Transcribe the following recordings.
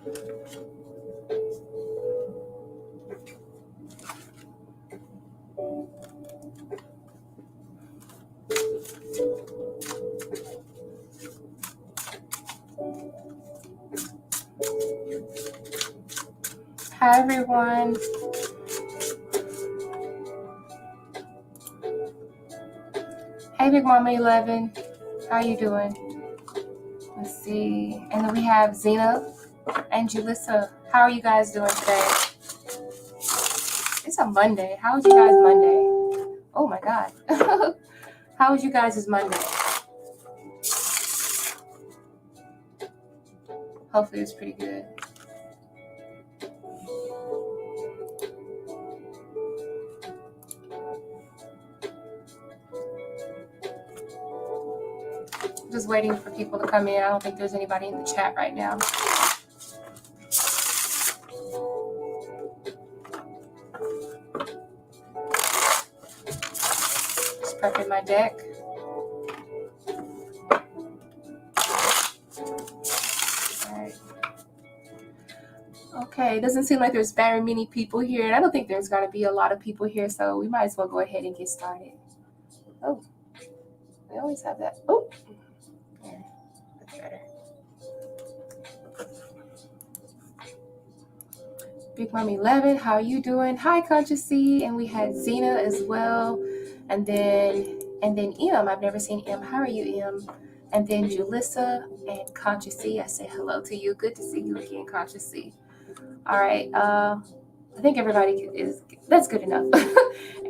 Hi everyone. Hey Big Mama 11. How you doing? Let's see. And then we have Zena and Julissa. How are you guys doing today? It's a Monday. How was you guys Monday? Oh my God. How was you guys' Monday? Hopefully it's pretty good. Just waiting for people to come in. I don't think there's anybody in the chat right now. Just prepping my deck. Okay, it doesn't seem like there's very many people here, and I don't think there's going to be a lot of people here, so we might as well go ahead and get started. Oh, we always have that. Oh, there, that's better. Big Mom 11, how are you doing? Hi, Conscious C, and we had Zena as well, and then M. I've never seen M. How are you, M? And then Julissa and Conscious C. I say hello to you. Good to see you again, Conscious C. All right, I think everybody that's good enough.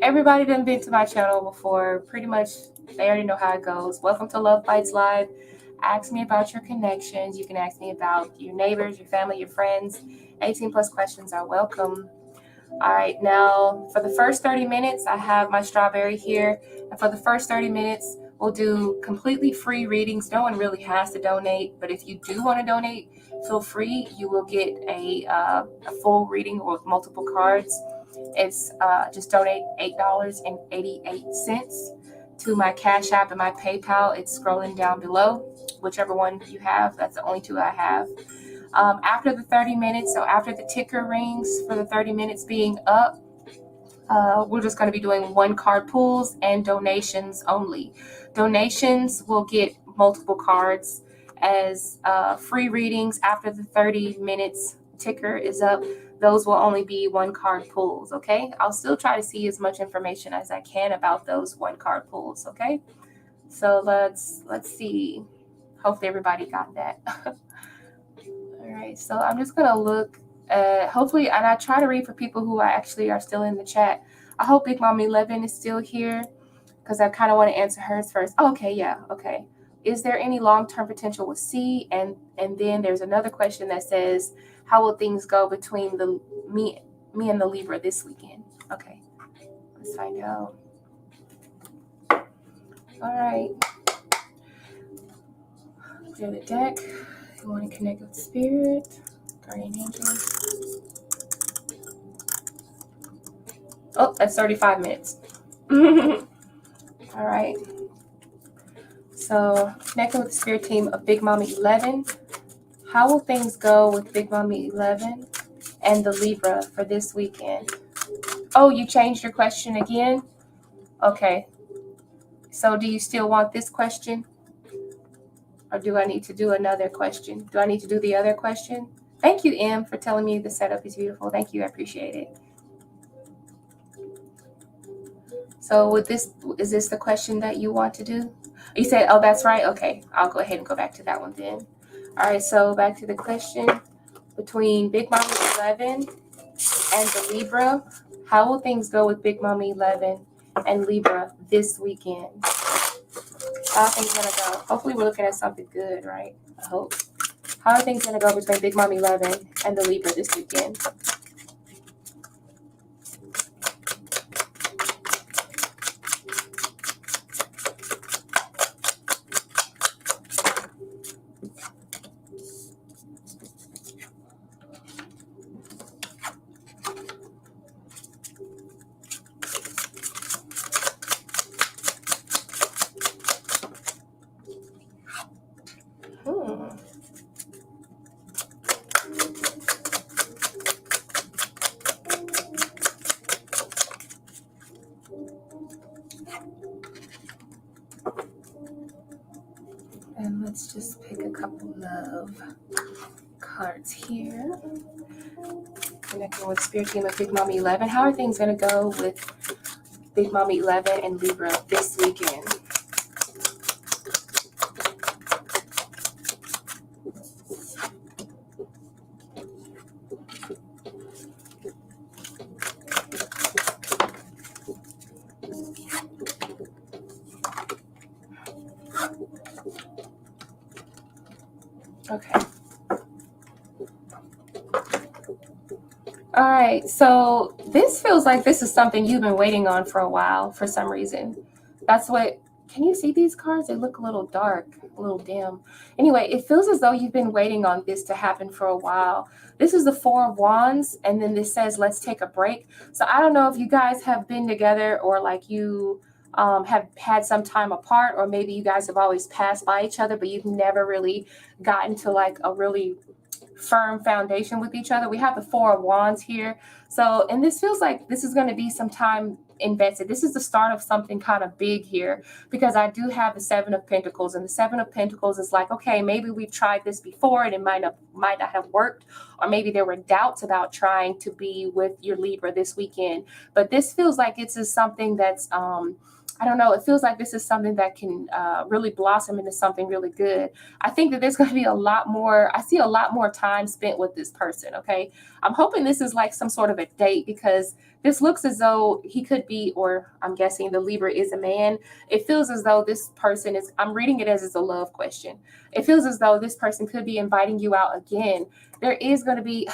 Everybody done been to my channel before. Pretty much, they already know how it goes. Welcome to Love Bytes Live. Ask me about your connections. You can ask me about your neighbors, your family, your friends. 18 plus questions are welcome. All right, now for the first 30 minutes, I have my strawberry here. And for the first 30 minutes, we'll do completely free readings. No one really has to donate, but if you do want to donate, feel free. You will get a full reading with multiple cards. It's just donate $8.88 to my Cash App and my PayPal. It's scrolling down below. Whichever one you have, that's the only two I have. After the 30 minutes, so after the ticker rings for the 30 minutes being up, we're just going to be doing one card pulls and donations only. Donations will get multiple cards as free readings after the 30 minutes ticker is up. Those will only be one card pulls, okay? I'll still try to see as much information as I can about those one card pulls, okay? So let's see. Hopefully everybody got that. All right, so I'm just going to look hopefully, and I try to read for people who actually are still in the chat. I hope Big Mom 11 is still here because I kind of want to answer hers first. Oh, okay, yeah, okay. Is there any long-term potential with C? And then there's another question that says, how will things go between me and the Libra this weekend? Okay, let's find out. All right. Clear the deck. You want to connect with Spirit, Guardian Angel. Oh, that's 35 minutes. All right. So, connecting with the Spirit team of Big Mommy 11. How will things go with Big Mommy 11 and the Libra for this weekend? Oh, you changed your question again? Okay. So, do you still want this question? Or do I need to do another question? Do I need to do the other question? Thank you, M, for telling me the setup is beautiful. Thank you. I appreciate it. So is this the question that you want to do? You said, oh, that's right. Okay, I'll go ahead and go back to that one then. All right, so back to the question between Big Mommy 11 and the Libra. How will things go with Big Mommy 11 and Libra this weekend? How are things going to go? Hopefully we're looking at something good, right? I hope. How are things going to go between Big Mommy 11 and the Libra this weekend? Let's just pick a couple of cards here. Connecting with Spirit Team of Big Mommy 11. How are things going to go with Big Mommy 11 and Libra this weekend? Okay. All right, so this feels like this is something you've been waiting on for a while for some reason. That's what, can you see these cards? They look a little dark, a little dim. Anyway, it feels as though you've been waiting on this to happen for a while. This is the Four of Wands, and then this says, let's take a break. So I don't know if you guys have been together or like you have had some time apart, or maybe you guys have always passed by each other, but you've never really gotten to like a really firm foundation with each other. We have the Four of Wands here. So, and this feels like this is going to be some time invested. This is the start of something kind of big here, because I do have the Seven of Pentacles, and the Seven of Pentacles is like, okay, maybe we've tried this before and it might not have worked, or maybe there were doubts about trying to be with your Libra this weekend. But this feels like it's just something that's I don't know. It feels like this is something that can really blossom into something really good. I think that there's going to be a lot more. I see a lot more time spent with this person. Okay. I'm hoping this is like some sort of a date, because this looks as though he could be, or I'm guessing the Libra is a man. It feels as though this person is, I'm reading it as it's a love question. It feels as though this person could be inviting you out again. There is going to be,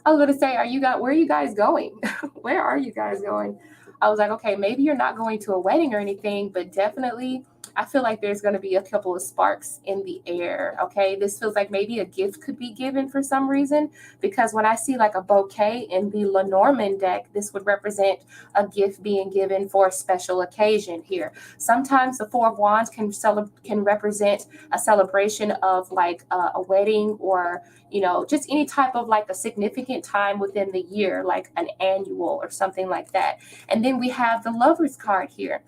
I was going to say, where are you guys going? Where are you guys going? I was like, okay, maybe you're not going to a wedding or anything, but definitely I feel like there's going to be a couple of sparks in the air. Okay. This feels like maybe a gift could be given for some reason, because when I see like a bouquet in the Lenormand deck, this would represent a gift being given for a special occasion here. Sometimes the Four of Wands can represent a celebration of like a wedding, or just any type of like a significant time within the year, like an annual or something like that. And then we have the Lovers card here.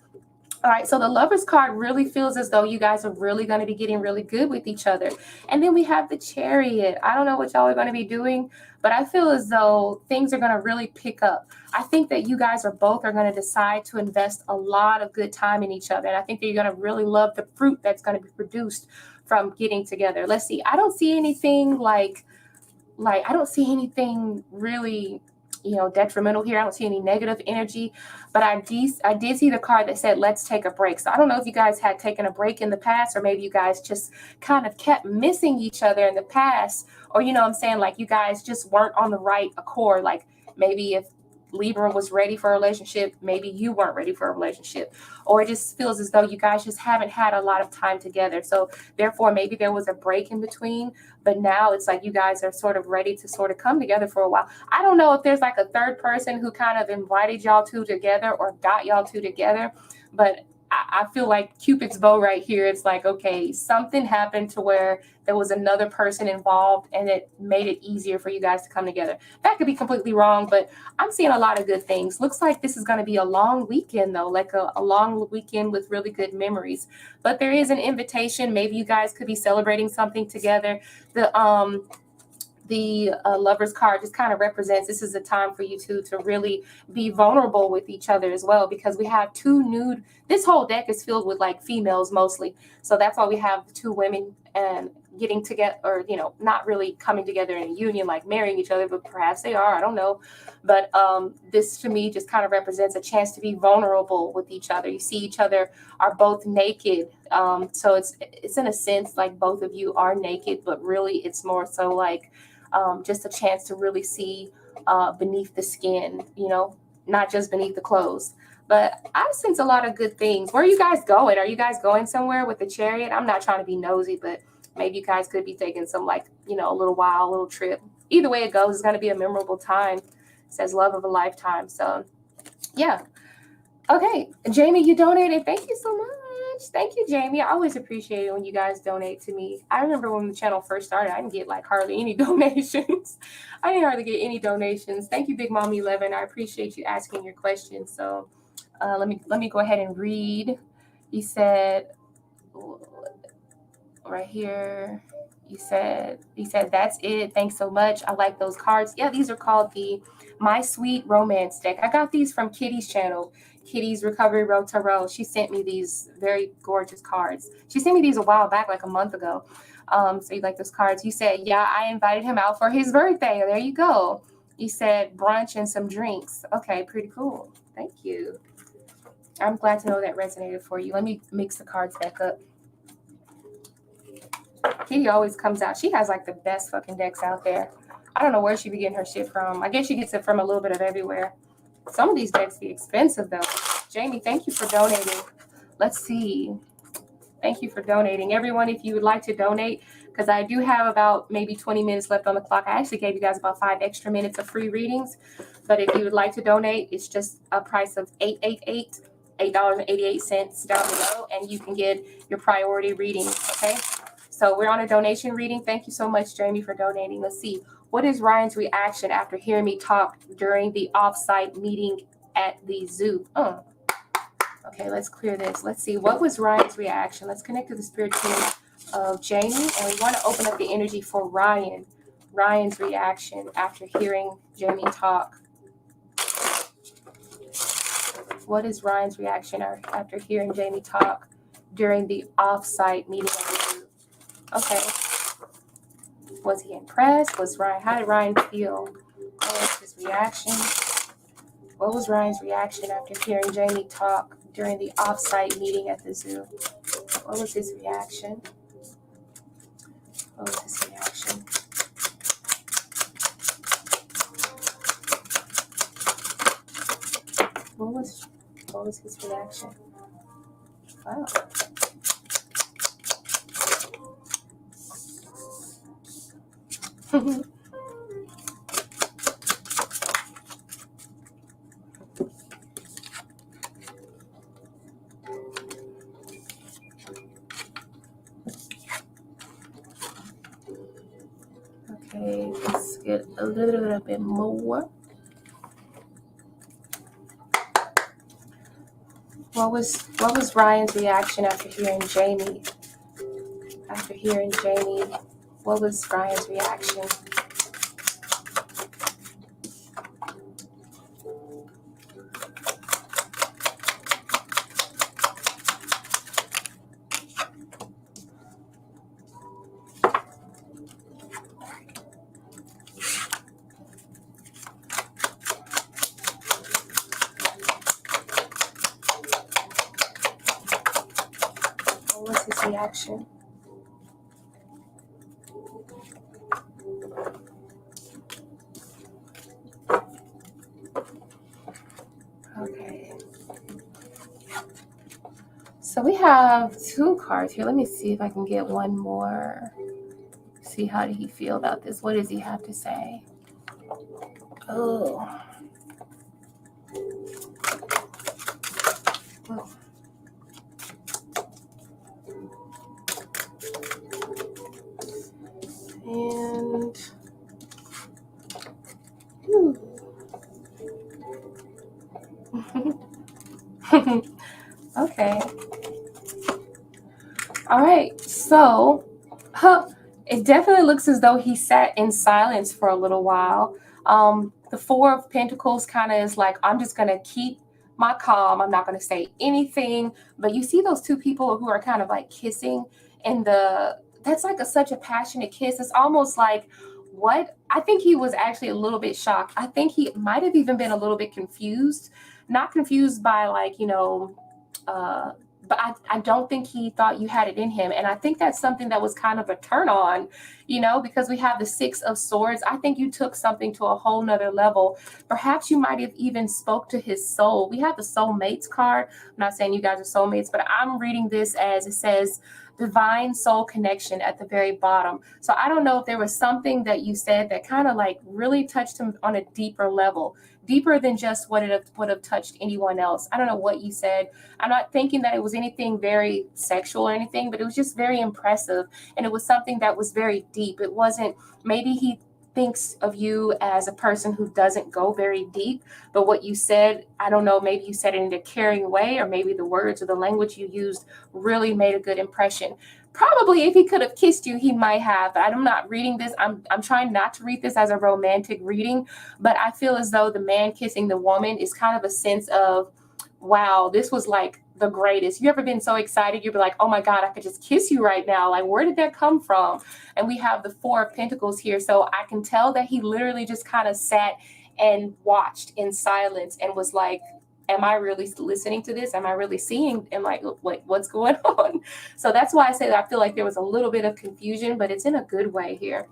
All right, so the Lovers card really feels as though you guys are really going to be getting really good with each other. And then we have the Chariot. I don't know what y'all are going to be doing, but I feel as though things are going to really pick up. I think that you guys are going to decide to invest a lot of good time in each other. And I think that you're going to really love the fruit that's going to be produced from getting together. Let's see. I don't see anything like I don't see anything really detrimental here. I don't see any negative energy, but I did see the card that said, let's take a break. So I don't know if you guys had taken a break in the past, or maybe you guys just kind of kept missing each other in the past, or I'm saying, like, you guys just weren't on the right accord. Like, maybe if Libra was ready for a relationship, maybe you weren't ready for a relationship, or it just feels as though you guys just haven't had a lot of time together. So therefore, maybe there was a break in between, but now it's like you guys are sort of ready to sort of come together for a while. I don't know if there's like a third person who kind of invited y'all two together or got y'all two together, but I feel like Cupid's bow right here. It's like, okay, something happened to where there was another person involved, and it made it easier for you guys to come together. That could be completely wrong, but I'm seeing a lot of good things. Looks like this is going to be a long weekend, though, like a long weekend with really good memories. But there is an invitation. Maybe you guys could be celebrating something together. The Lovers card just kind of represents this is a time for you two to really be vulnerable with each other as well, because we have two nude. This whole deck is filled with like females mostly, so that's why we have two women and getting together, or not really coming together in a union like marrying each other, but perhaps they are. I don't know, but this to me just kind of represents a chance to be vulnerable with each other. You see each other are both naked, so it's in a sense like both of you are naked, but really it's more so like just a chance to really see beneath the skin, not just beneath the clothes. But I sense a lot of good things. Where are you guys going? Are you guys going somewhere with the Chariot? I'm not trying to be nosy, but maybe you guys could be taking some a little trip. Either way it goes, it's going to be a memorable time. It says love of a lifetime. So yeah. Okay. Jamie, you donated. Thank you so much. Thank you, Jamie. I always appreciate it when you guys donate to me. I remember when the channel first started, I didn't get like hardly any donations. I didn't hardly get any donations. Thank you, Big Mommy 11. I appreciate you asking your questions. So let me go ahead and read. He said, right here. He said, that's it. Thanks so much. I like those cards. Yeah, these are called the My Sweet Romance deck. I got these from Kitty's channel, Kitty's Recovery Road Tarot. She sent me these very gorgeous cards. She sent me these a while back, like a month ago. So you like those cards? You said, yeah, I invited him out for his birthday. There you go. You said brunch and some drinks. Okay, pretty cool. Thank you. I'm glad to know that resonated for you. Let me mix the cards back up. Kitty always comes out. She has like the best fucking decks out there. I don't know where she be getting her shit from. I guess she gets it from a little bit of everywhere. Some of these decks be expensive though. Jamie, thank you for donating. Let's see. Thank you for donating. Everyone, if you would like to donate, because I do have about maybe 20 minutes left on the clock. I actually gave you guys about 5 extra minutes of free readings. But if you would like to donate, it's just a price of $8.88 down below, and you can get your priority reading, okay? So we're on a donation reading. Thank you so much, Jamie, for donating. Let's see. What is Ryan's reaction after hearing me talk during the off-site meeting at the zoo? Okay, let's clear this. Let's see. What was Ryan's reaction? Let's connect to the spirit team of Jamie. And we want to open up the energy for Ryan. Ryan's reaction after hearing Jamie talk. What is Ryan's reaction after hearing Jamie talk during the off-site meeting at the zoo? Okay. Was he impressed? How did Ryan feel? What was his reaction? What was Ryan's reaction after hearing Jamie talk during the off-site meeting at the zoo? What was his reaction? What was his reaction? What was his reaction? Wow. Okay, let's get a little bit more. What was Ryan's reaction after hearing Jamie? After hearing Jamie, what was Ryan's reaction? What was his reaction? Okay. So we have 2 cards here. Let me see if I can get one more. See, how did he feel about this? What does he have to say? Oh. And okay. All right. So, it definitely looks as though he sat in silence for a little while. The 4 of Pentacles kind of is like, I'm just going to keep my calm. I'm not going to say anything. But you see those 2 people who are kind of like kissing, and that's like such a passionate kiss. It's almost like, what? I think he was actually a little bit shocked. I think he might have even been a little bit confused. Not confused by like, but I don't think he thought you had it in him. And I think that's something that was kind of a turn on, because we have the 6 of Swords. I think you took something to a whole nother level. Perhaps you might have even spoke to his soul. We have the soulmates card. I'm not saying you guys are soulmates, but I'm reading this as it says divine soul connection at the very bottom. So I don't know if there was something that you said that kind of like really touched him on a deeper level, deeper than just what it would have touched anyone else. I don't know what you said. I'm not thinking that it was anything very sexual or anything, but it was just very impressive. And it was something that was very deep. It wasn't, maybe he thinks of you as a person who doesn't go very deep, but what you said, I don't know, maybe you said it in a caring way, or maybe the words or the language you used really made a good impression. Probably if he could have kissed you, he might have. I'm not reading this. I'm trying not to read this as a romantic reading, but I feel as though the man kissing the woman is kind of a sense of, wow, this was like the greatest. You ever been so excited? You'd be like, oh my God, I could just kiss you right now. Like, where did that come from? And we have the Four of Pentacles here. So I can tell that he literally just kind of sat and watched in silence and was like, am I really listening to this? Am I really seeing? And like, what's going on? So that's why I say that I feel like there was a little bit of confusion, but it's in a good way here.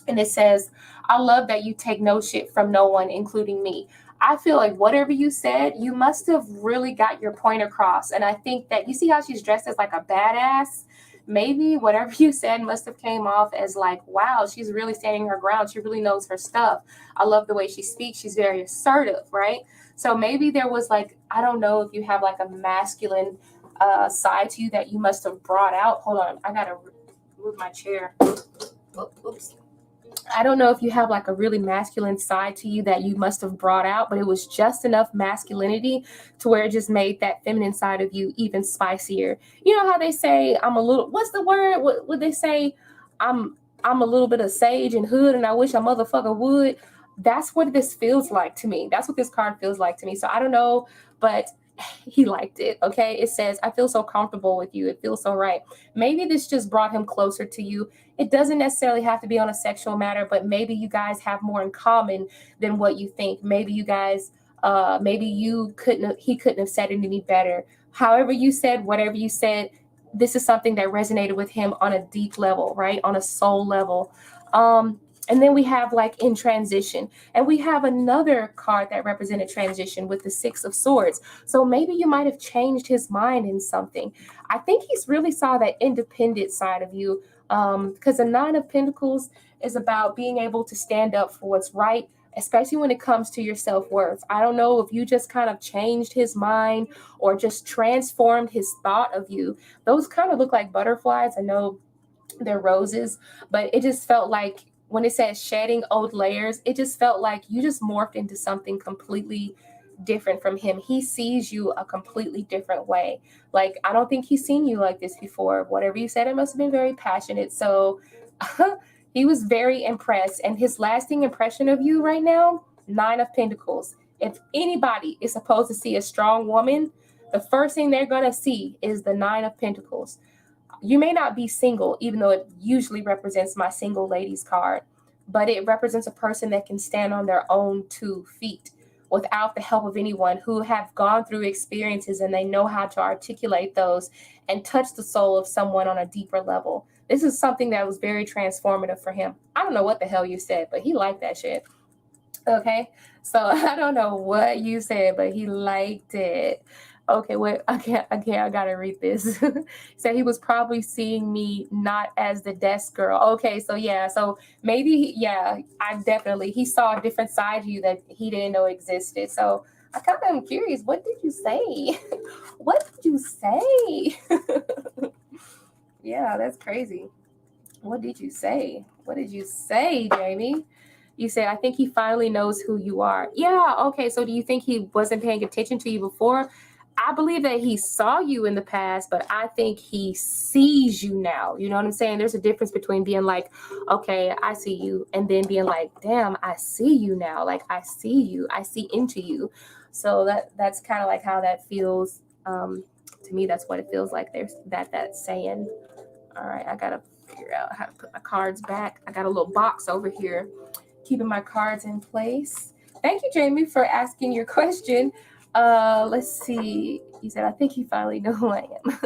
And it says, I love that you take no shit from no one, including me. I feel like whatever you said, you must have really got your point across. And I think that you see how she's dressed as like a badass. Maybe whatever you said must have came off as like, wow, she's really standing her ground. She really knows her stuff. I love the way she speaks. She's very assertive, right? So maybe there was like, I don't know if you have like a masculine side to you that you must have brought out. Hold on, I gotta move my chair. Oops. I don't know if you have like a really masculine side to you that you must have brought out, but it was just enough masculinity to where it just made that feminine side of you even spicier. You know how they say, I'm a little, what's the word? What would they say? I'm a little bit of sage and hood and I wish a motherfucker would. That's what this feels like to me. That's what this card feels like to me. So I don't know, but he liked it. Okay. It says, I feel so comfortable with you. It feels so right. Maybe this just brought him closer to you. It doesn't necessarily have to be on a sexual matter, but maybe you guys have more in common than what you think. Maybe you guys, he couldn't have said it any better. However you said, whatever you said, this is something that resonated with him on a deep level, right? On a soul level. And then we have like in transition, and we have another card that represented transition with the Six of Swords. So maybe you might have changed his mind in something. I think he's really saw that independent side of you, because the Nine of Pentacles is about being able to stand up for what's right, especially when it comes to your self-worth. I don't know if you just kind of changed his mind or just transformed his thought of you. Those kind of look like butterflies. I know they're roses, but it just felt like when it says shedding old layers, it just felt like you just morphed into something completely different from him. He sees you a completely different way. Like, I don't think he's seen you like this before. Whatever you said, it must have been very passionate. So he was very impressed. And his lasting impression of you right now, Nine of Pentacles. If anybody is supposed to see a strong woman, the first thing they're going to see is the Nine of Pentacles. You may not be single, even though it usually represents my single ladies card, but it represents a person that can stand on their own 2 feet without the help of anyone, who have gone through experiences and they know how to articulate those and touch the soul of someone on a deeper level. This is something that was very transformative for him. I don't know what the hell you said, but he liked that shit. Okay, so I don't know what you said, but he liked it. Okay, wait, I gotta read this. So he was probably seeing me not as the desk girl. Okay, so yeah, so maybe, he saw a different side of you that he didn't know existed. So I kind of am curious, what did you say? What did you say? Yeah, that's crazy. What did you say? What did you say, Jamie? You said, I think he finally knows who you are. Yeah, okay, so do you think he wasn't paying attention to you before? I believe that he saw you in the past, but I think he sees you now. You know what I'm saying? There's a difference between being like, okay, I see you, and then being like, damn, I see you now. Like, I see you. I see into you. So that's kind of like how that feels. To me, that's what it feels like. There's that's saying. All right, I got to figure out how to put my cards back. I got a little box over here, keeping my cards in place. Thank you, Jamie, for asking your question. Let's see. You said, I think you finally know who I am.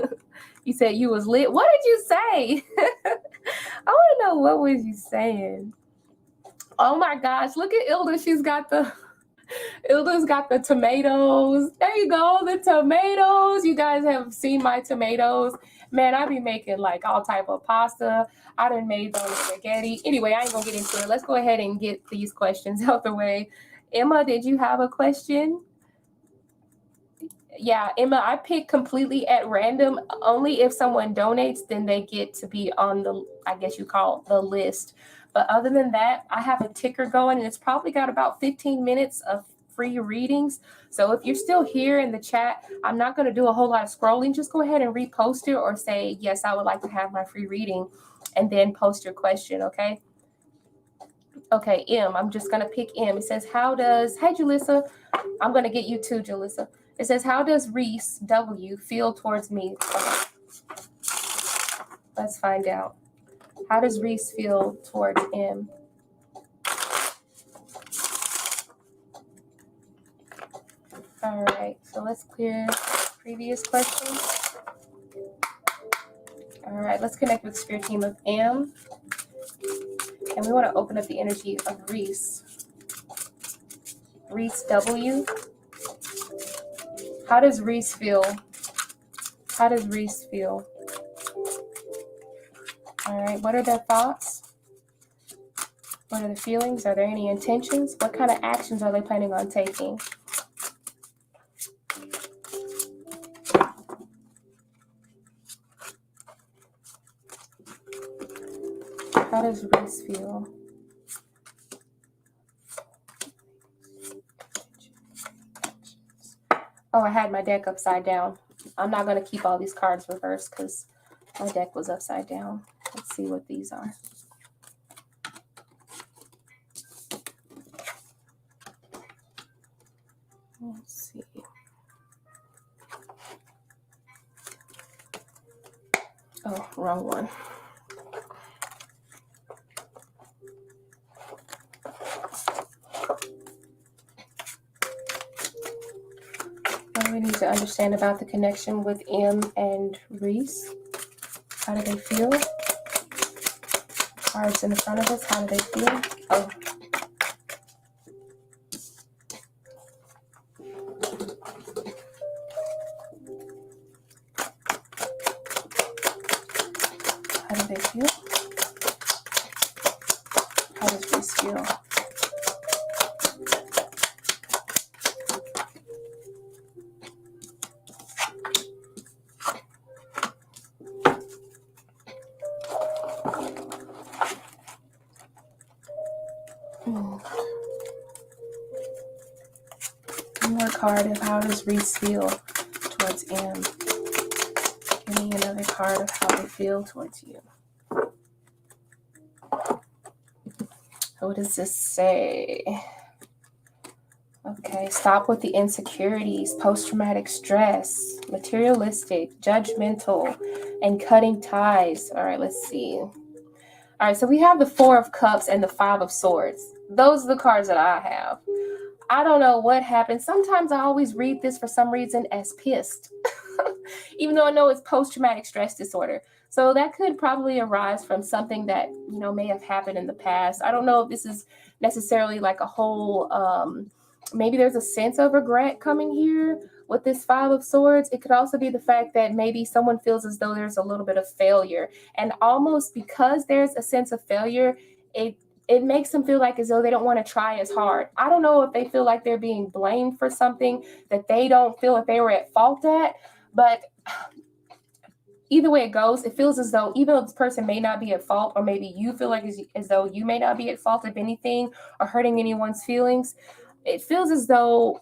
You said you was lit. What did you say? I want to know, what was you saying? Oh my gosh, look at Ilda. Ilda's got the tomatoes. There you go, the tomatoes. You guys have seen my tomatoes. Man, I be making like all type of pasta. I done made those spaghetti. Anyway, I ain't gonna get into it. Let's go ahead and get these questions out the way. Emma, did you have a question? Yeah, Emma, I pick completely at random. Only if someone donates, then they get to be on the, I guess you call it, the list. But other than that, I have a ticker going, and it's probably got about 15 minutes of free readings. So if you're still here in the chat, I'm not going to do a whole lot of scrolling. Just go ahead and repost it or say, yes, I would like to have my free reading, and then post your question, okay? Okay, M, I'm just going to pick M. It says, how does, hey, Julissa, I'm going to get you too, Julissa. It says, how does Reese W feel towards me? Okay. Let's find out. How does Reese feel towards M? All right, so let's clear previous questions. All right, let's connect with Spirit Team of M. And we want to open up the energy of Reese. Reese W. How does Reese feel? How does Reese feel? All right, what are their thoughts? What are the feelings? Are there any intentions? What kind of actions are they planning on taking? How does Reese feel? Oh, I had my deck upside down. I'm not going to keep all these cards reversed because my deck was upside down. Let's see what these are. Let's see. Oh, wrong one. What do we need to understand about the connection with M and Reese? How do they feel? Cards in front of us, how do they feel? Oh. How do they feel? How does Reese feel? One more card of how does Reese feel towards M. Give me another card of how they feel towards you. What does this say? Okay, stop with the insecurities, post-traumatic stress, materialistic, judgmental, and cutting ties. All right, let's see. All right, so we have the Four of Cups and the Five of Swords. Those are the cards that I have. I don't know what happened. Sometimes I always read this for some reason as pissed, even though I know it's post-traumatic stress disorder. So that could probably arise from something that, you know, may have happened in the past. I don't know if this is necessarily like a whole, maybe there's a sense of regret coming here with this Five of Swords. It could also be the fact that maybe someone feels as though there's a little bit of failure. And almost because there's a sense of failure, it makes them feel like as though they don't want to try as hard. I don't know if they feel like they're being blamed for something that they don't feel like they were at fault at, but either way it goes, it feels as though even though this person may not be at fault, or maybe you feel like as though you may not be at fault of anything or hurting anyone's feelings, it feels as though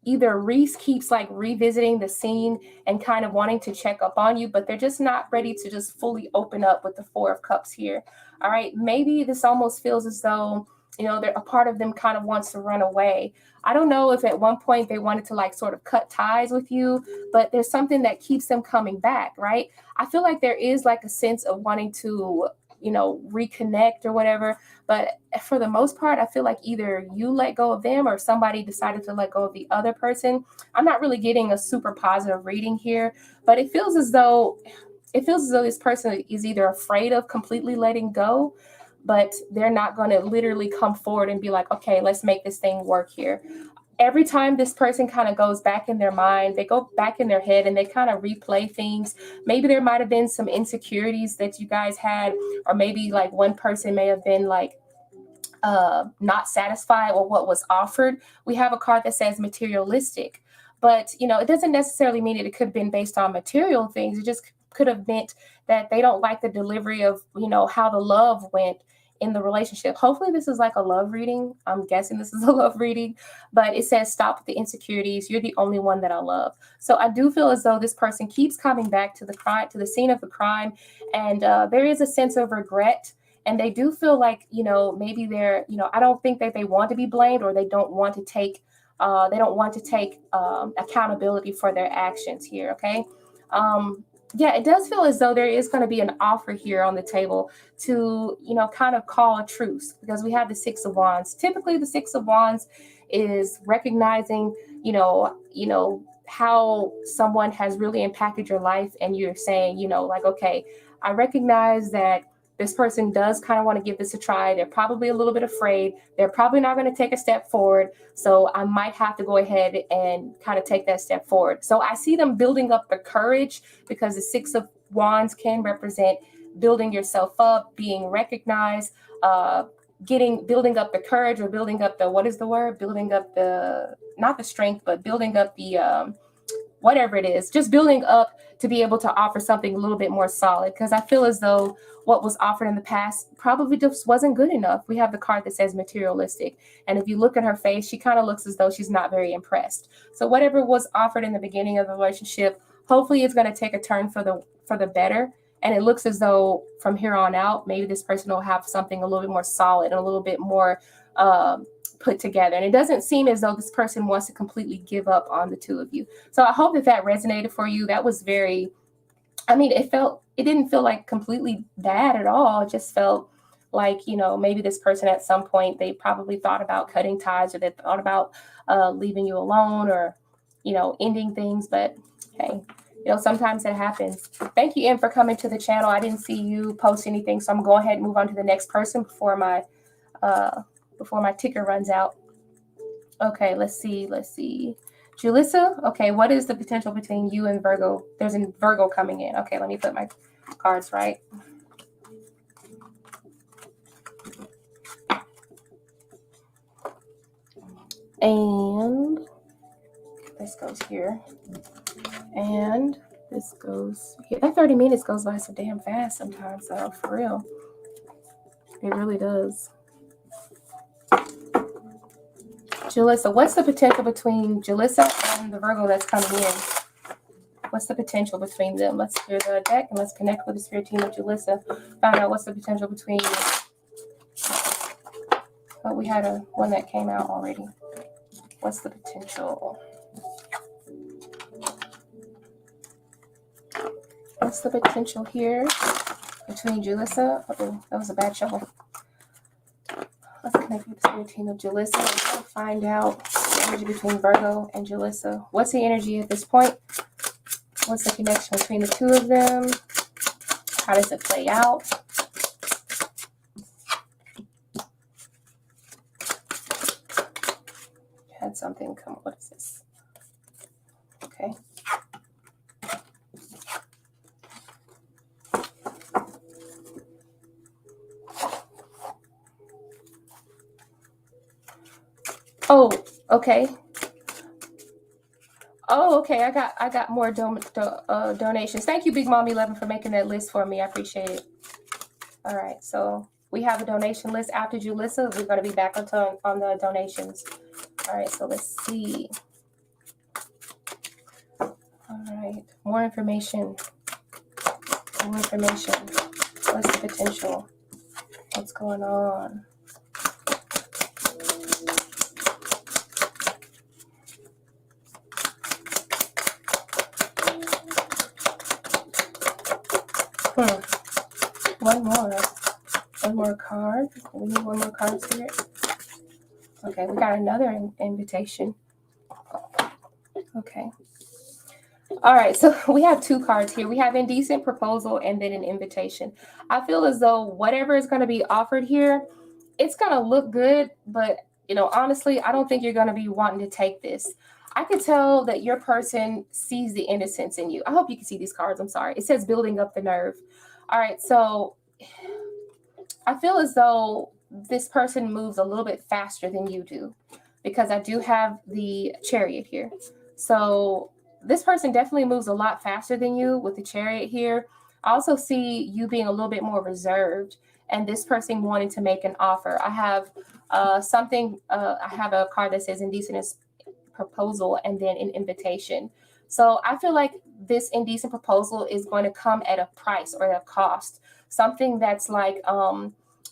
either Reese keeps like revisiting the scene and kind of wanting to check up on you, but they're just not ready to just fully open up with the Four of Cups here. All right, maybe this almost feels as though, you know, a part of them kind of wants to run away. I don't know if at one point they wanted to like sort of cut ties with you, but there's something that keeps them coming back, right? I feel like there is like a sense of wanting to, you know, reconnect or whatever. But for the most part, I feel like either you let go of them or somebody decided to let go of the other person. I'm not really getting a super positive reading here, but it feels as though this person is either afraid of completely letting go, but they're not going to literally come forward and be like, okay, let's make this thing work here. Every time this person kind of goes back in their mind, they go back in their head and they kind of replay things. Maybe there might have been some insecurities that you guys had, or maybe like one person may have been like not satisfied with what was offered. We have a card that says materialistic, but you know, it doesn't necessarily mean that it could have been based on material things. It just could have meant that they don't like the delivery of, you know, how the love went in the relationship. Hopefully this is like a love reading. I'm guessing this is a love reading, but it says stop with the insecurities. You're the only one that I love. So I do feel as though this person keeps coming back to the crime, to the scene of the crime. And there is a sense of regret. And they do feel like, you know, maybe they're, you know, I don't think that they want to be blamed, or they don't want to take accountability for their actions here. Okay. Yeah, it does feel as though there is going to be an offer here on the table to, you know, kind of call a truce, because we have the Six of Wands. Typically, the Six of Wands is recognizing, you know, how someone has really impacted your life, and you're saying, you know, like, okay, I recognize that this person does kind of want to give this a try. They're probably a little bit afraid. They're probably not going to take a step forward. So I might have to go ahead and kind of take that step forward. So I see them building up the courage, because the Six of Wands can represent building yourself up, being recognized, building up the courage, or building up the, what is the word? Building up the, not the strength, but building up the, whatever it is, just building up to be able to offer something a little bit more solid. Because I feel as though what was offered in the past probably just wasn't good enough. We have the card that says materialistic. And if you look at her face, she kind of looks as though she's not very impressed. So whatever was offered in the beginning of the relationship, hopefully it's going to take a turn for the better. And it looks as though from here on out, maybe this person will have something a little bit more solid and a little bit more put together. And it doesn't seem as though this person wants to completely give up on the two of you. So I hope that resonated for you. That was very, I mean, it didn't feel like completely bad at all. It just felt like, you know, maybe this person at some point, they probably thought about cutting ties, or they thought about leaving you alone, or, you know, ending things. But hey, you know, sometimes it happens. Thank you, Em, for coming to the channel. I didn't see you post anything, so I'm going to go ahead and move on to the next person before my ticker runs out. Okay, let's see. Julissa, okay, what is the potential between you and Virgo? There's a Virgo coming in. Okay, let me put my cards right. And this goes here. And this goes here. That 30 minutes goes by so damn fast sometimes, though, for real. It really does. Julissa, what's the potential between Julissa and the Virgo that's coming in? What's the potential between them? Let's clear the deck and let's connect with the spirit team of Julissa. Find out what's the potential between. Oh, we had one that came out already. What's the potential? What's the potential here between Julissa? Oh, that was a bad shuffle. Let's connect with the spirit team of Julissa and find out the energy between Virgo and Julissa. What's the energy at this point? What's the connection between the two of them? How does it play out? Had something come. What is this? Okay. Oh, okay. Oh, okay. I got more donations. Thank you, Big Mom 11, for making that list for me. I appreciate it. All right, so we have a donation list after Julissa. We're going to be back on the donations. All right, so let's see. All right, more information. More information. What's the potential? What's going on? One more card. We need one more card here. Okay, we got another invitation. Okay. All right, so we have two cards here. We have indecent proposal and then an invitation. I feel as though whatever is going to be offered here, it's going to look good, but, you know, honestly, I don't think you're going to be wanting to take this. I could tell that your person sees the innocence in you. I hope you can see these cards. I'm sorry. It says building up the nerve. All right, so I feel as though this person moves a little bit faster than you do, because I do have the Chariot here. So this person definitely moves a lot faster than you with the Chariot here. I also see you being a little bit more reserved and this person wanted to make an offer. I have I have a card that says indecent proposal and then an invitation. So I feel like this indecent proposal is going to come at a price or a cost, something that's like,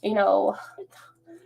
you know,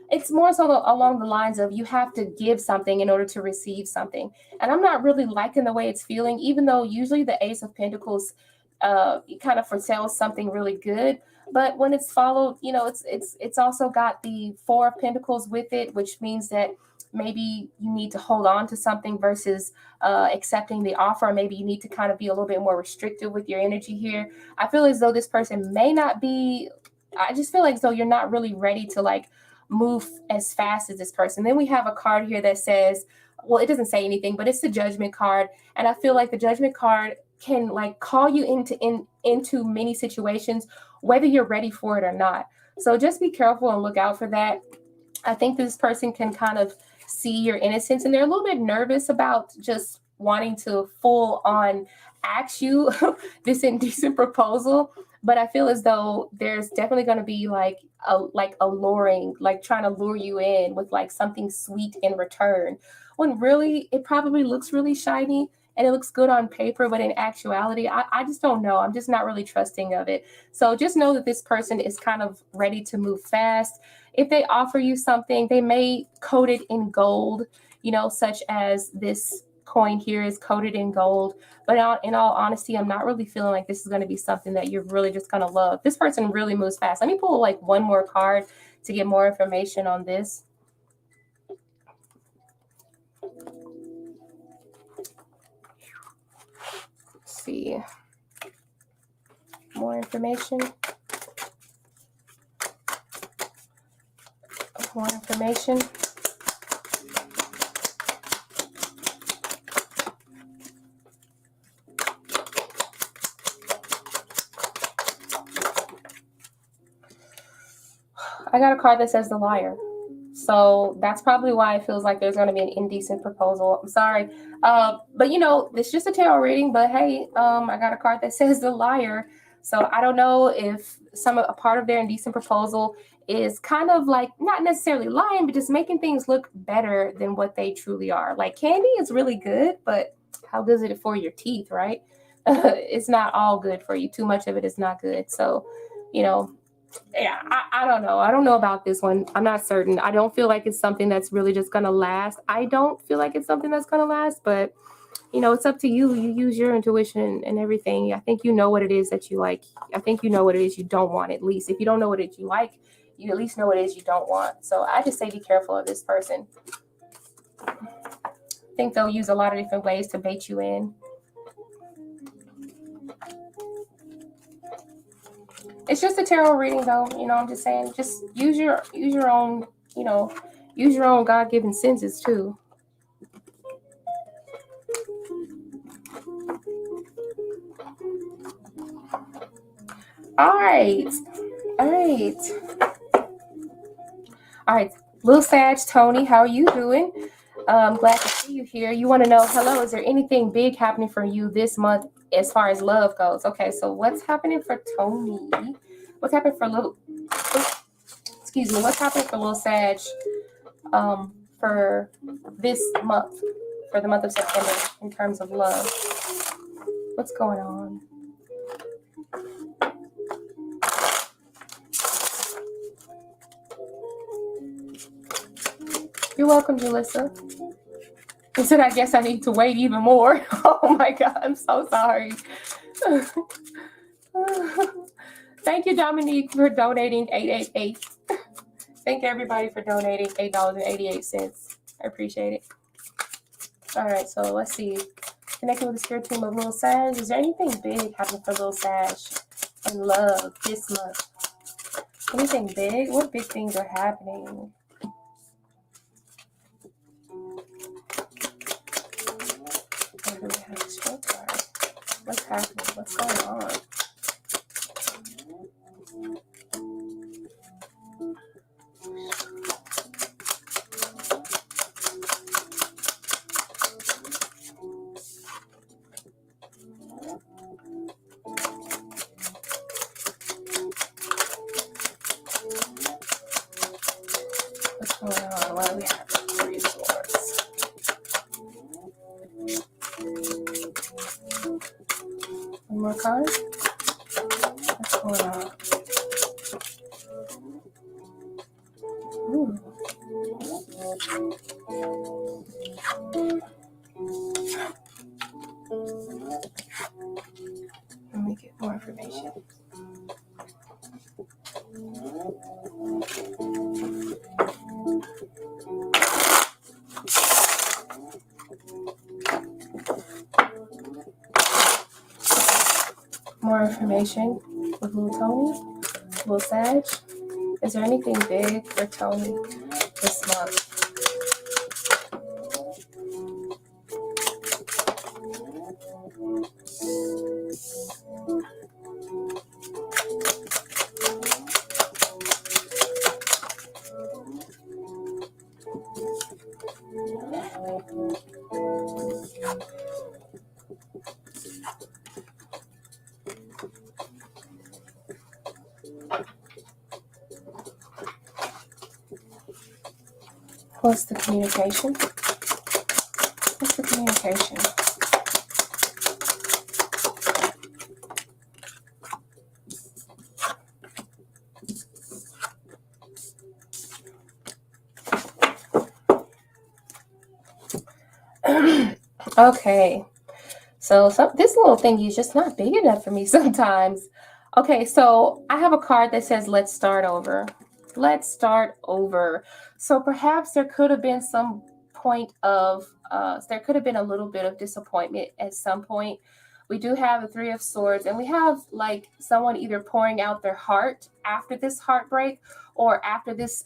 it's more so along the lines of you have to give something in order to receive something. And I'm not really liking the way it's feeling, even though usually the Ace of Pentacles kind of foretells something really good. But when it's followed, you know, it's also got the Four of Pentacles with it, which means that maybe you need to hold on to something versus accepting the offer. Or maybe you need to kind of be a little bit more restrictive with your energy here. I feel as though this person may not be, I just feel like as though you're not really ready to like move as fast as this person. Then we have a card here that says, well, it doesn't say anything, but it's the Judgment card. And I feel like the Judgment card can like call you into many situations, whether you're ready for it or not. So just be careful and look out for that. I think this person can kind of see your innocence, and they're a little bit nervous about just wanting to full on ask you this indecent proposal. But I feel as though there's definitely going to be like a luring, like trying to lure you in with like something sweet in return, when really it probably looks really shiny and it looks good on paper, but in actuality, I just don't know. I'm just not really trusting of it. So just know that this person is kind of ready to move fast. If they offer you something, they may coat it in gold, you know, such as this coin here is coated in gold. But in all honesty, I'm not really feeling like this is going to be something that you're really just going to love. This person really moves fast. Let me pull like one more card to get more information on this. Let's see. More information. More information. I got a card that says the Liar. So that's probably why it feels like there's going to be an indecent proposal. I'm sorry. But you know, it's just a tarot reading, but hey, I got a card that says the Liar. So I don't know if a part of their indecent proposal is kind of like not necessarily lying, but just making things look better than what they truly are. Like candy is really good, but how good is it for your teeth, right? It's not all good for you. Too much of it is not good. So, you know, yeah, I don't know. I don't know about this one. I'm not certain. I don't feel like it's something that's really just going to last. I don't feel like it's something that's going to last, but you know, it's up to you. You use your intuition and everything. I think you know what it is that you like. I think you know what it is you don't want, at least. If you don't know what it is you like, you at least know what it is you don't want. So I just say be careful of this person. I think they'll use a lot of different ways to bait you in. It's just a tarot reading, though. You know, I'm just saying, just use your own, you know, use your own God-given senses too. All right. Little Sag, Tony, how are you doing? I'm glad to see you here. You want to know, hello, is there anything big happening for you this month as far as love goes? Okay, so what's happening for Tony? What's happening for what's happening for Little Sag for this month, for the month of September in terms of love? What's going on? You're welcome, Julissa. He said, I guess I need to wait even more. Oh my God, I'm so sorry. Thank you, Dominique, for donating $888. Thank everybody for donating $8.88. I appreciate it. All right, so let's see. Connecting with the spirit team of Little Sag. Is there anything big happening for Little Sag in love this month? Anything big? What big things are happening? We have a straight card. What's happening? What's going on? what do we have? Three of Swords. One more card. What's going on? Ooh. Let me get more information. More information with little Tony, little Sag. Is there anything big for Tony this month? What's the communication? What's the communication? Okay, so this little thingy is just not big enough for me sometimes. Okay, so I have a card that says, let's start over. Let's start over. So perhaps there could have been some point of, there could have been a little bit of disappointment at some point. We do have the Three of Swords, and we have like someone either pouring out their heart after this heartbreak or after this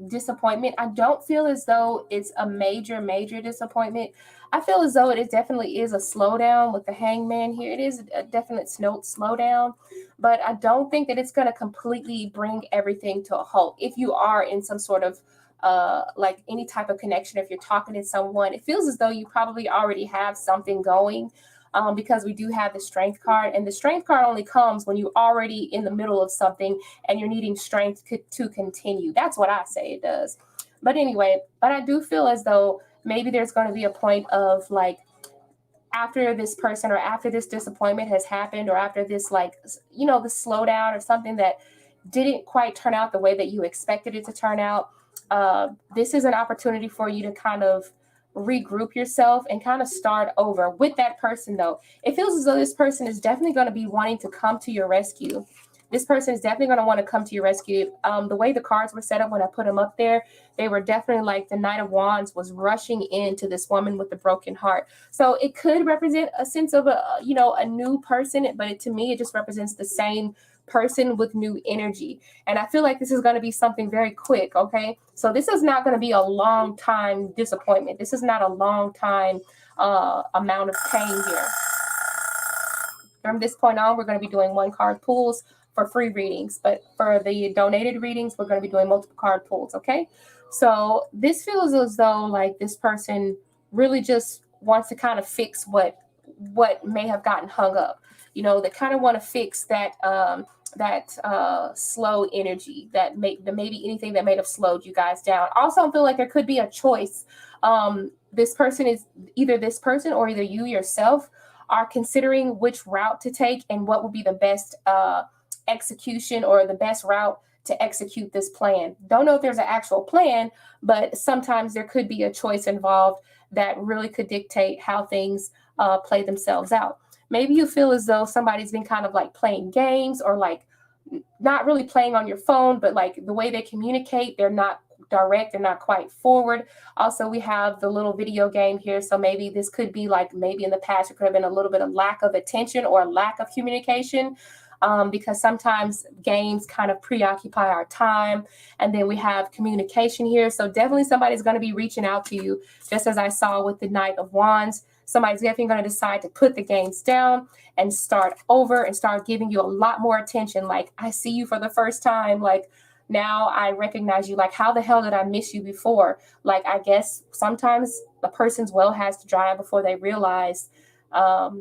disappointment. I don't feel as though it's a major disappointment. I feel as though it definitely is a slowdown with the Hangman here. It is a definite slowdown, but I don't think that it's going to completely bring everything to a halt. If you are in some sort of like any type of connection, if you're talking to someone, it feels as though you probably already have something going. Because we do have the Strength card, and the Strength card only comes when you're already in the middle of something and you're needing strength to continue. That's what I say it does. But anyway, but I do feel as though maybe there's going to be a point of like, after this person or after this disappointment has happened, or after this, like, you know, the slowdown or something that didn't quite turn out the way that you expected it to turn out. This is an opportunity for you to kind of regroup yourself and kind of start over with that person. Though it feels as though this person is definitely going to be wanting to come to your rescue. This person is definitely going to want to come to your rescue. The way the cards were set up when I put them up there, they were definitely like the Knight of Wands was rushing into this woman with the broken heart. So it could represent a sense of a new person, but to me, it just represents the same person with new energy. And I feel like this is going to be something very quick. Okay, so this is not going to be a long time disappointment. This is not a long time amount of pain here. From this point on, we're going to be doing one card pulls for free readings, but for the donated readings, we're going to be doing multiple card pulls. Okay, so this feels as though like this person really just wants to kind of fix what may have gotten hung up. You know, they kind of want to fix that slow energy that maybe anything that may have slowed you guys down. Also, I feel like there could be a choice. This person is either this person or either you yourself are considering which route to take and what would be the best execution or the best route to execute this plan. Don't know if there's an actual plan, but sometimes there could be a choice involved that really could dictate how things play themselves out. Maybe you feel as though somebody's been kind of like playing games, or like not really playing on your phone, but like the way they communicate, they're not direct, they're not quite forward. Also, we have the little video game here. So maybe this could be like, maybe in the past, it could have been a little bit of lack of attention or lack of communication. Because sometimes games kind of preoccupy our time. And then we have communication here. So definitely somebody's going to be reaching out to you, just as I saw with the Knight of Wands. Somebody's definitely going to decide to put the games down and start over and start giving you a lot more attention. Like, I see you for the first time. Like, now I recognize you. Like, how the hell did I miss you before? Like, I guess sometimes a person's well has to dry up before they realize how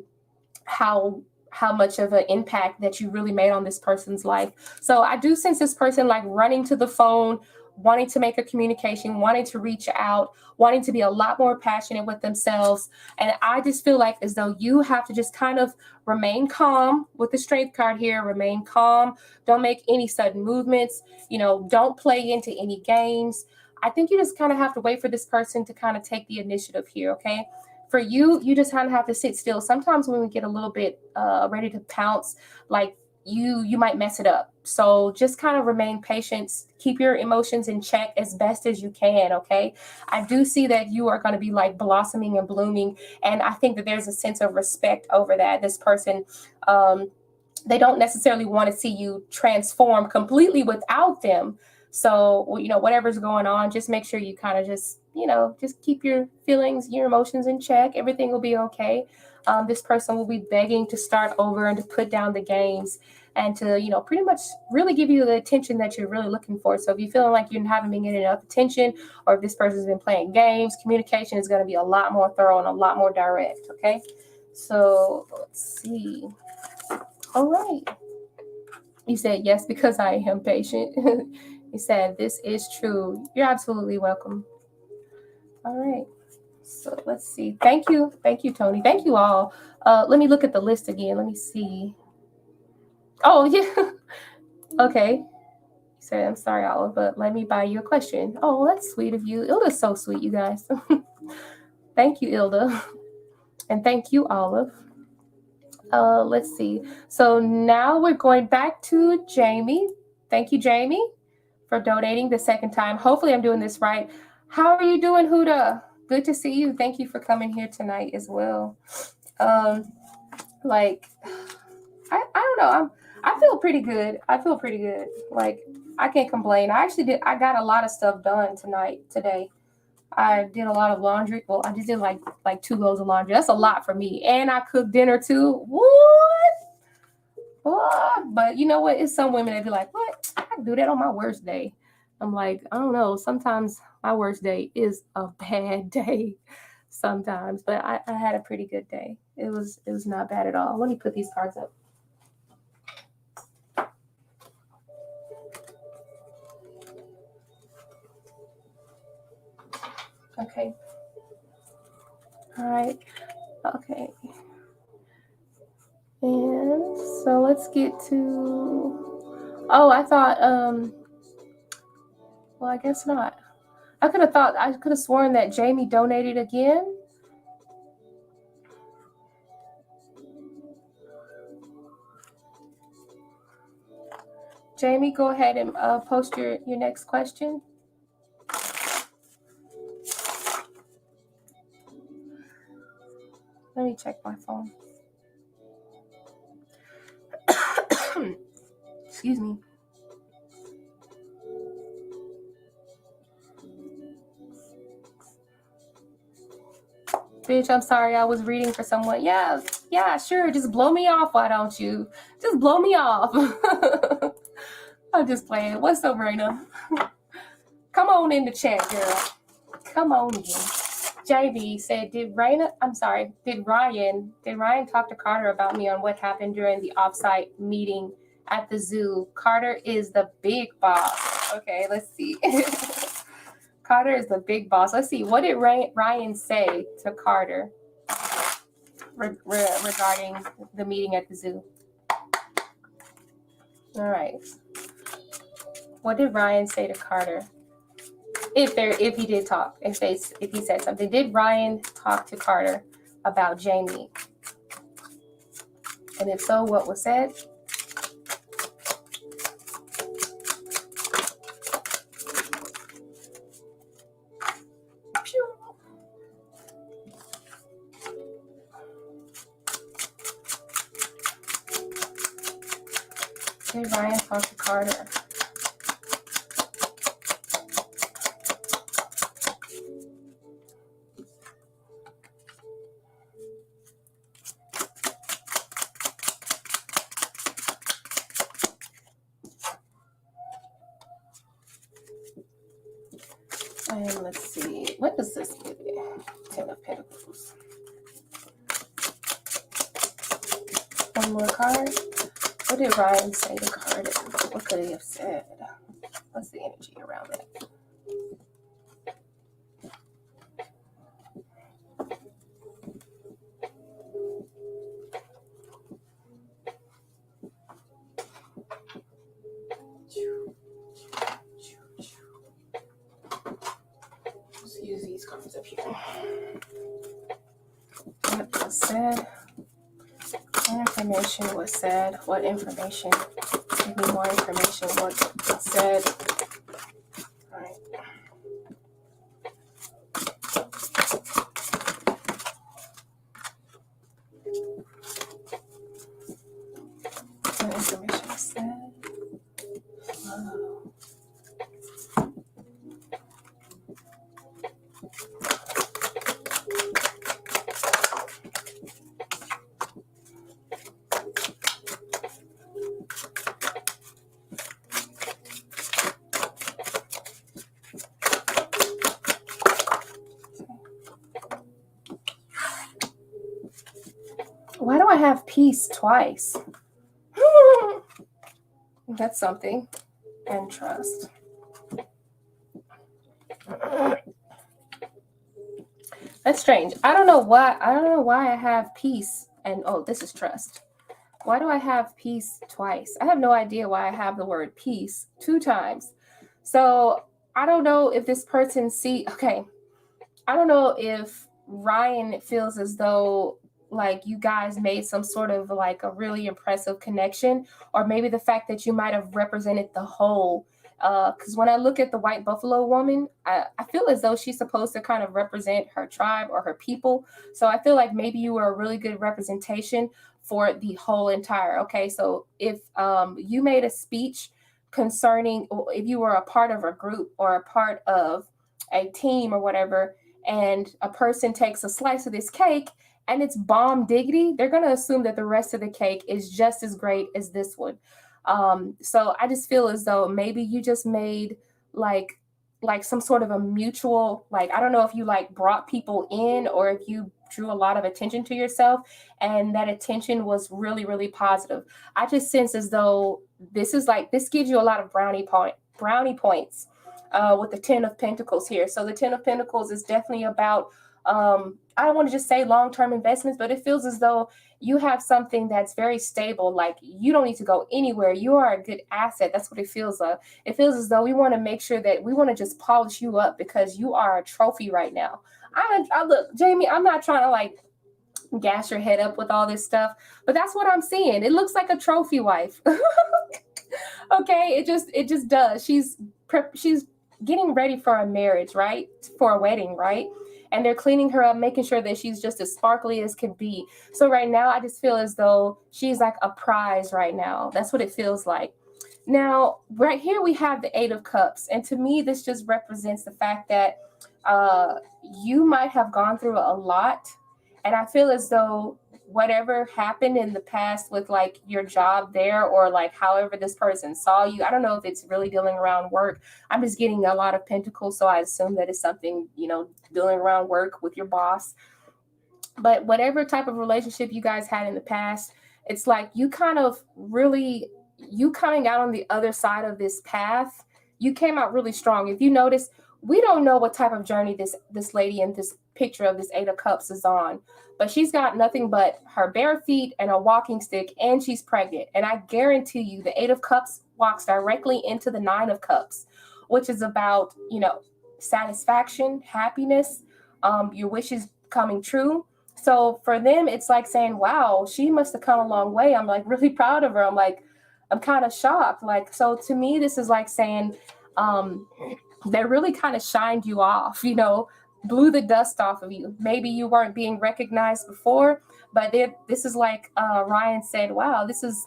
much of an impact that you really made on this person's life. So I do sense this person like running to the phone, wanting to make a communication, wanting to reach out, wanting to be a lot more passionate with themselves. And I just feel like as though you have to just kind of remain calm with the Strength card here. Remain calm. Don't make any sudden movements. You know, don't play into any games. I think you just kind of have to wait for this person to kind of take the initiative here, okay? For you, you just kind of have to sit still. Sometimes when we get a little bit ready to pounce, like you might mess it up. So just kind of remain patient. Keep your emotions in check as best as you can, okay? I do see that you are going to be like blossoming and blooming, and I think that there's a sense of respect over that. This person, they don't necessarily want to see you transform completely without them. So, you know, whatever's going on, just make sure you kind of just, you know, just keep your feelings, your emotions in check. Everything will be okay. This person will be begging to start over and to put down the games and to, you know, pretty much really give you the attention that you're really looking for. So if you're feeling like you haven't been getting enough attention, or if this person's been playing games, communication is going to be a lot more thorough and a lot more direct, okay? So let's see. All right. You said yes because I am patient. You said this is true. You're absolutely welcome. All right. So let's see. Thank you. Thank you, Tony. Thank you all. Let me look at the list again. Let me see. Oh, yeah. Okay. You said, I'm sorry, Olive, but let me buy you a question. Oh, that's sweet of you. Ilda's so sweet, you guys. Thank you, Ilda. And thank you, Olive. Let's see. So now we're going back to Jamie. Thank you, Jamie, for donating the second time. Hopefully I'm doing this right. How are you doing, Huda? Good to see you. Thank you for coming here tonight as well. Like, I don't know. I feel pretty good. Like, I can't complain. I got a lot of stuff done today. I did a lot of laundry. Well, I just did like 2 loads of laundry. That's a lot for me. And I cooked dinner too. What? But you know what? It's some women that be like, what? I can do that on my worst day. I'm like, I don't know. Sometimes my worst day is a bad day sometimes, but I had a pretty good day. It was not bad at all. Let me put these cards up. Okay. All right. Okay. And so let's get to, oh, I thought, well, I guess not. I could have sworn that Jamie donated again. Jamie, go ahead and post your next question. Let me check my phone. Excuse me. Bitch, I'm sorry. I was reading for someone. Yeah, sure. Just blow me off. Why don't you? Just blow me off. I'm just playing. What's up, Raina? Come on in the chat, girl. Come on in. JB said, did Ryan talk to Carter about me on what happened during the offsite meeting at the zoo? Carter is the big boss. Okay, let's see. Carter is the big boss. Let's see. What did Ryan say to Carter regarding the meeting at the zoo? All right. What did Ryan say to Carter? If he did talk, if he said something, did Ryan talk to Carter about Jamie? And if so, what was said? Did Ryan talk to Carter? And let's see, what does this give you? 10 of Pentacles. One more card. What did Ryan say to Carter? What could he have said? What's the energy around that? cards up here. What was said? What information was said? What information? Give me more information. What was said? All right. What information was said? Oh. Why do I have peace twice? That's something. And trust. That's strange. I don't know why I have peace and oh, this is trust. Why do I have peace twice? I have no idea why I have the word peace 2 times. So I don't know if this person I don't know if Ryan feels as though like you guys made some sort of like a really impressive connection, or maybe the fact that you might have represented the whole. Because when I look at the white buffalo woman, I feel as though she's supposed to kind of represent her tribe or her people. So I feel like maybe you were a really good representation for the whole entire. Okay, so if you made a speech concerning, if you were a part of a group or a part of a team or whatever, and a person takes a slice of this cake and it's bomb diggity, they're going to assume that the rest of the cake is just as great as this one. So I just feel as though maybe you just made like some sort of a mutual, like, I don't know if you like brought people in or if you drew a lot of attention to yourself and that attention was really, really positive. I just sense as though this gives you a lot of brownie points. With the 10 of Pentacles here. So the 10 of Pentacles is definitely about, I don't want to just say long-term investments, but it feels as though you have something that's very stable. Like you don't need to go anywhere. You are a good asset. That's what it feels like. It feels as though we want to make sure that we want to just polish you up because you are a trophy right now. I look, Jamie, I'm not trying to like gas your head up with all this stuff, but that's what I'm seeing. It looks like a trophy wife. Okay, it just does. She's getting ready for a marriage, right? For a wedding, right? And they're cleaning her up, making sure that she's just as sparkly as can be. So right now, I just feel as though she's like a prize right now. That's what it feels like. Now, right here, we have the 8 of Cups. And to me, this just represents the fact that you might have gone through a lot. And I feel as though whatever happened in the past with like your job there or like however this person saw you, I don't know if it's really dealing around work. I'm just getting a lot of Pentacles, so I assume that it's something, dealing around work with your boss. But whatever type of relationship you guys had in the past, it's like you coming out on the other side of this path, you came out really strong. If you notice, we don't know what type of journey this lady in this picture of this 8 of Cups is on, but she's got nothing but her bare feet and a walking stick, and she's pregnant. And I guarantee you the 8 of Cups walks directly into the 9 of Cups, which is about, satisfaction, happiness, your wishes coming true. So for them, it's like saying, wow, she must have come a long way. I'm like really proud of her. I'm kind of shocked. Like, so to me, this is like saying, they really kind of shined you off, blew the dust off of you. Maybe you weren't being recognized before, but this is like Ryan said, wow, this is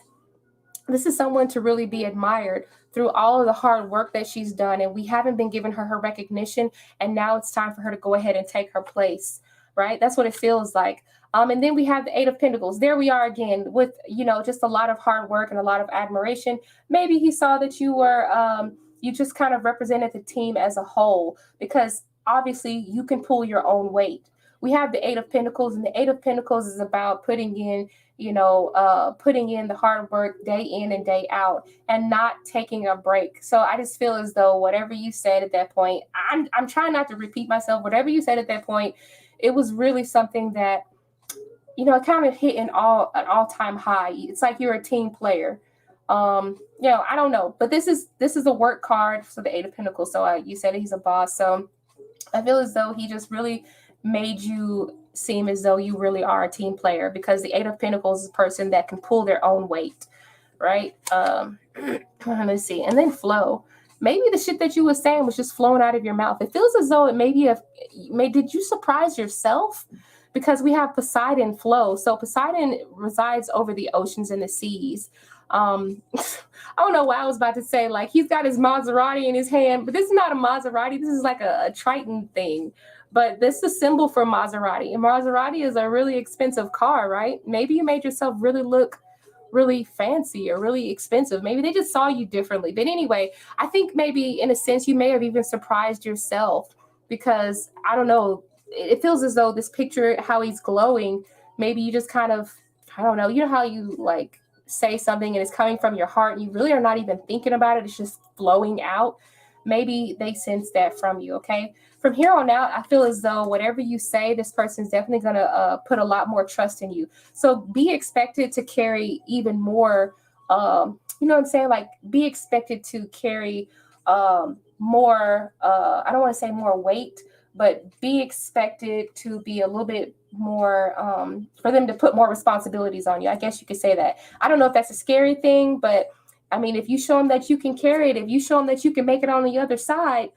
someone to really be admired through all of the hard work that she's done. And we haven't been giving her recognition. And now it's time for her to go ahead and take her place, right? That's what it feels like. And then we have the 8 of Pentacles. There we are again with, just a lot of hard work and a lot of admiration. Maybe he saw that you were, you just kind of represented the team as a whole, because obviously you can pull your own weight. We have the 8 of Pentacles, and the 8 of Pentacles is about putting in the hard work day in and day out and not taking a break. So I just feel as though whatever you said at that point, I'm trying not to repeat myself. Whatever you said at that point, it was really something that, it kind of hit an all-time high. It's like you're a team player. I don't know, but this is a work card for the 8 of Pentacles. So you said he's a boss. So I feel as though he just really made you seem as though you really are a team player, because the Eight of Pentacles is a person that can pull their own weight, right? Let's see. And then flow. Maybe the shit that you were saying was just flowing out of your mouth. It feels as though it did you surprise yourself? Because we have Poseidon flow. So Poseidon resides over the oceans and the seas. I don't know why I was about to say, like, he's got his Maserati in his hand, but this is not a Maserati. This is like a Triton thing. But this is a symbol for Maserati. And Maserati is a really expensive car, right? Maybe you made yourself really look really fancy or really expensive. Maybe they just saw you differently. But anyway, I think maybe in a sense you may have even surprised yourself, because I don't know, it feels as though this picture, how he's glowing, maybe you just kind of, I don't know, you know how you like say something and it's coming from your heart and you really are not even thinking about it, it's just flowing out. Maybe they sense that from you. Okay, from here on out, I feel as though whatever you say, this person's definitely going to put a lot more trust in you. So be expected to carry even more, you know what I'm saying? Like, be expected to carry more, I don't want to say more weight, but be expected to be a little bit more, for them to put more responsibilities on you. I guess you could say that. I don't know if that's a scary thing, but I mean, if you show them that you can carry it, if you show them that you can make it on the other side,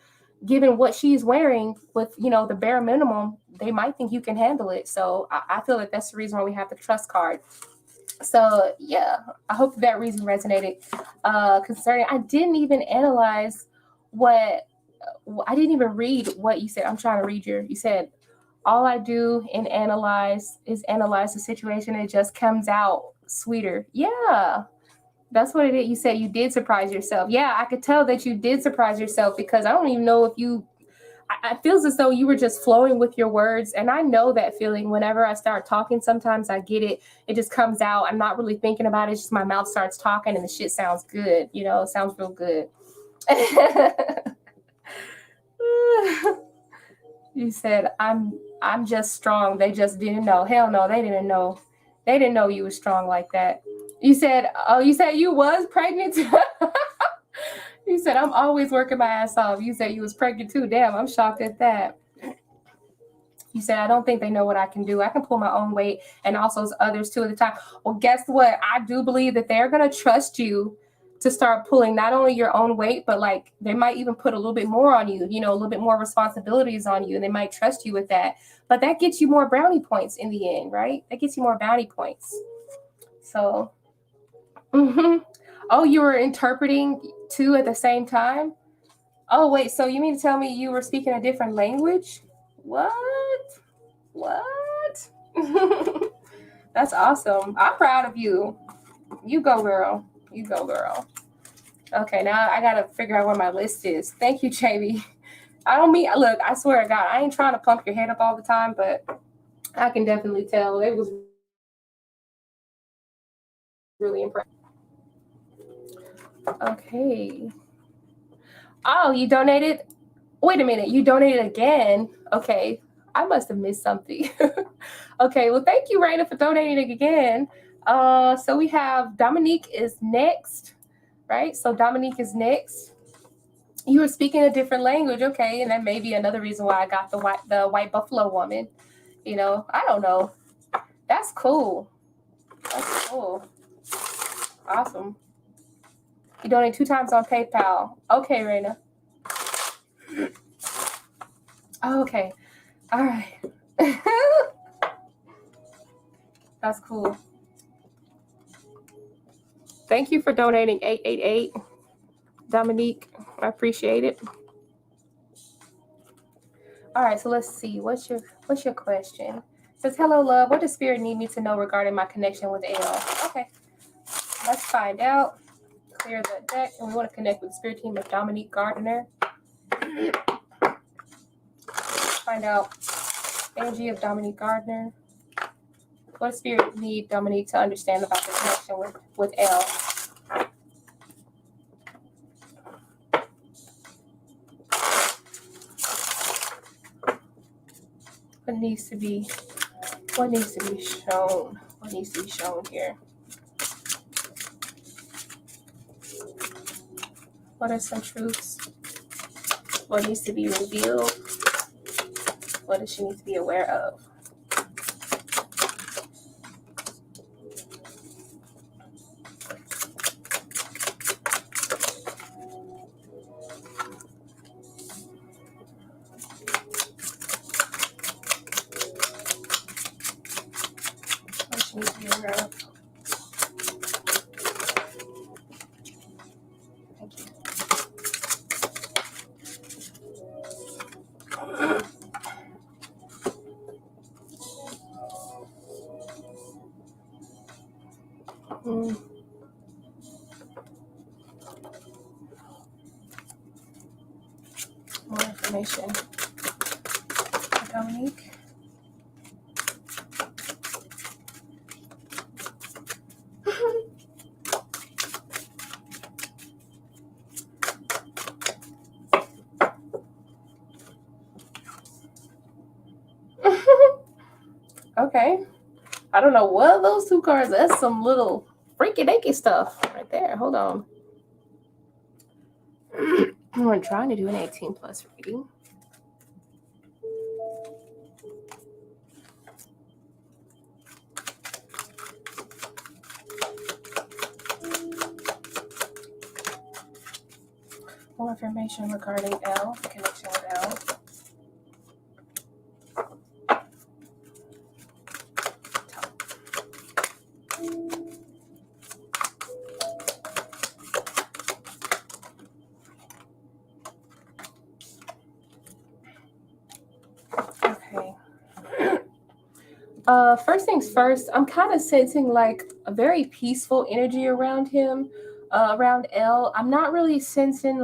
given what she's wearing with, you know, the bare minimum, they might think you can handle it. So I feel like that's the reason why we have the trust card. So yeah, I hope that reason resonated. Concerning, I didn't even analyze I didn't even read what you said. I'm trying to read you said, all I do and analyze is analyze the situation. It just comes out sweeter. Yeah. That's what it is. You said you did surprise yourself. Yeah, I could tell that you did surprise yourself, because I don't even know if it feels as though you were just flowing with your words. And I know that feeling whenever I start talking. Sometimes I get it. It just comes out. I'm not really thinking about it. It's just my mouth starts talking and the shit sounds good. You know, it sounds real good. You said, I'm just strong. They just didn't know. Hell no, they didn't know. They didn't know you were strong like that. You said, oh, you said you was pregnant? You said, I'm always working my ass off. You said you was pregnant too. Damn, I'm shocked at that. You said, I don't think they know what I can do. I can pull my own weight, and also others too at the time. Well, guess what? I do believe that they're going to trust you to start pulling not only your own weight, but like they might even put a little bit more on you, you know, a little bit more responsibilities on you, and they might trust you with that. But that gets you more brownie points in the end, right? That gets you more bounty points. So, Oh, you were interpreting two at the same time? Oh, wait, so you mean to tell me you were speaking a different language? What? That's awesome. I'm proud of you. You go, girl. You go, girl. Okay, now I gotta figure out where my list is. Thank you, Jamie. Look, I swear to God, I ain't trying to pump your head up all the time, but I can definitely tell it was really impressive. Okay. Oh, you donated? Wait a minute, you donated again? Okay, I must have missed something. Okay, well, thank you, Raina, for donating again. So we have Dominique is next, right? So Dominique is next. You were speaking a different language, okay, and that may be another reason why I got the white buffalo woman. You know, I don't know. That's cool. That's cool. Awesome. You donate 2 times on PayPal. Okay, Raina. Oh, okay. All right. That's cool. Thank you for donating 888, Dominique. I appreciate it. All right, so let's see. What's your question? It says, hello, love. What does Spirit need me to know regarding my connection with AL? Okay, let's find out. Clear the deck, and we want to connect with the Spirit team of Dominique Gardner. Find out energy of Dominique Gardner. What does Spirit need Dominique to understand about the connection with L? What needs to be shown? What needs to be shown here? What are some truths? What needs to be revealed? What does she need to be aware of? What does she need to be aware of? Thank you. More information. Dominique. Okay. I don't know what those two cards. That's some little freaky deaky stuff right there. Hold on. I'm trying to do an 18 plus reading. More information regarding L, the connection with L. Okay. First things first, I'm kind of sensing like a very peaceful energy around him, around L. I'm not really sensing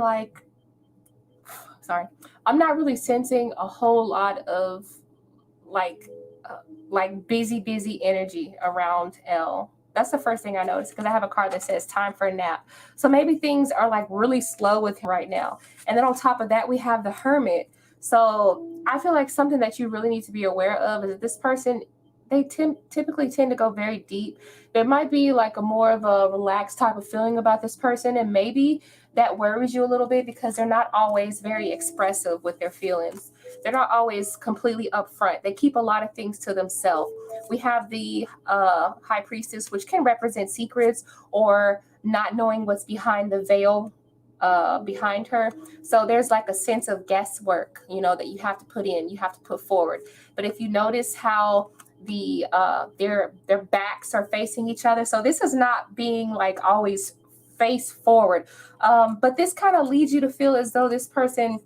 I'm not really sensing a whole lot of like busy energy around L. That's the first thing I noticed because I have a card that says time for a nap. So maybe things are like really slow with him right now. And then on top of that, we have the Hermit. So I feel like something that you really need to be aware of is that this person, they typically tend to go very deep. There might be like a more of a relaxed type of feeling about this person, and maybe that worries you a little bit because they're not always very expressive with their feelings. They're not always completely upfront. They keep a lot of things to themselves. We have the High Priestess, which can represent secrets or not knowing what's behind the veil behind her. So there's like a sense of guesswork, that you have to put in, you have to put forward. But if you notice how their backs are facing each other, so this is not being like always face forward, but this kind of leads you to feel as though this person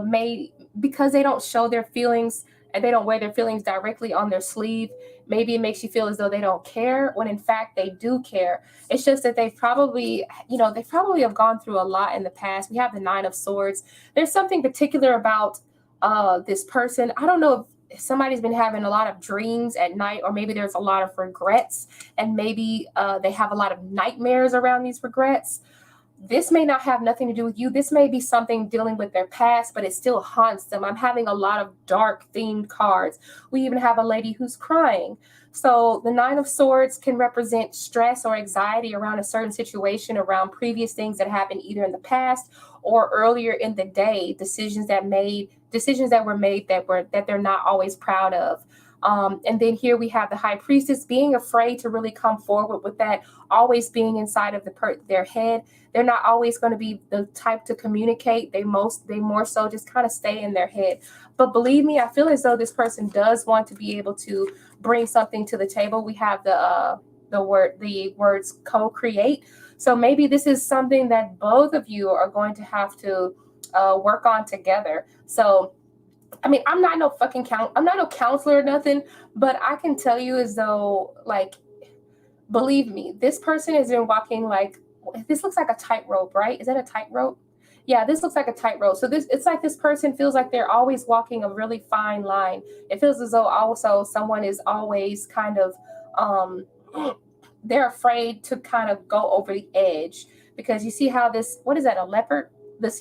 may, because they don't show their feelings and they don't wear their feelings directly on their sleeve, maybe it makes you feel as though they don't care, when in fact they do care. It's just that they probably have gone through a lot in the past. We have the Nine of Swords. There's something particular about this person. I don't know if somebody's been having a lot of dreams at night, or maybe there's a lot of regrets, and maybe they have a lot of nightmares around these regrets. This may not have nothing to do with you. This may be something dealing with their past, but it still haunts them. I'm having a lot of dark themed cards. We even have a lady who's crying. So the Nine of Swords can represent stress or anxiety around a certain situation, around previous things that happened either in the past or earlier in the day, decisions that were made that they're not always proud of. And then here we have the High Priestess being afraid to really come forward with that, always being inside of their head. They're not always going to be the type to communicate. They more so just kind of stay in their head. But believe me, I feel as though this person does want to be able to bring something to the table. We have the words co-create. So maybe this is something that both of you are going to have to work on together. So I mean, I'm not no counselor or nothing, but I can tell you as though, like, believe me, this person has been walking this looks like a tightrope, right? Is that a tightrope? Yeah, this looks like a tightrope. So it's like this person feels like they're always walking a really fine line. It feels as though also someone is always kind of, they're afraid to kind of go over the edge, because you see how what is that, a leopard?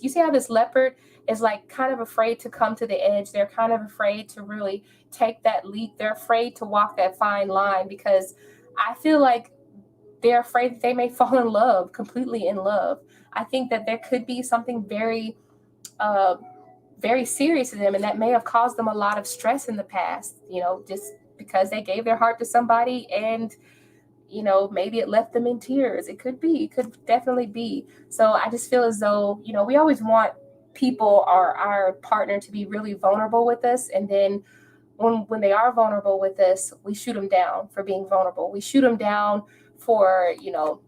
You see how this leopard is like kind of afraid to come to the edge. They're kind of afraid to really take that leap. They're afraid to walk that fine line, because I feel like they're afraid that they may fall in love, completely in love. I think that there could be something very very serious to them, and that may have caused them a lot of stress in the past, you know, just because they gave their heart to somebody and, you know, maybe it left them in tears. It could be, it could definitely be. So I just feel as though, you know, we always want people or our partner to be really vulnerable with us, and then when they are vulnerable with us, we shoot them down for being vulnerable. We shoot them down for, you know,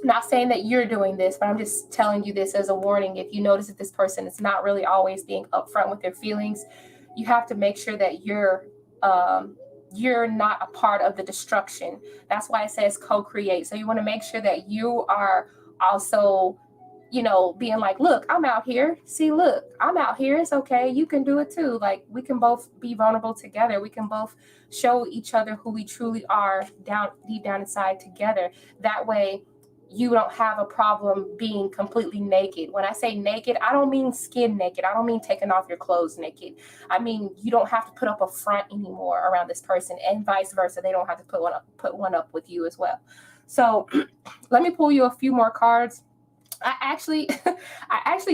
not saying that you're doing this, but I'm just telling you this as a warning. If you notice that this person is not really always being upfront with their feelings, you have to make sure that you're not a part of the destruction. That's why it says co-create. So you want to make sure that you are also, you know, being like, look, I'm out here. See, look, I'm out here. It's okay. You can do it too. Like, we can both be vulnerable together. We can both show each other who we truly are deep down inside together. That way, you don't have a problem being completely naked. When I say naked, I don't mean skin naked. I don't mean taking off your clothes naked. I mean, you don't have to put up a front anymore around this person, and vice versa. They don't have to put one up with you as well. So let me pull you a few more cards. I actually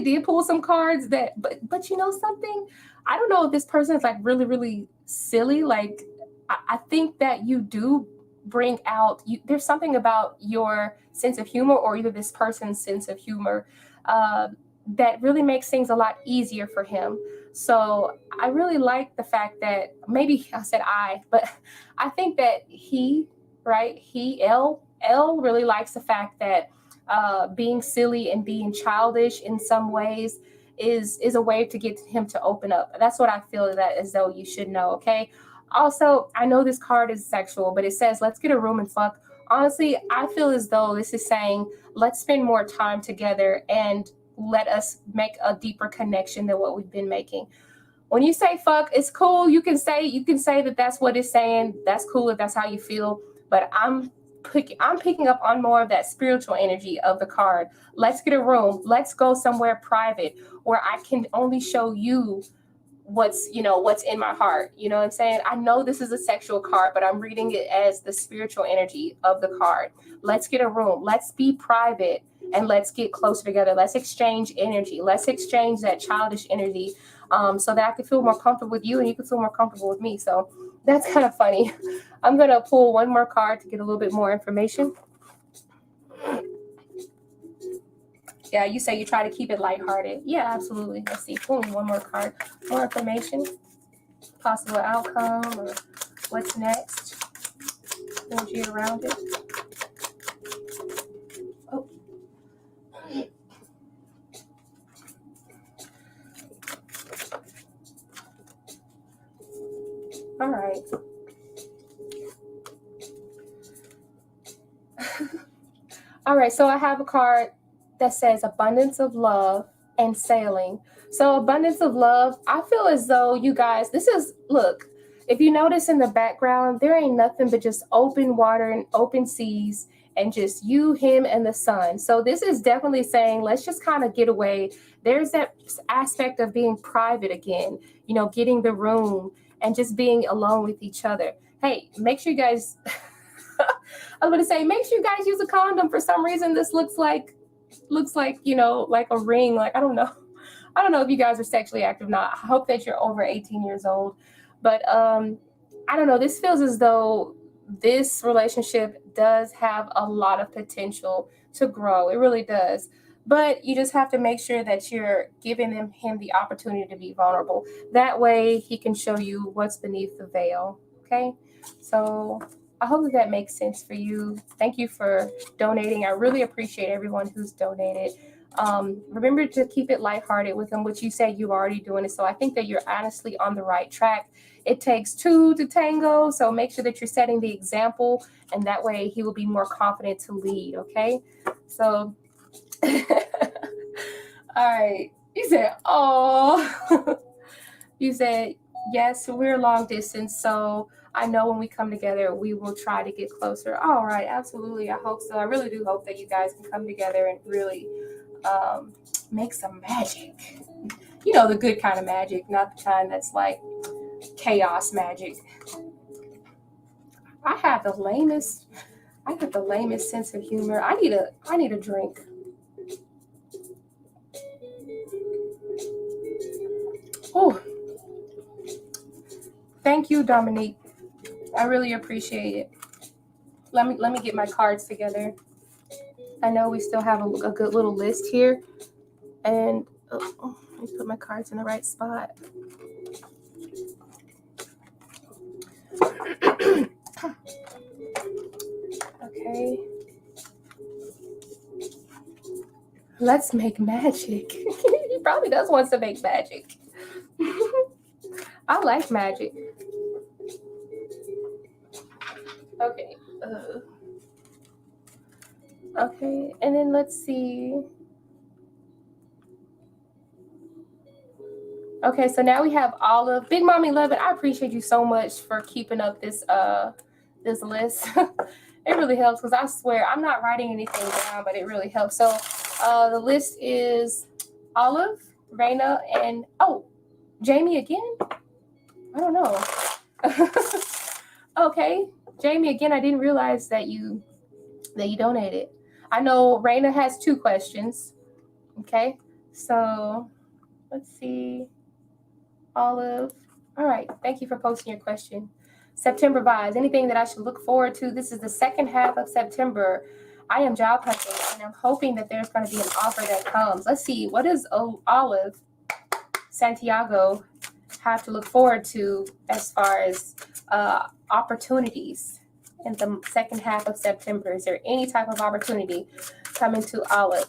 did pull some cards but you know something? I don't know if this person is like really, really silly. Like, I think that you do bring out, there's something about your sense of humor, or either this person's sense of humor, that really makes things a lot easier for him. So I really like the fact that, maybe I said but I think that L really likes the fact that being silly and being childish in some ways is a way to get him to open up. That's what I feel that as though you should know, okay? Also, I know this card is sexual, but it says, let's get a room and fuck. Honestly, I feel as though this is saying, let's spend more time together and let us make a deeper connection than what we've been making. When you say fuck, it's cool. You can say that that's what it's saying. That's cool if that's how you feel. But I'm picking up on more of that spiritual energy of the card. Let's get a room. Let's go somewhere private where I can only show you what's in my heart. You know what I'm saying? I know this is a sexual card, but I'm reading it as the spiritual energy of the card. Let's get a room. Let's be private and let's get closer together. Let's exchange energy. Let's exchange that childish energy, so that I can feel more comfortable with you and you can feel more comfortable with me. So that's kind of funny. I'm going to pull one more card to get a little bit more information. Yeah, you say you try to keep it lighthearted. Yeah, absolutely. Let's see. Boom, one more card. More information. Possible outcome, or what's next. Energy around it. Oh. All right. All right, so I have a card that says abundance of love and sailing. So abundance of love, I feel as though you guys, look, if you notice in the background, there ain't nothing but just open water and open seas and just you, him, and the sun. So this is definitely saying, let's just kind of get away. There's that aspect of being private again, you know, getting the room and just being alone with each other. Hey, make sure you guys... I was going to say, make sure you guys use a condom. For some reason, this looks like, you know, like a ring. Like, I don't know if you guys are sexually active or not. I hope that you're over 18 years old. But I don't know. This feels as though this relationship does have a lot of potential to grow. It really does. But you just have to make sure that you're giving him the opportunity to be vulnerable. That way he can show you what's beneath the veil. Okay? So I hope that makes sense for you. Thank you for donating. I really appreciate everyone who's donated. Remember to keep it lighthearted with them, which you said you're already doing it. So I think that you're honestly on the right track. It takes two to tango. So make sure that you're setting the example, and that way he will be more confident to lead. Okay. So, all right. You said, oh, you said, yes, we're long distance. So I know when we come together, we will try to get closer. All right. Absolutely. I hope so. I really do hope that you guys can come together and really make some magic. You know, the good kind of magic, not the kind that's like chaos magic. I have the lamest sense of humor. I need a drink. Oh, thank you, Dominique. I really appreciate it. Let me get my cards together. I know we still have a good little list here, and let me put my cards in the right spot. Okay. Let's make magic. He probably does want to make magic. I like magic. Okay. Okay, and then let's see. Okay, so now we have Olive. Big Mommy Love It. I appreciate you so much for keeping up this this list. It really helps because I swear I'm not writing anything down, but it really helps. So the list is Olive, Raina, and Jamie again? I don't know. Okay, Jamie again. I didn't realize that you donated. I know Raina has 2 questions. Okay, so let's see. Olive. All right. Thank you for posting your question. September vibes. Anything that I should look forward to? This is the second half of September. I am job hunting, and I'm hoping that there's going to be an offer that comes. Let's see. What does Olive Santiago have to look forward to as far as opportunities in the second half of September? Is there any type of opportunity coming to Olive?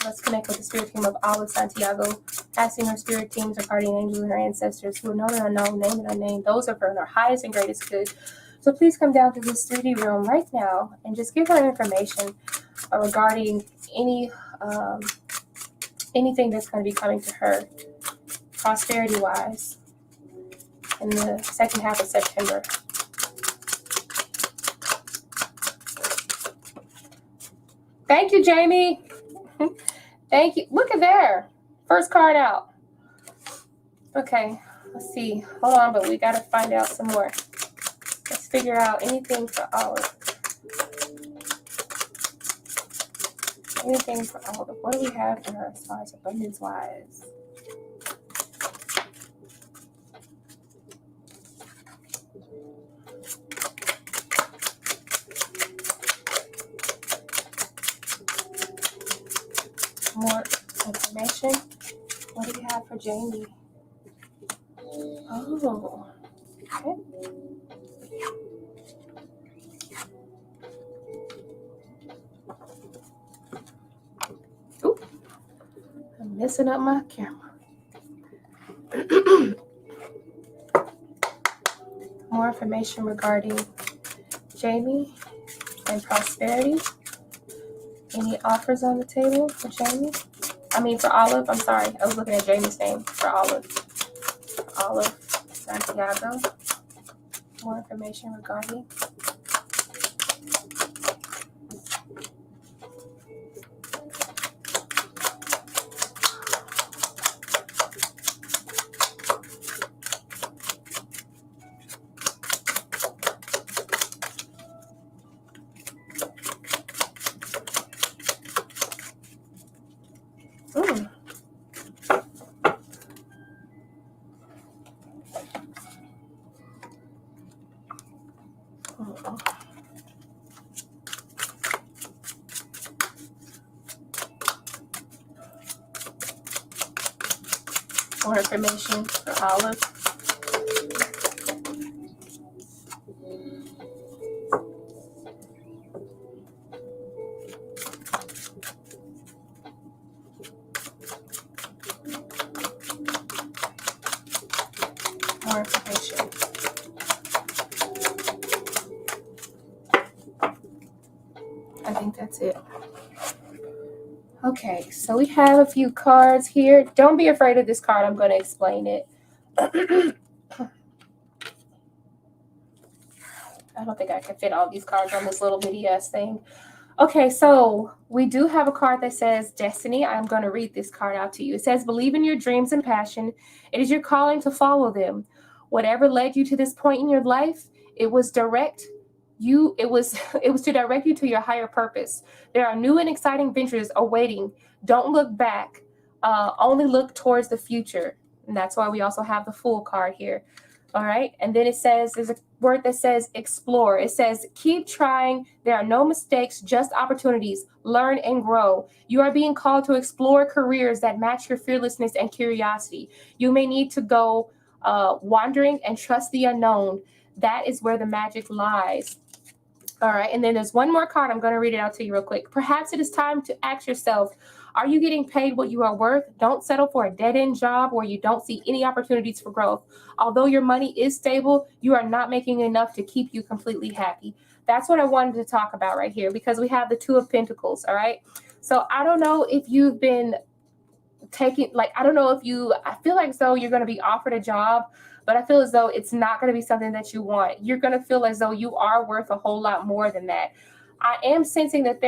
Let's connect with the spirit team of Olive Santiago, asking her spirit teams, her guardian angels, and her ancestors who are known and unknown, named and unnamed. Those are for her highest and greatest good. So please come down to this 3D room right now and just give her information regarding anything that's going to be coming to her, prosperity-wise, in the second half of September. Thank you, Jamie. Thank you. Look at there. First card out. Okay, let's see. Hold on, but we got to find out some more. Let's figure out anything for Olive. Anything for Olive. What do we have for her as far as abundance-wise? More information. What do we have for Jamie? Oh, okay. Oop, I'm messing up my camera. More information regarding Jamie and prosperity. Any offers on the table for Jamie? I mean, for Olive. I'm sorry. I was looking at Jamie's name. For Olive. Olive Santiago. More information regarding. More information for Olive. More information. I think that's it. Okay, so we have a few cards here. Don't be afraid of this card. I'm going to explain it. I don't think I can fit all these cards on this little bitty ass thing. Okay, so we do have a card that says Destiny. I'm going to read this card out to you. It says, believe in your dreams and passion. It is your calling to follow them. Whatever led you to this point in your life, it was to direct you to your higher purpose. There are new and exciting ventures awaiting. Don't look back. only look towards the future. And that's why we also have the Fool card here. All right. And then it says, there's a word that says explore. It says, keep trying. There are no mistakes, just opportunities. Learn and grow. You are being called to explore careers that match your fearlessness and curiosity. You may need to go wandering and trust the unknown. That is where the magic lies. All right, and then there's one more card. I'm going to read it out to you real quick. Perhaps it is time to ask yourself, are you getting paid what you are worth? Don't settle for a dead-end job where you don't see any opportunities for growth. Although your money is stable, you are not making enough to keep you completely happy. That's what I wanted to talk about right here, because we have the Two of Pentacles, all right? So I don't know if you've been taking, like, I don't know if I feel like so you're going to be offered a job, but I feel as though it's not going to be something that you want. You're going to feel as though you are worth a whole lot more than that. I am sensing that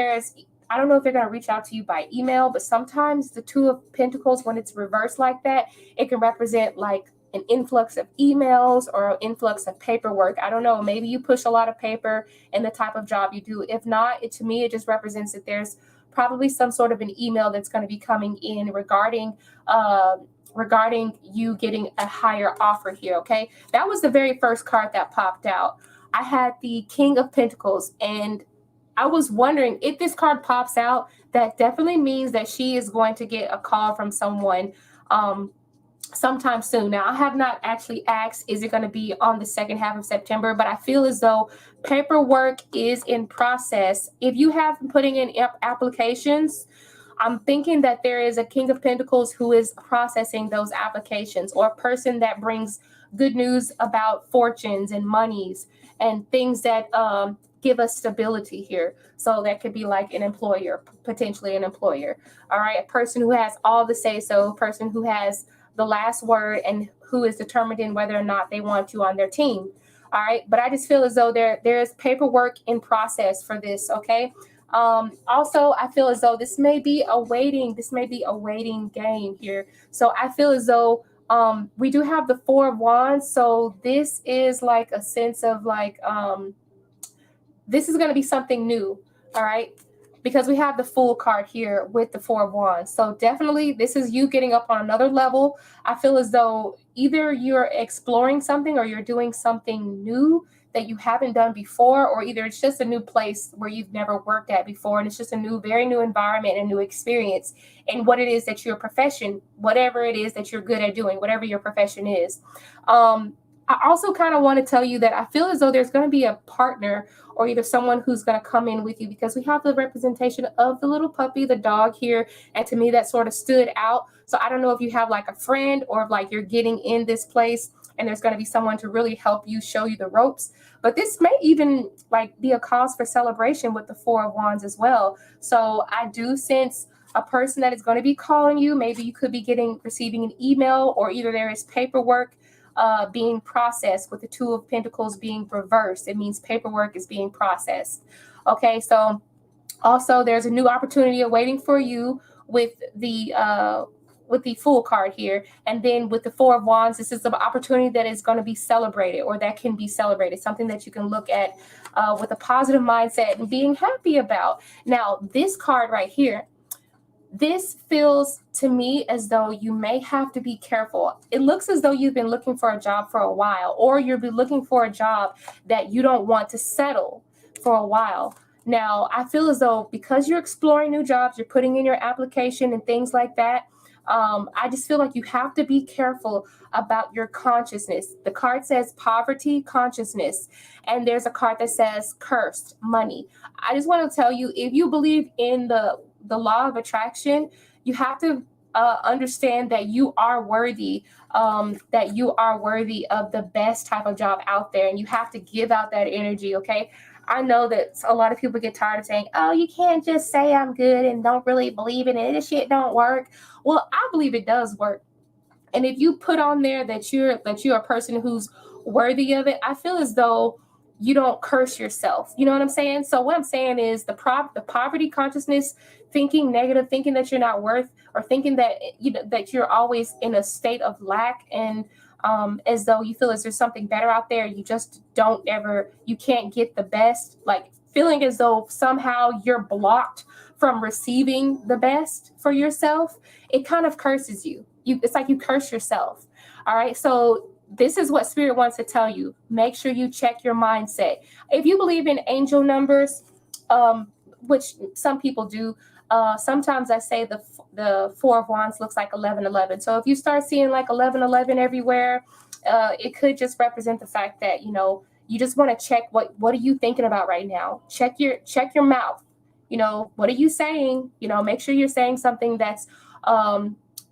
I don't know if they're going to reach out to you by email, but sometimes the Two of Pentacles, when it's reversed like that, it can represent like an influx of emails or an influx of paperwork. I don't know. Maybe you push a lot of paper in the type of job you do. If not, to me, it just represents that there's probably some sort of an email that's going to be coming in regarding you getting a higher offer here. Okay, that was the very first card that popped out. I had the King of Pentacles, and I was wondering if this card pops out, that definitely means that she is going to get a call from someone sometime soon. Now, I have not actually asked, is it going to be on the second half of September? But I feel as though paperwork is in process. If you have been putting in applications, I'm thinking that there is a King of Pentacles who is processing those applications, or a person that brings good news about fortunes and monies and things that give us stability here. So that could be like an employer, potentially an employer. All right. A person who has all the say so, a person who has the last word and who is determined in whether or not they want you on their team. All right. But I just feel as though there is paperwork in process for this. Okay. Also, I feel as though this may be a waiting game here. So I feel as though we do have the Four of Wands. So this is like a sense of like this is going to be something new. All right. Because we have the Fool card here with the Four of Wands. So definitely this is you getting up on another level. I feel as though either you're exploring something or you're doing something new that you haven't done before, or either it's just a new place where you've never worked at before, and it's just a very new environment and new experience in what it is that your profession, whatever it is that you're good at doing, whatever your profession is. I also kind of want to tell you that I feel as though there's going to be a partner or either someone who's going to come in with you, because we have the representation of the little puppy, the dog here. And to me, that sort of stood out. So I don't know if you have like a friend, or if like you're getting in this place and there's going to be someone to really help you, show you the ropes. But this may even like be a cause for celebration with the Four of Wands as well. So I do sense a person that is going to be calling you. Maybe you could be receiving an email, or either there is paperwork being processed with the Two of Pentacles being reversed. It means paperwork is being processed. Okay, so also there's a new opportunity awaiting for you with the Fool card here. And then with the Four of Wands, this is an opportunity that is going to be celebrated, or that can be celebrated, something that you can look at with a positive mindset and being happy about. Now, this card right here, this feels to me as though you may have to be careful. It looks as though you've been looking for a job for a while, or you'll be looking for a job that you don't want to settle for a while. Now, I feel as though because you're exploring new jobs, you're putting in your application and things like that, I just feel like you have to be careful about your consciousness. The card says poverty consciousness, and there's a card that says cursed money. I just want to tell you, if you believe in the law of attraction, you have to understand that you are worthy, of the best type of job out there, and you have to give out that energy. Okay. I know that a lot of people get tired of saying, oh, you can't just say I'm good and don't really believe in it. This shit don't work. Well, I believe it does work. And if you put on there that you're a person who's worthy of it, I feel as though you don't curse yourself. You know what I'm saying? So what I'm saying is the poverty consciousness, thinking negative, thinking that you're not worth, or thinking that that you're always in a state of lack, and as though you feel as there's something better out there, you just you can't get the best, like feeling as though somehow you're blocked from receiving the best for yourself, it kind of curses you. It's like you curse yourself. All right. So this is what Spirit wants to tell you. Make sure you check your mindset. If you believe in angel numbers, which some people do, sometimes I say the Four of Wands looks like 1111. So if you start seeing like 1111 everywhere, it could just represent the fact that, you know, you just want to check what are you thinking about right now. Check your mouth. You know, what are you saying? You know, make sure you're saying something that's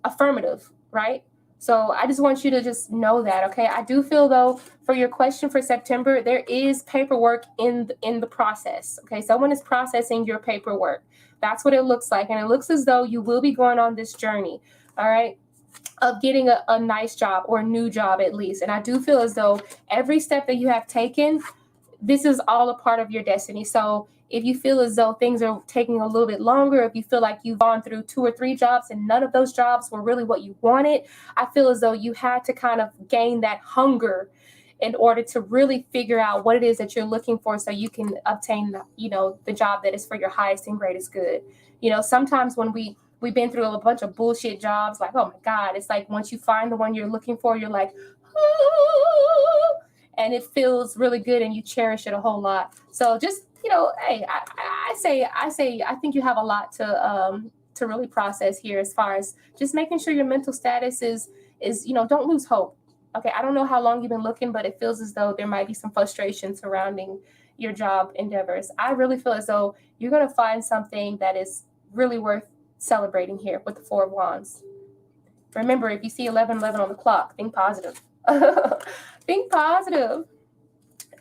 affirmative, right? So I just want you to just know that, okay? I do feel, though, for your question for September, there is paperwork in the process, okay? Someone is processing your paperwork. That's what it looks like. And it looks as though you will be going on this journey, all right, of getting a nice job or a new job at least. And I do feel as though every step that you have taken, this is all a part of your destiny. So if you feel as though things are taking a little bit longer, if you feel like you've gone through 2 or 3 jobs and none of those jobs were really what you wanted, I feel as though you had to kind of gain that hunger in order to really figure out what it is that you're looking for so you can obtain, you know, the job that is for your highest and greatest good. You know, sometimes when we've been through a bunch of bullshit jobs, like, oh my God, it's like once you find the one you're looking for, you're like, oh, and it feels really good and you cherish it a whole lot. So just, you know, hey, I say, I think you have a lot to really process here as far as just making sure your mental status is, you know, don't lose hope. Okay, I don't know how long you've been looking, but it feels as though there might be some frustration surrounding your job endeavors. I really feel as though you're going to find something that is really worth celebrating here with the Four of Wands. Remember, if you see 1111 on the clock, think positive. Think positive.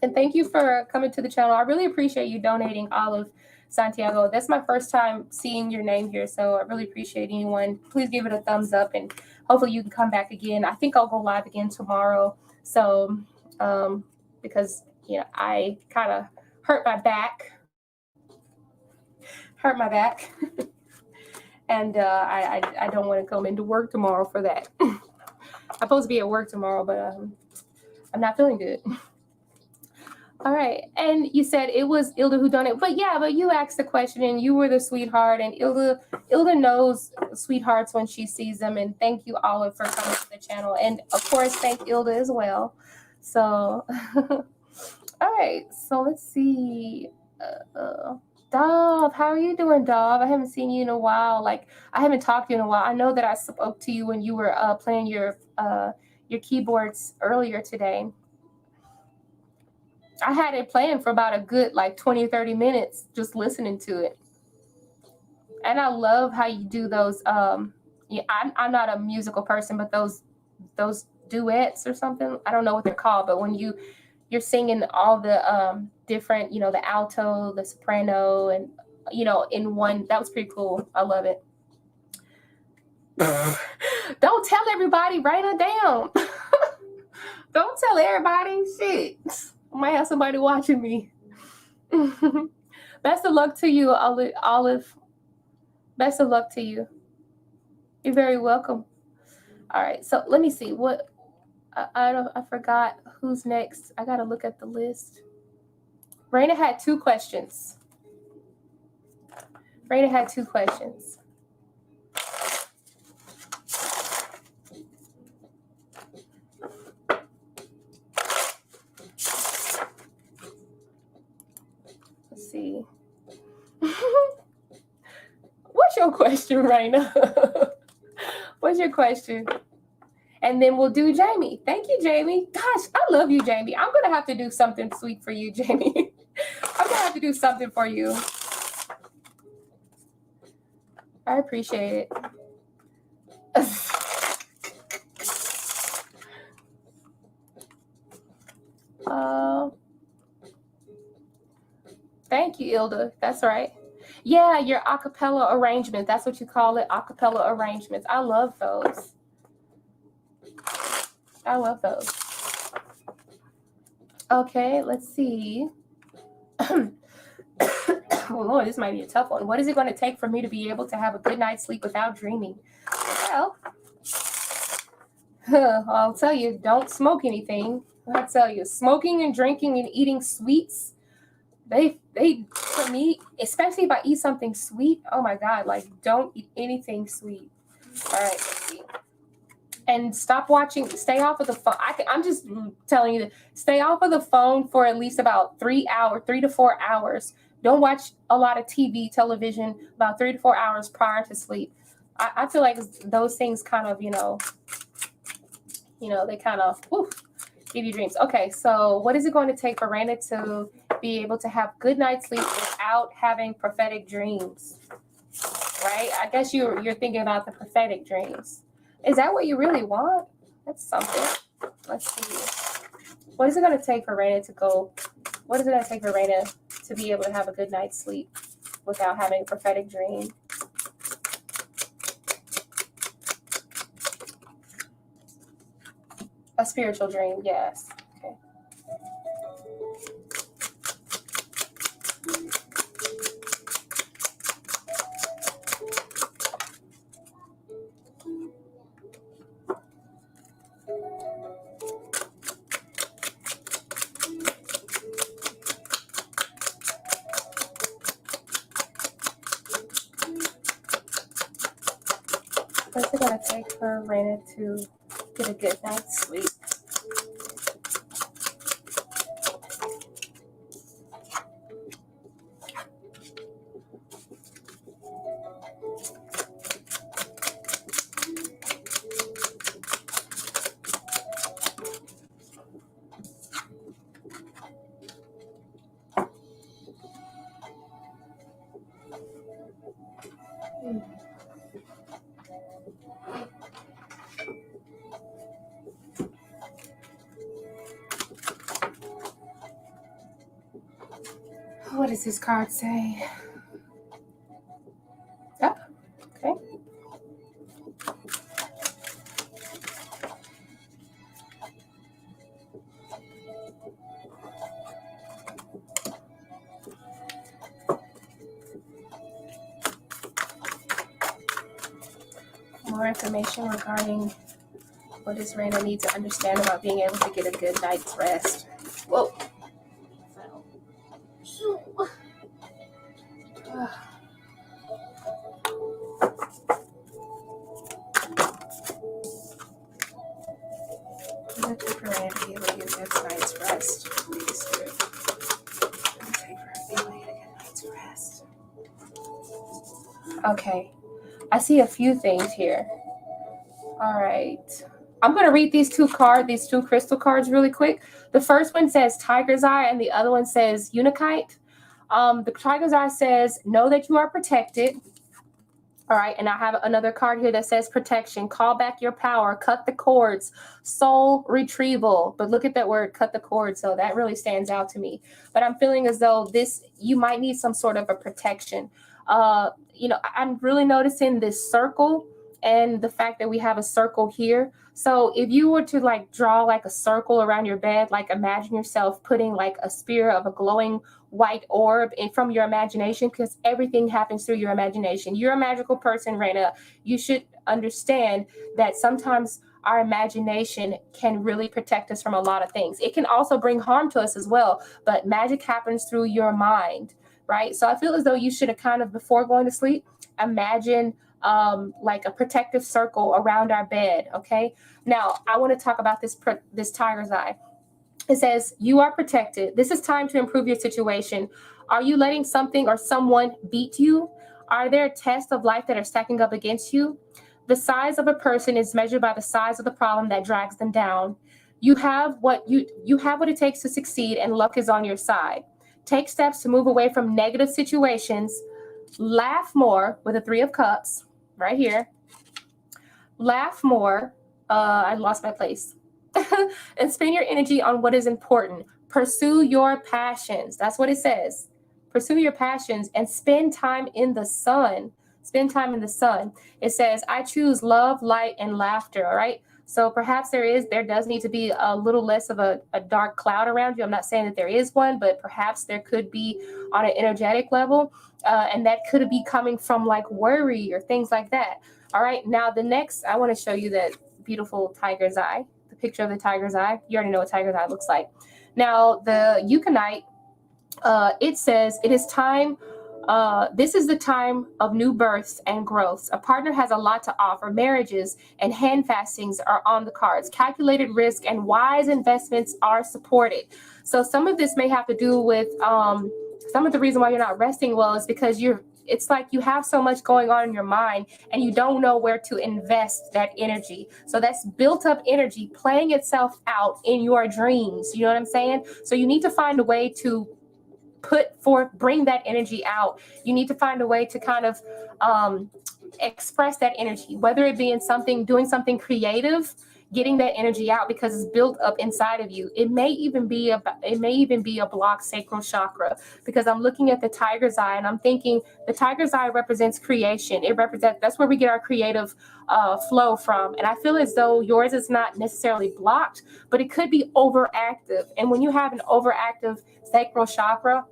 And thank you for coming to the channel. I really appreciate you donating, Olive Santiago. That's my first time seeing your name here, so I really appreciate anyone. Please give it a thumbs up, and hopefully you can come back again. I think I'll go live again tomorrow. So, because, you know, I kind of hurt my back. And I don't want to come into work tomorrow for that. I'm supposed to be at work tomorrow, but I'm not feeling good. All right. And you said it was Ilda who done it. But yeah, but you asked the question and you were the sweetheart. And Ilda knows sweethearts when she sees them. And thank you, Olive, for coming to the channel. And of course, thank Ilda as well. So, all right. So let's see. Dov, how are you doing, Dov? I haven't seen you in a while. Like, I haven't talked to you in a while. I know that I spoke to you when you were playing your keyboards earlier today. I had it playing for about a good like 20 or 30 minutes just listening to it. And I love how you do those. Yeah, I'm not a musical person, but those duets or something, I don't know what they're called, but when you're singing all the different, you know, the alto, the soprano, and, you know, in one, that was pretty cool. I love it. Don't tell everybody, write it down. Don't tell everybody. Shit. I might have somebody watching me. Best of luck to you, Olive. Best of luck to you. You're very welcome. All right, so let me see what I forgot who's next. I gotta look at the list. Raina had 2 questions. Let's see. What's your question, Raina? What's your question? And then we'll do Jamie. Thank you, Jamie. Gosh, I love you, Jamie. I'm going to have to do something sweet for you, Jamie. I'm going to have to do something for you. I appreciate it. Thank you, Ilda. That's right. Yeah, your acapella arrangement. That's what you call it, acapella arrangements. I love those. Okay, let's see. Oh, Lord, this might be a tough one. What is it going to take for me to be able to have a good night's sleep without dreaming? Well, I'll tell you, don't smoke anything. I'll tell you, smoking and drinking and eating sweets They for me, especially if I eat something sweet, oh my God, like don't eat anything sweet. All right, let's see. And stay off of the phone. I'm just telling you, stay off of the phone for at least about 3 to 4 hours. Don't watch a lot of television, about 3 to 4 hours prior to sleep. I feel like those things kind of, they kind of give you dreams. Okay, so what is it going to take for Raina to be able to have good night's sleep without having prophetic dreams? Right? I guess you're thinking about the prophetic dreams. Is that what you really want? That's something. Let's see. What is it going to take for Raina to be able to have a good night's sleep without having a prophetic dream? A spiritual dream, yes. Okay. What's it going to take for Raina to get a good night's sleep? What does this card say? Oh, okay. More information regarding what does Raina need to understand about being able to get a good night's rest. Whoa. What does for Raina to be able to get a good night's rest? Please, Spirit. What does it take for her to be able to get a good night's rest? Okay. I see a few things here. All right. I'm going to read these two crystal cards really quick. The first one says Tiger's Eye and the other one says Unikite. The Tiger's Eye says, know that you are protected. All right. And I have another card here that says protection. Call back your power. Cut the cords. Soul retrieval. But look at that word, cut the cord. So that really stands out to me. But I'm feeling as though you might need some sort of a protection. I'm really noticing this circle and the fact that we have a circle here. So if you were to draw like a circle around your bed, like imagine yourself putting like a spear of a glowing white orb from your imagination, because everything happens through your imagination. You're a magical person, Raina. You should understand that sometimes our imagination can really protect us from a lot of things. It can also bring harm to us as well, but magic happens through your mind, right? So I feel as though you should have kind of, before going to sleep, imagine like a protective circle around our bed. Okay. Now I want to talk about this Tiger's Eye. It says, you are protected. This is time to improve your situation. Are you letting something or someone beat you? Are there tests of life that are stacking up against you? The size of a person is measured by the size of the problem that drags them down. You have what it takes to succeed, and luck is on your side. Take steps to move away from negative situations. Laugh more, with a 3 of Cups right here. Laugh more. I lost my place. And spend your energy on what is important. Pursue your passions. That's what it says. Pursue your passions and spend time in the sun. Spend time in the sun. It says, I choose love, light, and laughter. All right. So perhaps there does need to be a little less of a dark cloud around you. I'm not saying that there is one, but perhaps there could be on an energetic level. And that could be coming from like worry or things like that. All right. Now, the next, I want to show you that beautiful Tiger's Eye. Picture of the Tiger's Eye. You already know what Tiger's Eye looks like. Now, the Euconite It says, it is time. This is the time of new births and growths. A partner has a lot to offer. Marriages and hand fastings are on the cards. Calculated risk and wise investments are supported. So some of this may have to do with some of the reason why you're not resting well is because it's like you have so much going on in your mind and you don't know where to invest that energy. So that's built up energy playing itself out in your dreams. You know what I'm saying? So you need to find a way to bring that energy out. You need to find a way to kind of express that energy, whether it be in doing something creative, getting that energy out because it's built up inside of you. It may even be a blocked sacral chakra, because I'm looking at the tiger's eye and I'm thinking the tiger's eye represents creation. That's where we get our creative flow from. And I feel as though yours is not necessarily blocked, but it could be overactive. And when you have an overactive sacral chakra,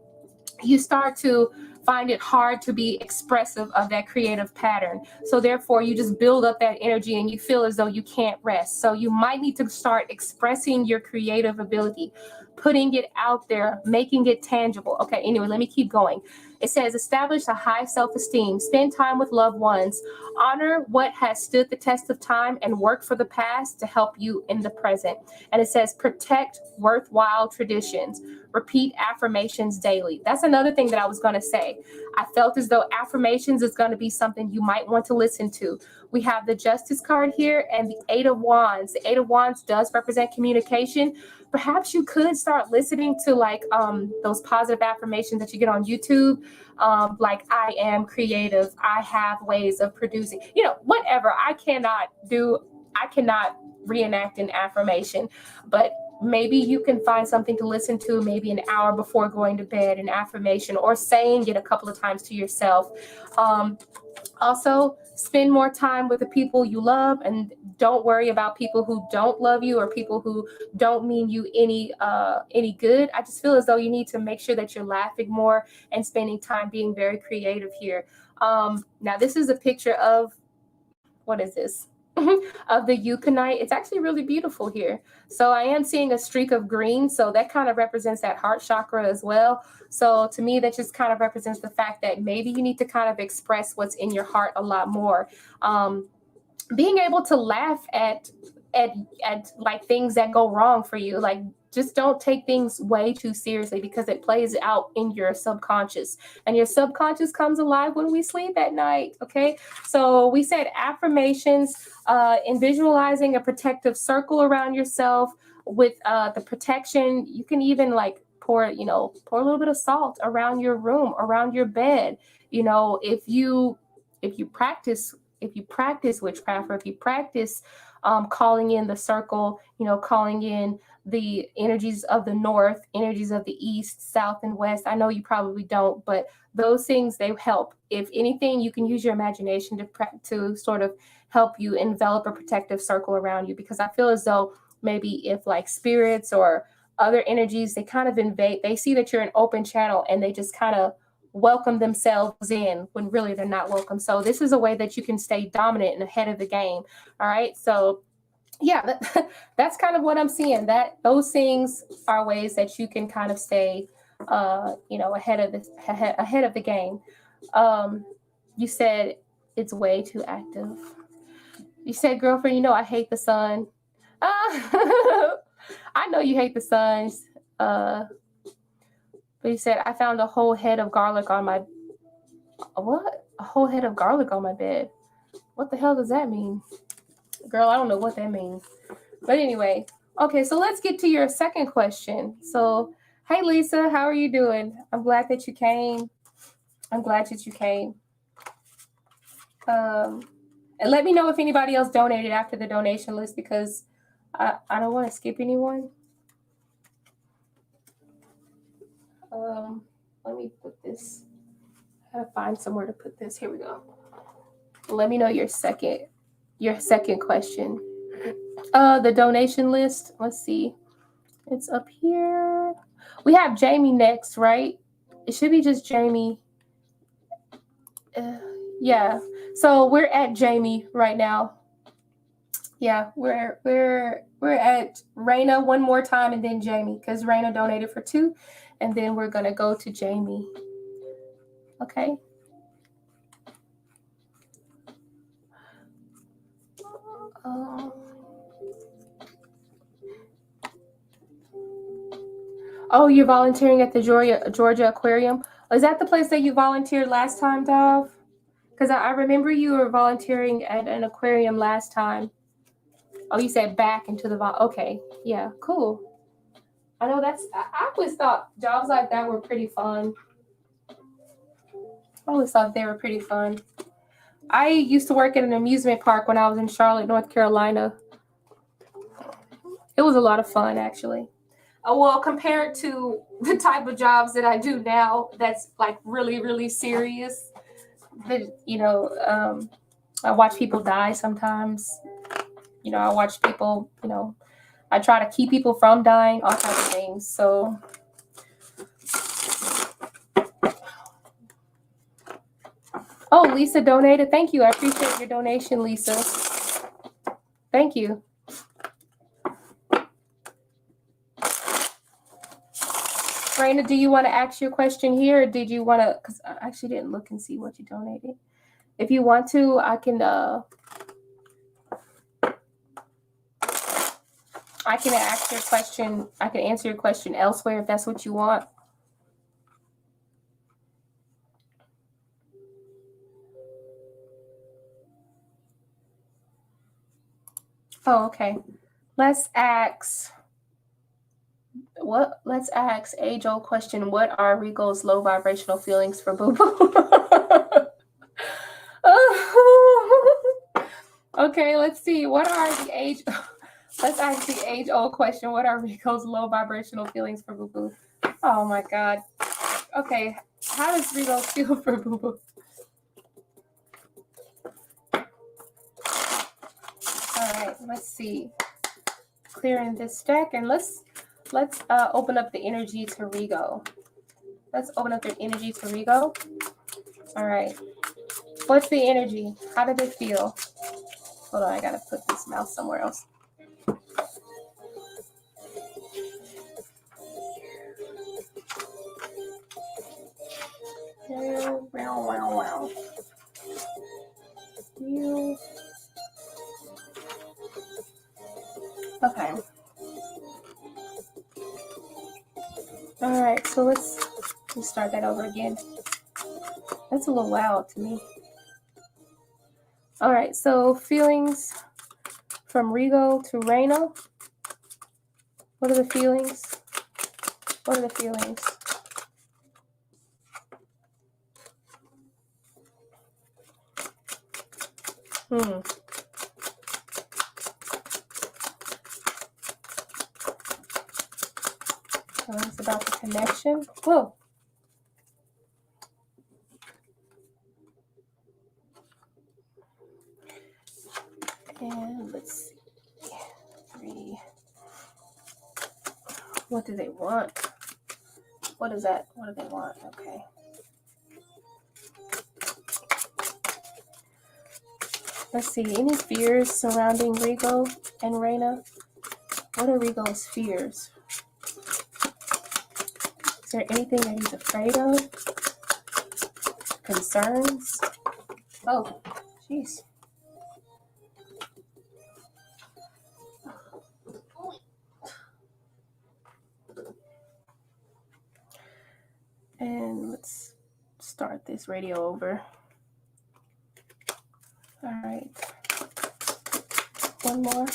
you start to find it hard to be expressive of that creative pattern. So therefore, you just build up that energy and you feel as though you can't rest. So you might need to start expressing your creative ability, putting it out there, making it tangible. Okay, anyway, let me keep going. It says, establish a high self-esteem, spend time with loved ones, honor what has stood the test of time, and work for the past to help you in the present. And it says, protect worthwhile traditions. Repeat affirmations daily. That's another thing that I was going to say. I felt as though affirmations is going to be something you might want to listen to. We have the Justice card here and the Eight of Wands. The Eight of Wands does represent communication. Perhaps you could start listening to like those positive affirmations that you get on YouTube, like I am creative, I have ways of producing, whatever. I cannot reenact an affirmation, but maybe you can find something to listen to maybe an hour before going to bed, an affirmation, or saying it a couple of times to yourself. Also, spend more time with the people you love and don't worry about people who don't love you or people who don't mean you any good. I just feel as though you need to make sure that you're laughing more and spending time being very creative here. Now, this is a picture of, what is this? Of the euconite. It's actually really beautiful here. So I am seeing a streak of green. So that kind of represents that heart chakra as well. So to me, that just kind of represents the fact that maybe you need to kind of express what's in your heart a lot more. Being able to laugh at like things that go wrong for you, like just don't take things way too seriously because it plays out in your subconscious, and your subconscious comes alive when we sleep at night. Okay, so we said affirmations, in visualizing a protective circle around yourself with the protection. You can even like pour a little bit of salt around your room, around your bed. If you practice witchcraft, or if you practice calling in the circle, calling in the energies of the north, energies of the east, south, and west. I know you probably don't, but those things, they help. If anything, you can use your imagination to sort of help you envelop a protective circle around you, because I feel as though maybe if like spirits or other energies, they kind of invade, they see that you're an open channel and they just kind of welcome themselves in when really they're not welcome. So this is a way that you can stay dominant and ahead of the game. All right. So yeah, that's kind of what I'm seeing. That those things are ways that you can kind of stay, ahead of the game. You said it's way too active. You said, girlfriend, I hate the sun. I know you hate the suns. But he said, I found a whole head of garlic on my... What? A whole head of garlic on my bed. What the hell does that mean? Girl, I don't know what that means. But anyway, okay, so let's get to your second question. So, hey, Lisa, how are you doing? I'm glad that you came. And let me know if anybody else donated after the donation list, because I don't want to skip anyone. Let me put this. I gotta find somewhere to put this. Here we go. Let me know your second question. The donation list. Let's see. It's up here. We have Jamie next, right? It should be just Jamie. Yeah. So we're at Jamie right now. Yeah, we're at Raina one more time and then Jamie, because Raina donated for 2, and then we're gonna go to Jamie. Okay. Oh, you're volunteering at the Georgia Aquarium. Is that the place that you volunteered last time, Dov? Because I remember you were volunteering at an aquarium last time. Oh, you said back into the okay, yeah, cool. I know I always thought jobs like that were pretty fun. I always thought they were pretty fun. I used to work at an amusement park when I was in Charlotte, North Carolina. It was a lot of fun, actually. Well, compared to the type of jobs that I do now, that's like really, really serious. I watch people die sometimes. I watch people, I try to keep people from dying, all kinds of things. So, oh, Lisa donated. Thank you. I appreciate your donation, Lisa. Thank you. Raina, do you want to ask your question here, or did you want to? Because I actually didn't look and see what you donated. If you want to, I can ask your question. I can answer your question elsewhere if that's what you want. Oh, okay. Let's ask age-old question. What are Rico's low vibrational feelings for Boo Boo? Okay, let's see. Let's ask the age-old question. What are Rico's low vibrational feelings for Boo Boo? Oh my God. Okay, how does Rico feel for Boo Boo? All right, let's see. Clearing this deck, and let's open up the energy to Rigo. Let's open up the energy to Rigo. All right. What's the energy? How did it feel? Hold on, I gotta put this mouse somewhere else. Wow. Okay. All right, so let's start that over again. That's a little loud to me. All right, so feelings from Rigo to Raina. What are the feelings? What are the feelings? It's about the connection. Whoa. And let's see. 3. What do they want? What is that? What do they want? Okay. Let's see. Any fears surrounding Rigo and Raina? What are Rigo's fears? Is there anything that he's afraid of? Concerns? Oh, jeez. And let's start this radio over. All right. One more.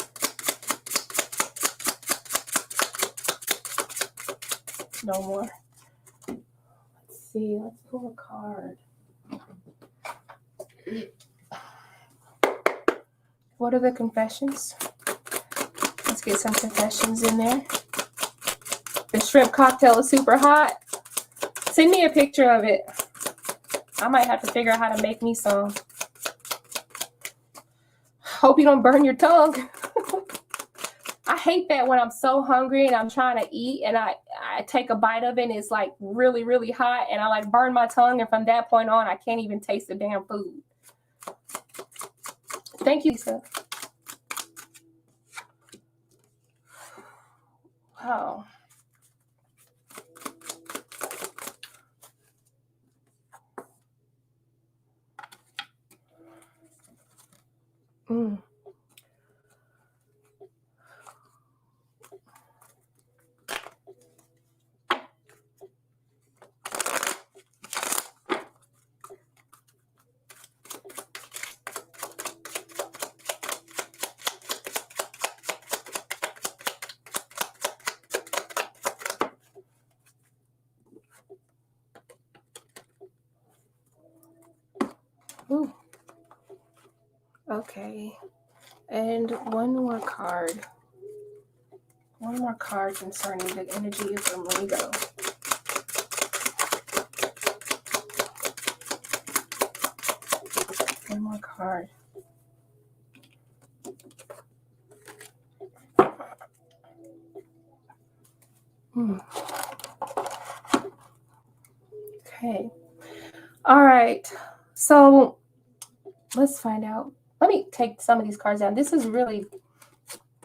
No more. Let's see. Let's pull a card. What are the confessions? Let's get some confessions in there. The shrimp cocktail is super hot. Send me a picture of it. I might have to figure out how to make me some. Hope you don't burn your tongue. I hate that when I'm so hungry and I'm trying to eat and I take a bite of it and it's like really, really hot and I like burn my tongue, and from that point on I can't even taste the damn food. Thank you, Lisa. Wow. Mm. Ooh. Okay. And one more card. One more card concerning the energy from Lego. One more card. Okay. All right. So let's find out. Let me take some of these cards down. This is really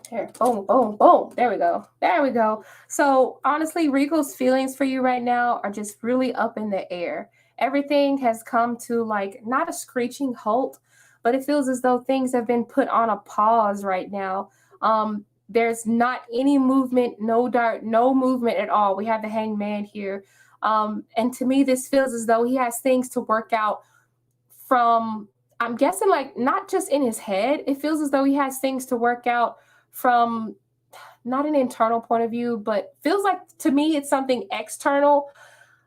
here. Boom, boom, boom. There we go. There we go. So honestly, Regal's feelings for you right now are just really up in the air. Everything has come to like not a screeching halt, but it feels as though things have been put on a pause right now. There's not any movement, no movement at all. We have the Hanged Man here. And to me, this feels as though he has things to work out from, I'm guessing, like not just in his head. It feels as though he has things to work out from not an internal point of view, but feels like to me it's something external.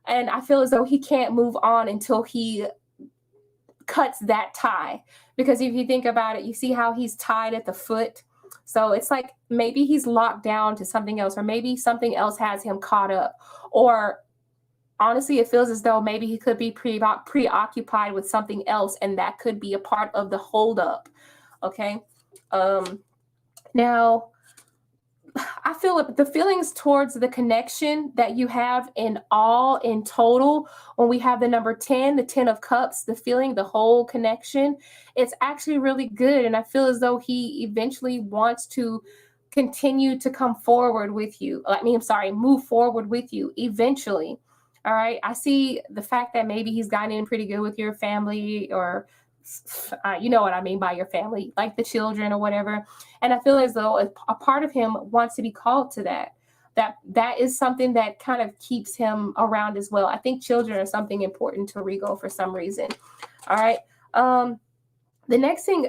And I feel as though he can't move on until he cuts that tie. Because if you think about it, you see how he's tied at the foot. So it's like maybe he's locked down to something else, or maybe something else has him caught up. Or honestly, it feels as though maybe he could be preoccupied with something else, and that could be a part of the holdup. Okay. Now, I feel the feelings towards the connection that you have in total, when we have the number 10, the 10 of cups, the feeling, the whole connection, it's actually really good. And I feel as though he eventually wants to continue to come forward with you. Move forward with you eventually. All right. I see the fact that maybe he's gotten in pretty good with your family, or you know what I mean by your family, like the children or whatever. And I feel as though a part of him wants to be called to that. That is something that kind of keeps him around as well. I think children are something important to Regal for some reason. All right. The next thing,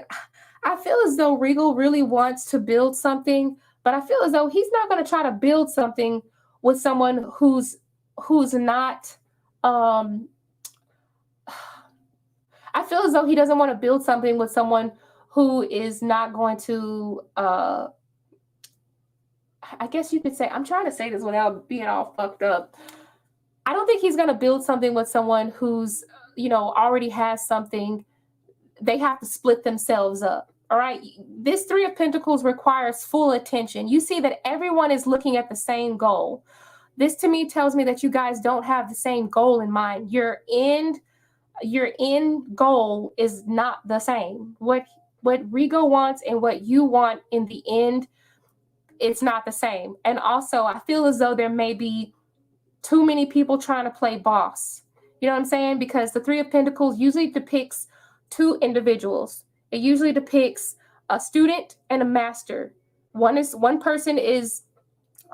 I feel as though Regal really wants to build something, but I feel as though he's not going to try to build something with someone who's not. I feel as though he doesn't want to build something with someone who is not going to, I guess you could say, I'm trying to say this without being all fucked up. I don't think he's going to build something with someone who's, already has something. They have to split themselves up. All right. This Three of Pentacles requires full attention. You see that everyone is looking at the same goal. This to me tells me that you guys don't have the same goal in mind. Your end goal is not the same. What Regal wants and what you want in the end, it's not the same. And also, I feel as though there may be too many people trying to play boss. You know what I'm saying? Because the Three of Pentacles usually depicts two individuals. It usually depicts a student and a master. One person is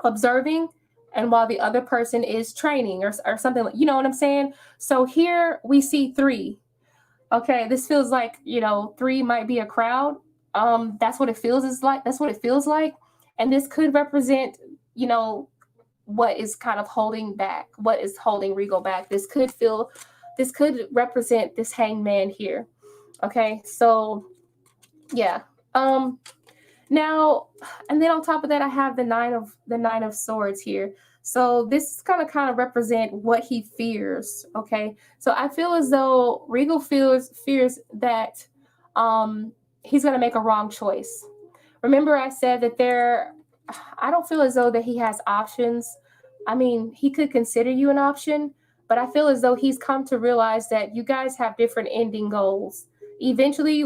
observing, and while the other person is training, or something like, you know what I'm saying? So here we see three. Okay, this feels like, three might be a crowd. That's what it feels like. And this could represent, what is kind of holding back, what is holding Regal back. This could represent this Hanged Man here. Okay, so yeah. Now, and then on top of that, I have the nine of Swords here. So this is kind of represent what he fears. Okay, so I feel as though Regal fears that he's going to make a wrong choice. Remember, I said that I don't feel as though that he has options. I mean, he could consider you an option, but I feel as though he's come to realize that you guys have different ending goals. Eventually,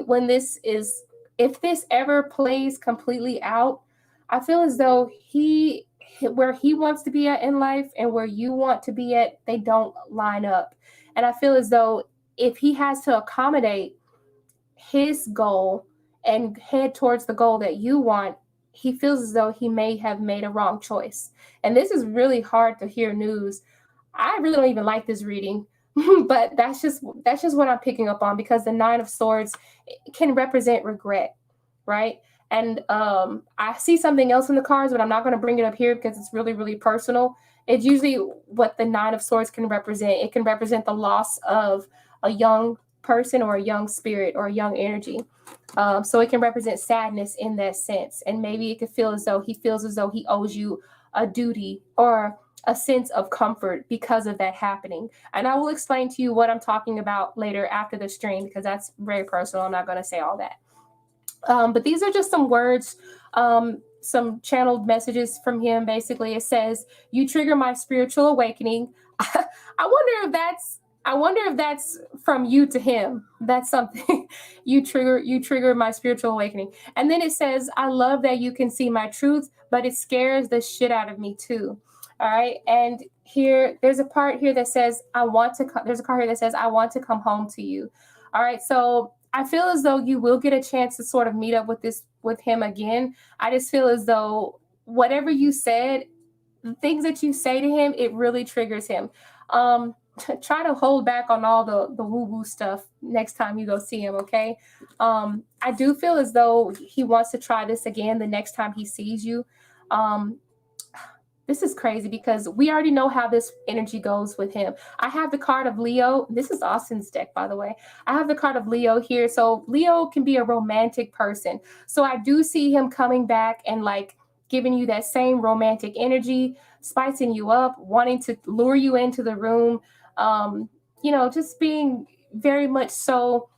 if this ever plays completely out, I feel as though he where he wants to be at in life and where you want to be at, they don't line up. And I feel as though if he has to accommodate his goal and head towards the goal that you want, he feels as though he may have made a wrong choice. And this is really hard to hear news. I really don't even like this reading, but that's just what I'm picking up on, because the Nine of Swords can represent regret, right? And I see something else in the cards, but I'm not going to bring it up here because it's really, really personal. It's usually what the Nine of Swords can represent. It can represent the loss of a young person or a young spirit or a young energy. So it can represent sadness in that sense. And maybe it could feel as though he feels as though he owes you a duty or a sense of comfort because of that happening. And I will explain to you what I'm talking about later after the stream, because that's very personal. I'm not going to say all that. But these are just some words, some channeled messages from him. Basically, it says, "You trigger my spiritual awakening." I wonder if that's from you to him. That's something. you trigger my spiritual awakening. And then it says, "I love that you can see my truth, but it scares the shit out of me too." All right. And here, there's a part here that says, there's a card here that says, "I want to come home to you." All right. So I feel as though you will get a chance to sort of meet up with him again. I just feel as though whatever you said, the things that you say to him, it really triggers him. Try to hold back on all the woo-woo stuff next time you go see him, okay? I do feel as though he wants to try this again the next time he sees you. This is crazy because we already know how this energy goes with him. I have the card of Leo. This is Austin's deck, by the way. I have the card of Leo here. So Leo can be a romantic person. So I do see him coming back and like giving you that same romantic energy, spicing you up, wanting to lure you into the room. Just being very much so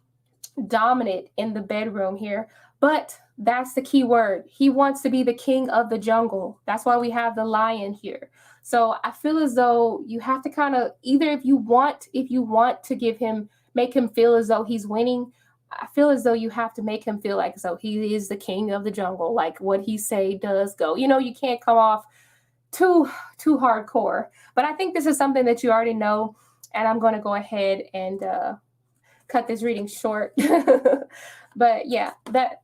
dominant in the bedroom here. But that's the key word. He wants to be the king of the jungle. That's why we have the lion here. So I feel as though you have to kind of either if you want to make him feel as though he's winning, I feel as though you have to make him feel like so he is the king of the jungle. Like what he say does go. You can't come off too hardcore. But I think this is something that you already know. And I'm going to go ahead and cut this reading short. But yeah,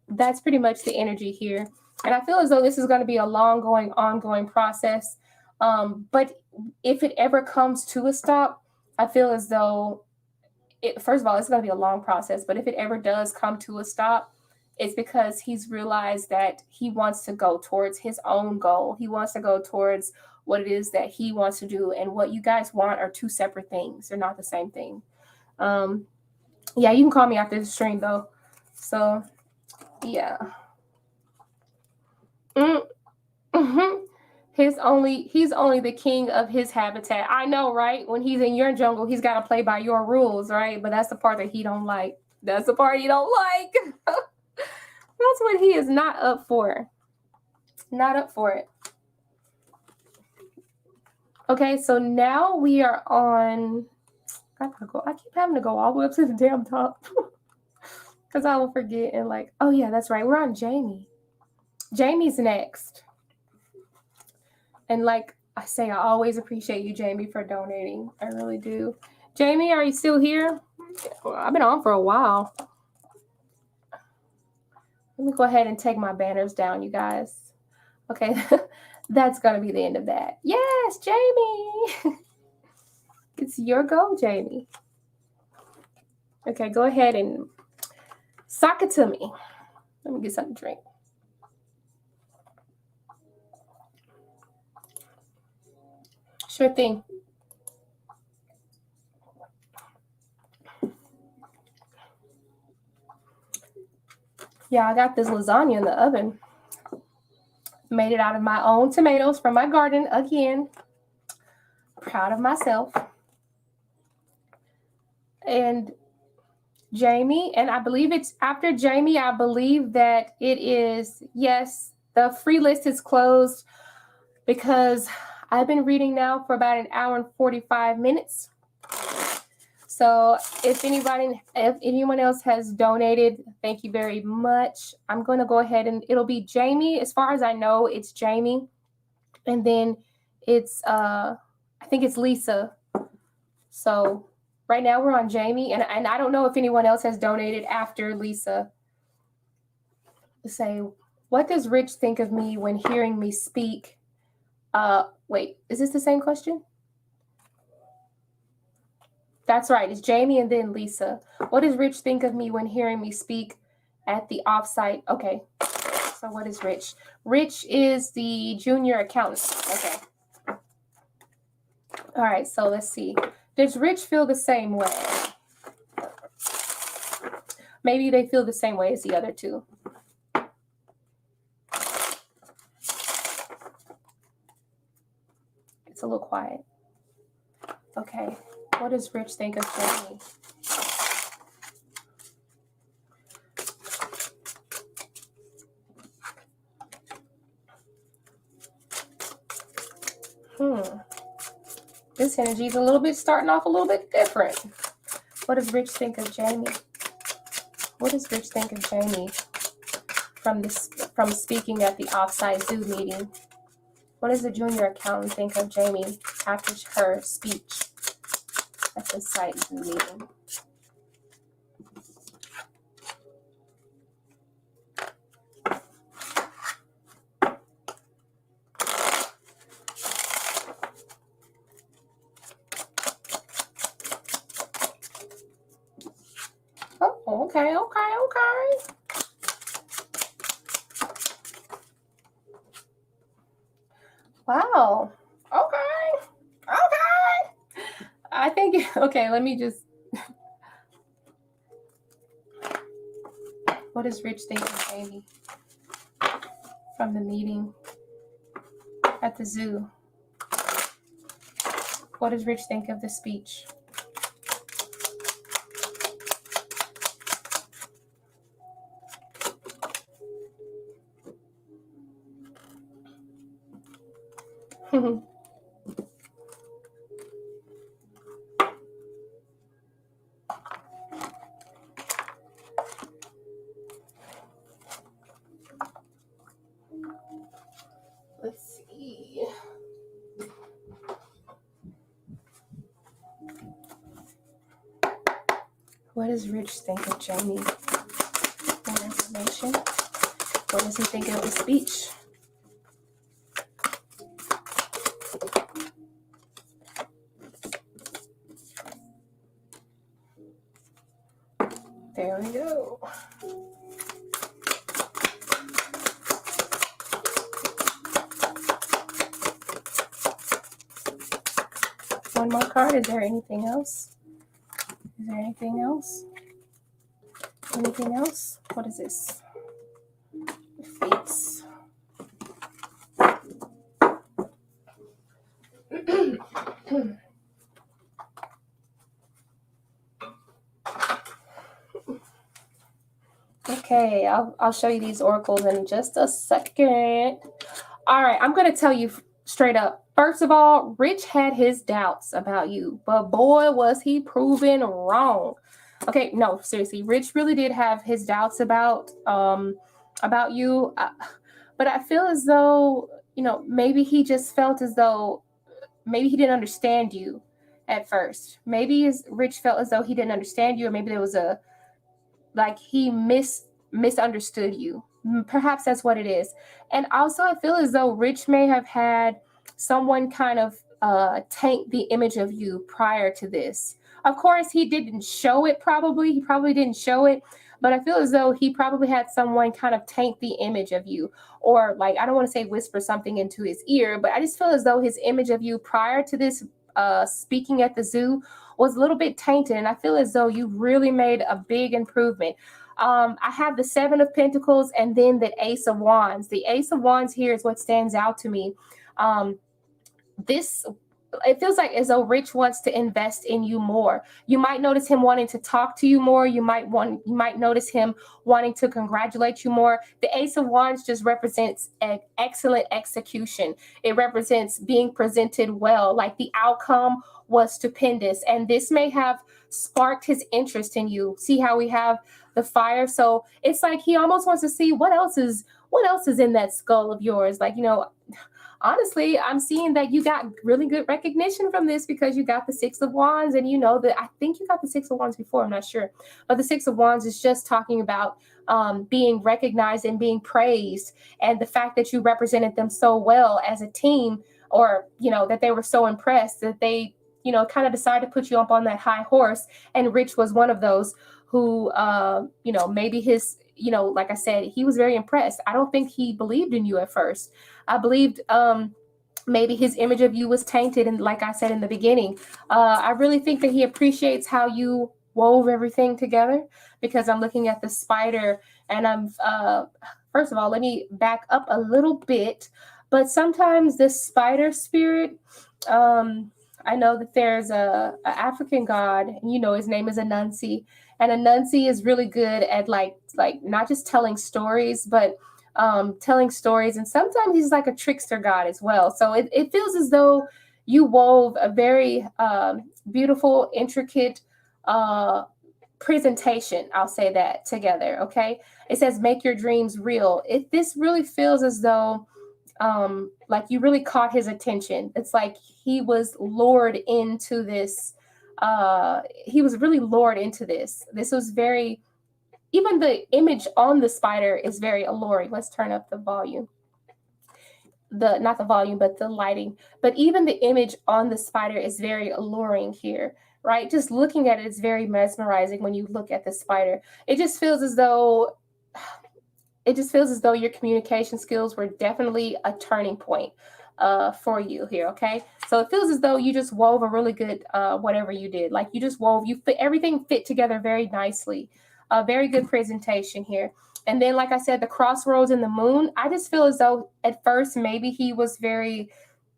that's pretty much the energy here. And I feel as though this is going to be a ongoing process. But if it ever comes to a stop, I feel as though, first of all, it's going to be a long process. But if it ever does come to a stop, it's because he's realized that he wants to go towards his own goal. He wants to go towards what it is that he wants to do. And what you guys want are two separate things. They're not the same thing. Yeah, you can call me after the stream, though. So, yeah. Mm-hmm. He's only the king of his habitat. I know, right? When he's in your jungle, he's got to play by your rules, right? But that's the part that he don't like. That's the part he don't like. That's what he is not up for. Not up for it. Okay, so now we are on... I keep having to go all the way up to the damn top. Because I will forget and like, oh yeah, that's right. We're on Jamie. Jamie's next. And like I say, I always appreciate you, Jamie, for donating. I really do. Jamie, are you still here? Well, I've been on for a while. Let me go ahead and take my banners down, you guys. Okay, that's going to be the end of that. Yes, Jamie. It's your go, Jamie. Okay, go ahead and sock it to me. Let me get something to drink. Sure thing. Yeah, I got this lasagna in the oven. Made it out of my own tomatoes from my garden again. Proud of myself. And Jamie, and I believe it's after Jamie, I believe that it is, yes, the free list is closed because I've been reading now for about an hour and 45 minutes. So if anyone else has donated, thank you very much. I'm going to go ahead and it'll be Jamie. As far as I know, it's Jamie. And then it's, I think it's Lisa. So right now we're on Jamie, and I don't know if anyone else has donated after Lisa. Say, what does Rich think of me when hearing me speak? Wait, is this the same question? That's right. It's Jamie and then Lisa. What does Rich think of me when hearing me speak at the offsite? Okay. So what is Rich? Rich is the junior accountant. Okay. All right. So let's see. Does Rich feel the same way? Maybe they feel the same way as the other two. It's a little quiet. Okay. What does Rich think of Jamie? This energy is a little bit starting off a little bit different. What does Rich think of Jamie? What does Rich think of Jamie from speaking at the offsite Zoo meeting? What does the junior accountant think of Jamie after her speech at the site Zoo meeting? Oh, okay. Wow. Okay. I think, okay, let me just. What does Rich think of Jamie from the meeting at the zoo? What does Rich think of the speech? Let's see. What does Rich think of Jamie? More information. What does he think of the speech? There we go. One more card. Is there anything else? Is there anything else? Anything else? What is this? Fates. Okay, I'll show you these oracles in just a second. All right, I'm going to tell you straight up. First of all, Rich had his doubts about you, but boy, was he proven wrong. Okay, no, seriously, Rich really did have his doubts about you, but I feel as though, maybe he just felt as though maybe he didn't understand you at first. Maybe Rich felt as though he didn't understand you, or maybe there was he misunderstood you. Perhaps that's what it is. And also, I feel as though Rich may have had someone kind of taint the image of you prior to this. Of course, he didn't show it probably. He probably didn't show it. But I feel as though he probably had someone kind of taint the image of you. Or, I don't want to say whisper something into his ear, but I just feel as though his image of you prior to this speaking at the zoo was a little bit tainted. And I feel as though you really made a big improvement. I have the Seven of Pentacles and then the Ace of Wands. The Ace of Wands here is what stands out to me. It feels like as though Rich wants to invest in you more. You might notice him wanting to talk to you more. You might notice him wanting to congratulate you more. The Ace of Wands just represents an excellent execution. It represents being presented well, like the outcome was stupendous. And this may have sparked his interest in you. See how we have the fire? So it's like he almost wants to see what else is in that skull of yours. honestly, I'm seeing that you got really good recognition from this because you got the Six of Wands, and you know that I think you got the Six of Wands before, I'm not sure. But the Six of Wands is just talking about being recognized and being praised, and the fact that you represented them so well as a team, or, you know, that they were so impressed that they, you know, kind of decided to put you up on that high horse. And Rich was one of those who, you know, maybe his, you know, like I said, he was very impressed. I don't think he believed in you at first. I believed maybe his image of you was tainted. And like I said in the beginning, I really think that he appreciates how you wove everything together, because I'm looking at the spider, and I'm, first of all, let me back up a little bit. But sometimes the spider spirit, I know that there's a African god, and you know his name is Anansi, and Anansi is really good at like not just telling stories, but telling stories, and sometimes he's like a trickster god as well. So it feels as though you wove a very beautiful, intricate presentation, I'll say that, together. Okay, it says make your dreams real. This really feels as though like you really caught his attention. It's like he was lured into this. He was really lured into this. This was very, even the image on the spider is very alluring. Let's turn up the volume. Not the volume, but the lighting. But even the image on the spider is very alluring here, right? Just looking at it is very mesmerizing when you look at the spider. It just feels as though your communication skills were definitely a turning point for you here, okay? So it feels as though you just wove a really good whatever you did. Like you just wove, everything fit together very nicely. A very good presentation here. And then, like I said, the crossroads and the moon, I just feel as though at first maybe he was very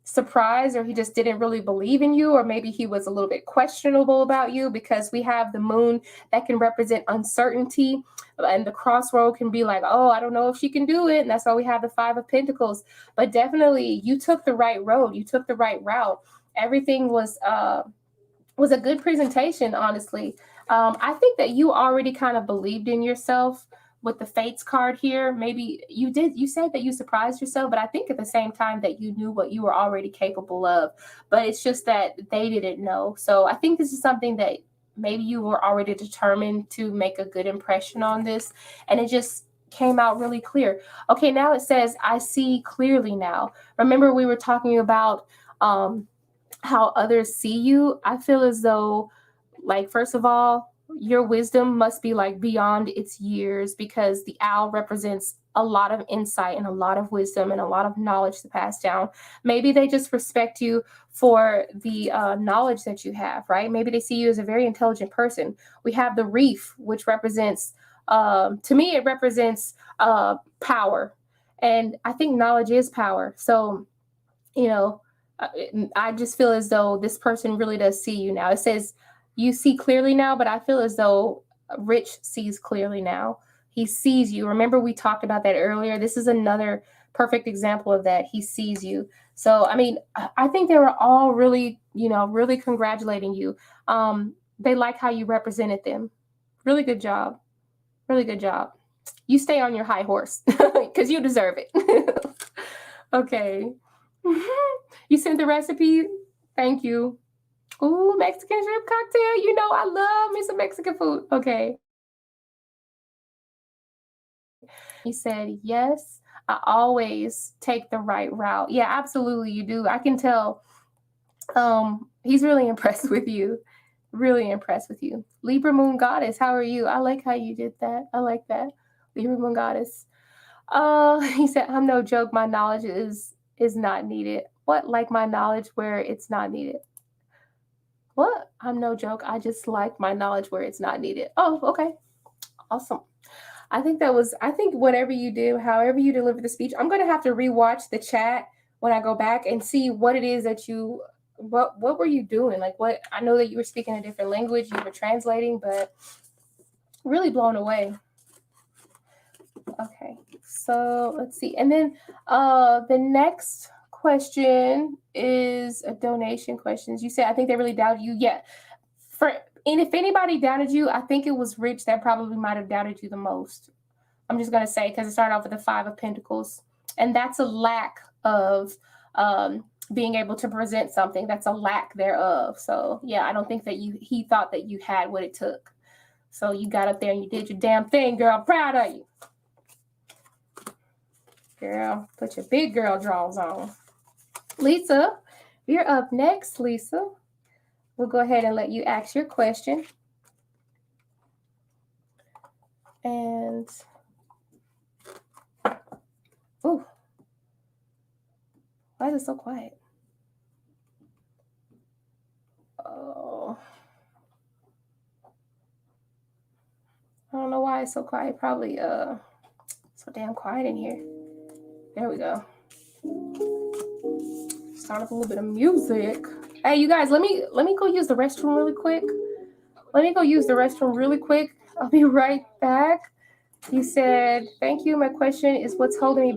surprised, or he just didn't really believe in you, or maybe he was a little bit questionable about you, because we have the moon that can represent uncertainty, and the crossroad can be like, oh, I don't know if she can do it. And that's why we have the Five of Pentacles. But definitely you took the right road. You took the right route. Everything was a good presentation, honestly. I think that you already kind of believed in yourself with the Fates card here. Maybe you said that you surprised yourself, but I think at the same time that you knew what you were already capable of, but it's just that they didn't know. So I think this is something that maybe you were already determined to make a good impression on this, and it just came out really clear. Okay, now it says, I see clearly now. Remember we were talking about how others see you. I feel as though, like, first of all, your wisdom must be like beyond its years, because the owl represents a lot of insight and a lot of wisdom and a lot of knowledge to pass down. Maybe they just respect you for the knowledge that you have, right? Maybe they see you as a very intelligent person. We have the reef, which represents, to me, it represents power. And I think knowledge is power. So, you know, I just feel as though this person really does see you now. It says you see clearly now, but I feel as though Rich sees clearly now. He sees you. Remember, we talked about that earlier. This is another perfect example of that. He sees you. So, I mean, I think they were all really, really congratulating you. They like how you represented them. Really good job. Really good job. You stay on your high horse because you deserve it. Okay. You sent the recipe? Thank you. Ooh, Mexican shrimp cocktail. You know I love me some Mexican food. Okay. He said, yes, I always take the right route. Yeah, absolutely you do. I can tell. He's really impressed with you. Really impressed with you. Libra Moon Goddess, how are you? I like how you did that. I like that. Libra Moon Goddess. He said, I'm no joke. My knowledge is not needed. What? Like my knowledge where it's not needed? What? I'm no joke. I just like my knowledge where it's not needed. Oh, okay. Awesome. I think whatever you do, however you deliver the speech, I'm going to have to rewatch the chat when I go back and see what it is that what were you doing? Like what, I know that you were speaking a different language, you were translating, but really blown away. Okay. So let's see. And then the next question is a donation questions. You said, I think they really doubted you. Yeah. And if anybody doubted you, I think it was Rich that probably might have doubted you the most. I'm just going to say, because it started off with the Five of Pentacles. And that's a lack of being able to present something that's a lack thereof. So yeah, I don't think that he thought that you had what it took. So you got up there and you did your damn thing, girl. I'm proud of you. Girl, put your big girl drawers on. Lisa, you're up next, Lisa. We'll go ahead and let you ask your question. And, oh, why is it so quiet? Oh, I don't know why it's so quiet. Probably, so damn quiet in here. There we go. Start up a little bit of music. Hey, you guys, let me go use the restroom really quick. Let me go use the restroom really quick. I'll be right back. You said, thank you. My question is, what's holding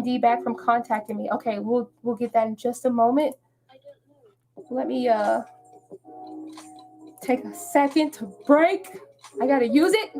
D back from contacting me? Okay, we'll get that in just a moment. Let me take a second to break. I gotta use it.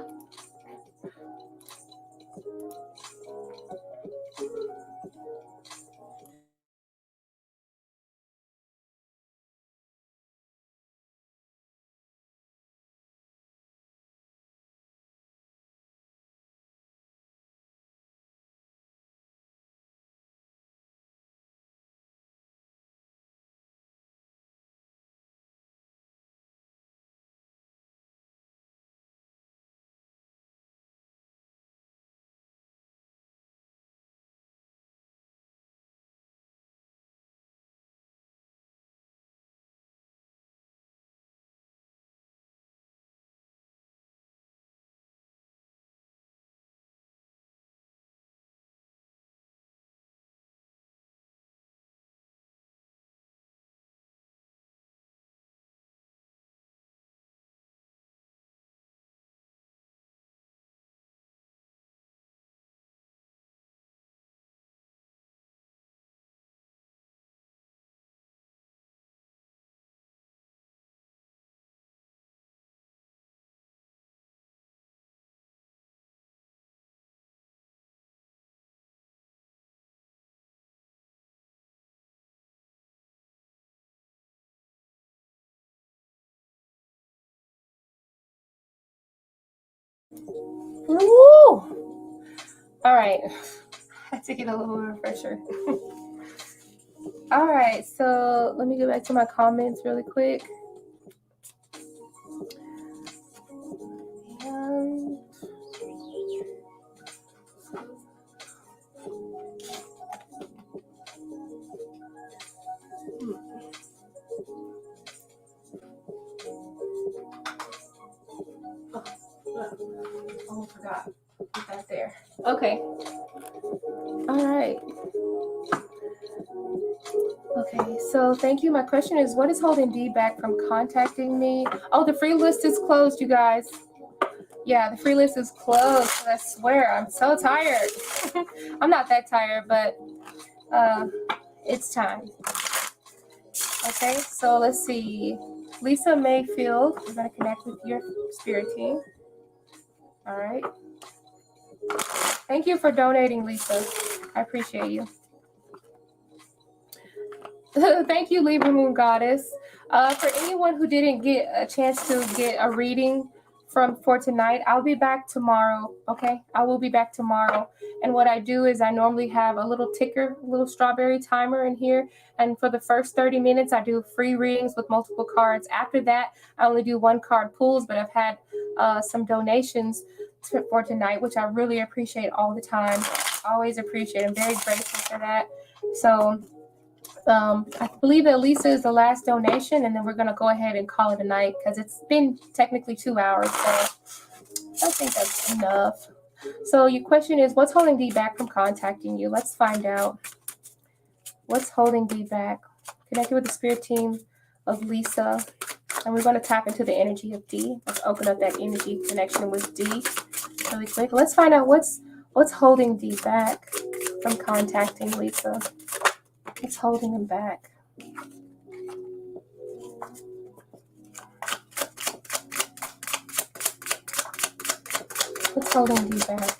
Woo! All right. I had to get a little refresher. All right, so let me go back to my comments really quick. Oh, I forgot. Put that there. Okay. All right. Okay, so thank you. My question is, what is holding D back from contacting me? Oh, the free list is closed, you guys. Yeah, the free list is closed. I swear, I'm so tired. I'm not that tired, but it's time. Okay, so let's see. Lisa Mayfield, we're going to connect with your spirit team. All right. Thank you for donating, Lisa. I appreciate you. Thank you, Libra Moon Goddess. For anyone who didn't get a chance to get a reading for tonight, I'll be back tomorrow. Okay, I will be back tomorrow. And what I do is I normally have a little ticker, a little strawberry timer in here. And for the first 30 minutes, I do free readings with multiple cards. After that, I only do one card pulls, but I've had some donations for tonight, which I really appreciate all the time. Always appreciate. I'm very grateful for that. So I believe that Lisa is the last donation, and then we're going to go ahead and call it a night because it's been technically 2 hours, so I think that's enough. So your question is, what's holding D back from contacting you? Let's find out. What's holding D back? Connected with the spirit team of Lisa, and we're going to tap into the energy of D. Let's open up that energy connection with D really quick. Let's find out what's holding D back from contacting Lisa. It's holding him back. What's holding you back?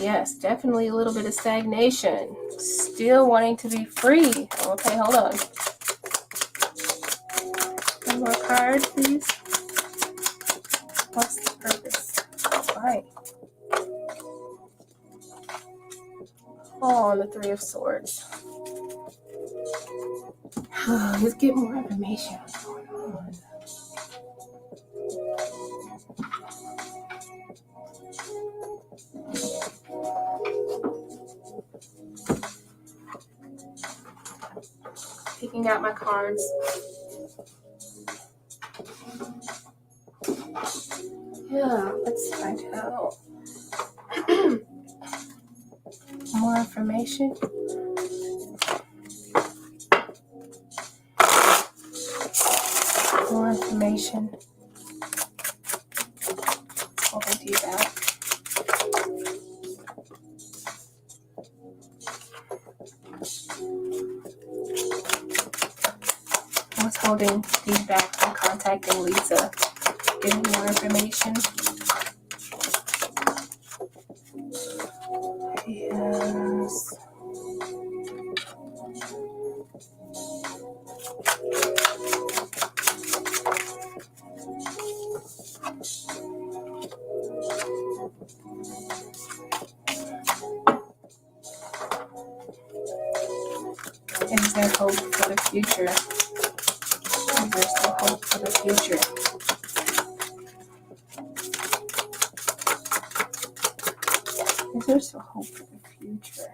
yes, definitely a little bit of stagnation. Still wanting to be free. Okay, hold on. One more card, please. What's the purpose? All right. Oh, on the Three of Swords. Let's get more information. What's going on? Picking out my cards. Yeah, let's find out. More information. More information. Holding to you back. What's holding these back from contacting Lisa? Getting more information. Yes. Is there hope for the future? Is there still hope for the future? Is there still hope for the future?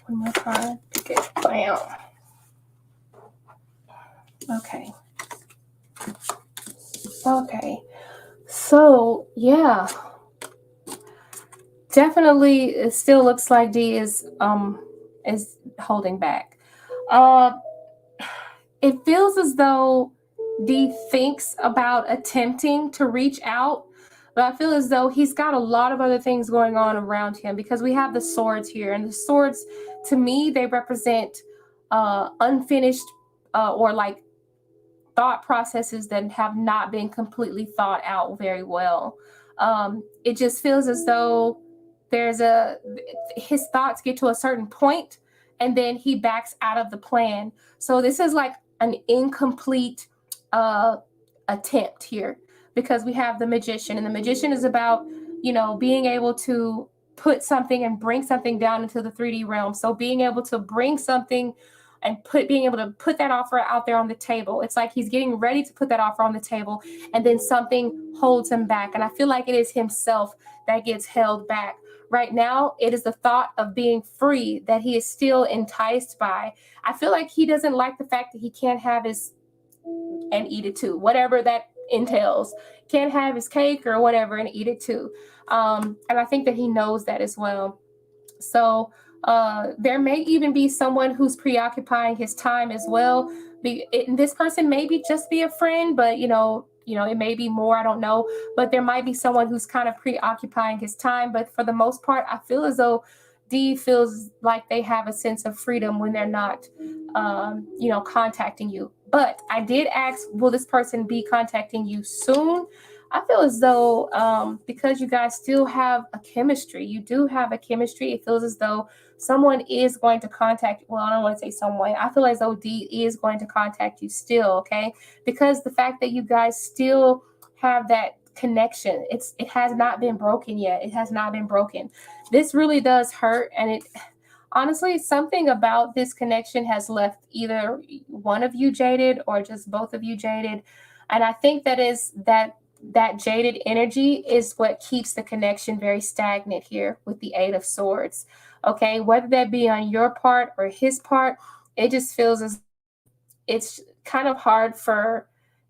One more card to get wow. Okay. Okay. So yeah. Definitely it still looks like D is holding back. It feels as though D thinks about attempting to reach out, but I feel as though he's got a lot of other things going on around him because we have the swords here, and the swords, to me, they represent unfinished or like thought processes that have not been completely thought out very well. It just feels as though his thoughts get to a certain point and then he backs out of the plan. So this is like an incomplete attempt here because we have the Magician, and the Magician is about, being able to put something and bring something down into the 3D realm. So being able to bring something and being able to put that offer out there on the table. It's like he's getting ready to put that offer on the table, and then something holds him back. And I feel like it is himself that gets held back. Right now, it is the thought of being free that he is still enticed by. I feel like he doesn't like the fact that he can't have his and eat it too, whatever that entails. Can't have his cake or whatever and eat it too. And I think that he knows that as well. So there may even be someone who's preoccupying his time as well. This person maybe just be a friend, but it may be more, I don't know. But there might be someone who's kind of preoccupying his time. But for the most part, I feel as though D feels like they have a sense of freedom when they're not, contacting you. But I did ask, will this person be contacting you soon? I feel as though because you guys still have a chemistry, you do have a chemistry. It feels as though someone is going to contact you. Well, I don't want to say someone. I feel as though D is going to contact you still, okay? Because the fact that you guys still have that connection, it has not been broken yet. It has not been broken. This really does hurt, and honestly, something about this connection has left either one of you jaded or just both of you jaded. And I think that jaded energy is what keeps the connection very stagnant here with the Eight of Swords. Okay, whether that be on your part or his part, it just feels as it's kind of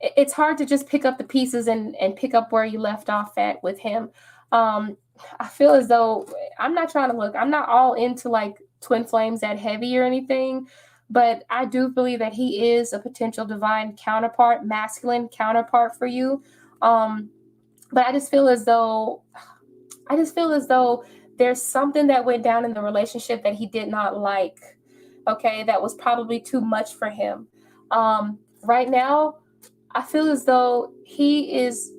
it's hard to just pick up the pieces and pick up where you left off at with him. I feel as though I'm not all into like twin flames that heavy or anything, but I do believe that he is a potential divine counterpart, masculine counterpart for you. But I just feel as though there's something that went down in the relationship that he did not like. okay, that was probably too much for him. Right now, I feel as though he is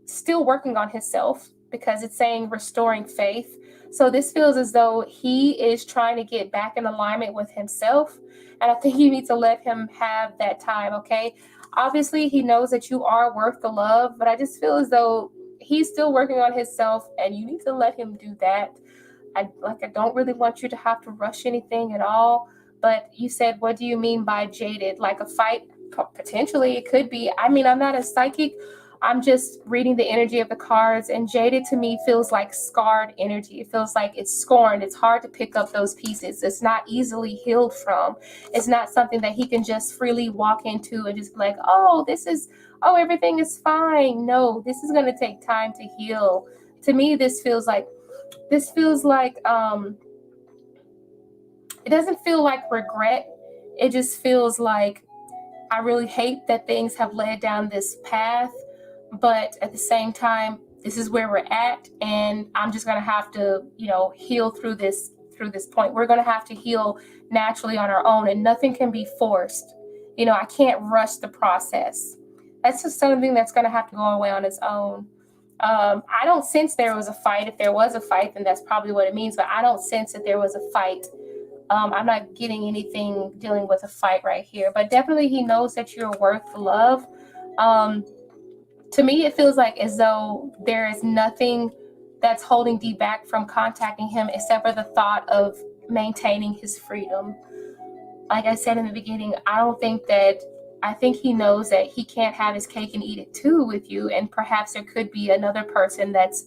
still working on himself, because it's saying restoring faith. So this feels as though he is trying to get back in alignment with himself. And I think you need to let him have that time, okay? Obviously, he knows that you are worth the love, but I just feel as though he's still working on himself, and you need to let him do that. I don't really want you to have to rush anything at all. But you said, what do you mean by jaded? Like a fight? Potentially, it could be. I mean, I'm not a psychic. I'm just reading the energy of the cards, and jaded to me feels like scarred energy. It feels like it's scorned. It's hard to pick up those pieces. It's not easily healed from. It's not something that he can just freely walk into and just be like, oh, everything is fine. No, this is going to take time to heal. To me, this feels like it doesn't feel like regret. It just feels like, I really hate that things have led down this path, but at the same time, this is where we're at, and I'm just going to have to, heal through this point. We're going to have to heal naturally on our own, and nothing can be forced. I can't rush the process. That's just something that's going to have to go away on its own. I don't sense there was a fight. If there was a fight, then that's probably what it means, but I don't sense that there was a fight. I'm not getting anything dealing with a fight right here, but definitely he knows that you're worth the love. To me, it feels like as though there is nothing that's holding Dee back from contacting him except for the thought of maintaining his freedom. Like I said in the beginning, I think he knows that he can't have his cake and eat it too with you, and perhaps there could be another person that's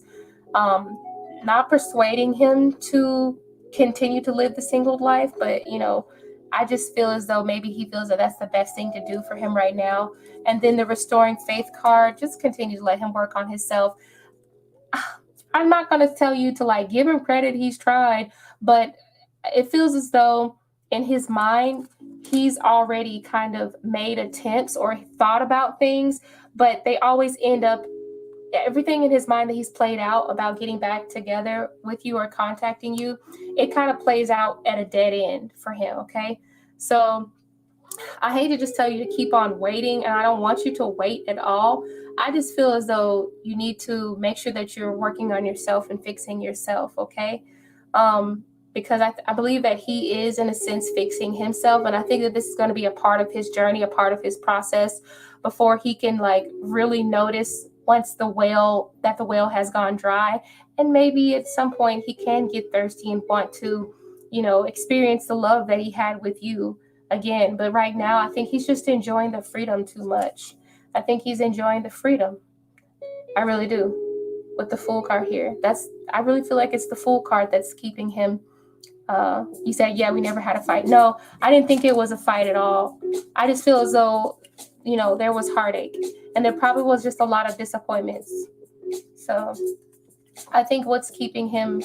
not persuading him to continue to live the single life, but I just feel as though maybe he feels that that's the best thing to do for him right now. And then the restoring faith card, just continue to let him work on himself. I'm not going to tell you to give him credit, he's tried, but it feels as though in his mind he's already kind of made attempts or thought about things, but they always end up, everything in his mind that he's played out about getting back together with you or contacting you, it kind of plays out at a dead end for him, okay? So I hate to just tell you to keep on waiting, and I don't want you to wait at all. I just feel as though you need to make sure that you're working on yourself and fixing yourself, okay? Because I believe that he is, in a sense, fixing himself, and I think that this is going to be a part of his journey, a part of his process, before he can really notice once the well has gone dry, and maybe at some point he can get thirsty and want to, experience the love that he had with you again. But right now, I think he's just enjoying the freedom too much. I think he's enjoying the freedom. I really do. With the Fool card here, I really feel like it's the Fool card that's keeping him. You said, yeah, we never had a fight. No, I didn't think it was a fight at all. I just feel as though, there was heartache, and there probably was just a lot of disappointments. So I think what's keeping him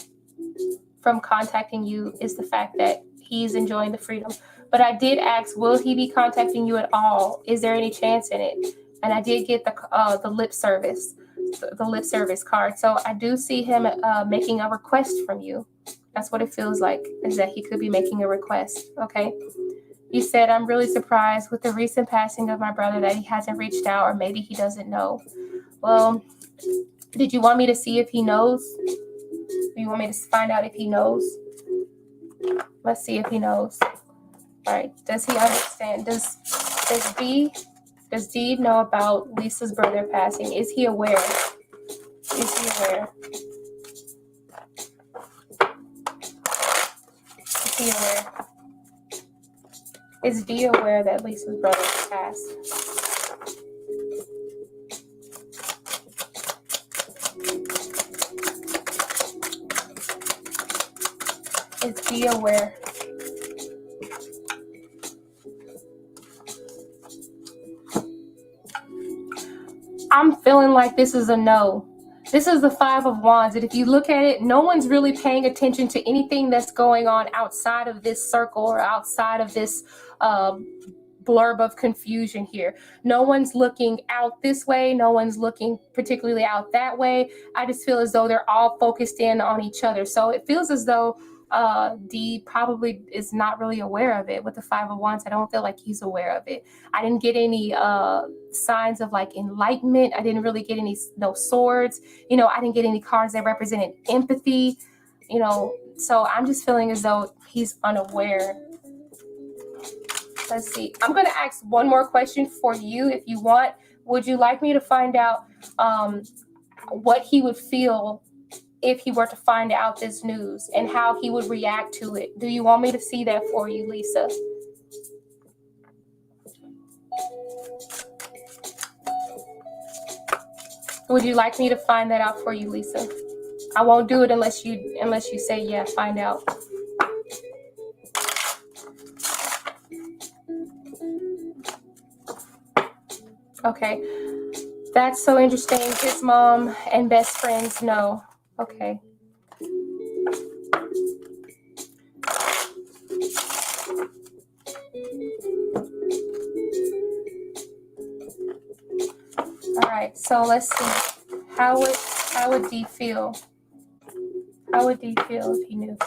from contacting you is the fact that he's enjoying the freedom. But I did ask, will he be contacting you at all? Is there any chance in it? And I did get the lip service card. So I do see him making a request from you. That's what it feels like, is that he could be making a request, okay? You said, I'm really surprised with the recent passing of my brother that he hasn't reached out, or maybe he doesn't know. Well, did you want me to see if he knows? Do you want me to find out if he knows? Let's see if he knows. All right. Does he understand? Does Dee know about Lisa's brother passing? Is he aware? Is he aware? Is he aware? Is Dee aware that Lisa's brother passed? Is Dee aware? I'm feeling like this is a no. This is the Five of Wands, and if you look at it, no one's really paying attention to anything that's going on outside of this circle or outside of this blurb of confusion here. No one's looking out this way. No one's looking particularly out that way. I just feel as though they're all focused in on each other. So it feels as though D probably is not really aware of it. With the Five of Wands, I don't feel like he's aware of it. I didn't get any signs of like enlightenment. I didn't really get any no swords. You know, I didn't get any cards that represented empathy. You know, so I'm just feeling as though he's unaware. Let's see. I'm going to ask one more question for you if you want. Would you like me to find out what he would feel if he were to find out this news and how he would react to it? Do you want me to see that for you, Lisa? Would you like me to find that out for you, Lisa? I won't do it unless you say, yeah, find out. Okay. That's so interesting. His mom and best friends know. Okay. All right. So let's see. How would D feel? How would D feel if he knew?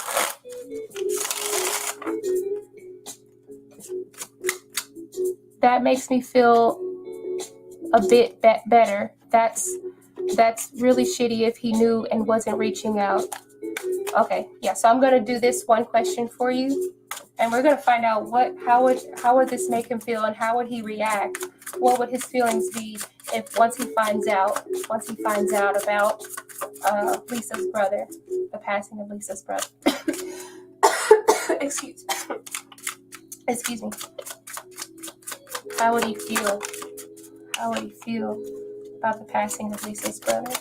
That makes me feel a bit better. That's really shitty if he knew and wasn't reaching out. Okay, yeah, so I'm gonna do this one question for you, and we're gonna find out how would this make him feel, and how would he react? What would his feelings be if once he finds out about Lisa's brother, the passing of Lisa's brother. Excuse me. How would he feel? How would he feel about the passing of Lisa's brother?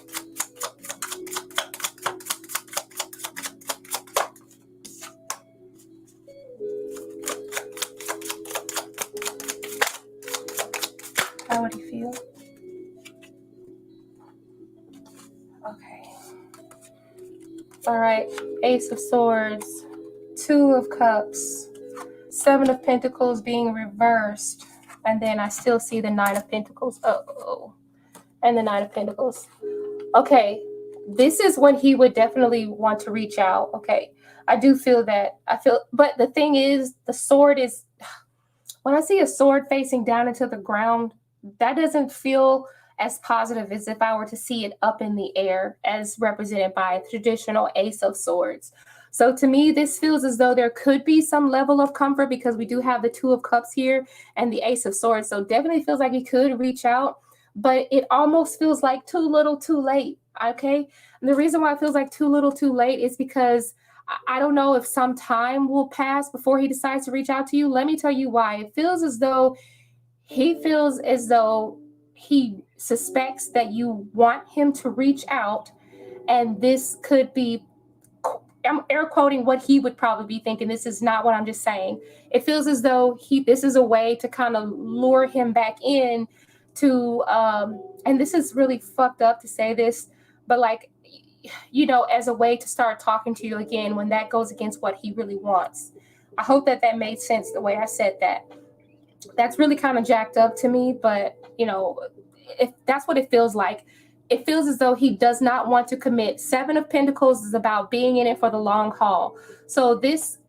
How would he feel? Okay. All right. Ace of Swords, Two of Cups, Seven of Pentacles being reversed. And then I still see the Nine of Pentacles. Uh-oh. And the Nine of Pentacles. Okay. This is when he would definitely want to reach out. Okay. I do feel that. But the thing is, the sword is, when I see a sword facing down into the ground, that doesn't feel as positive as if I were to see it up in the air as represented by a traditional Ace of Swords. So to me, this feels as though there could be some level of comfort because we do have the Two of Cups here and the Ace of Swords. So definitely feels like he could reach out, but it almost feels like too little too late. Okay. And the reason why it feels like too little too late is because I don't know if some time will pass before he decides to reach out to you. Let me tell you why. It feels as though he suspects that you want him to reach out, and this could be, I'm air quoting what he would probably be thinking. This is not what I'm just saying. It feels as though this is a way to kind of lure him back in to, and this is really fucked up to say this, but like, you know, as a way to start talking to you again when that goes against what he really wants. I hope that made sense the way I said that. That's really kind of jacked up to me, but you know, if that's what it feels like. It feels as though he does not want to commit. Seven of Pentacles is about being in it for the long haul. So this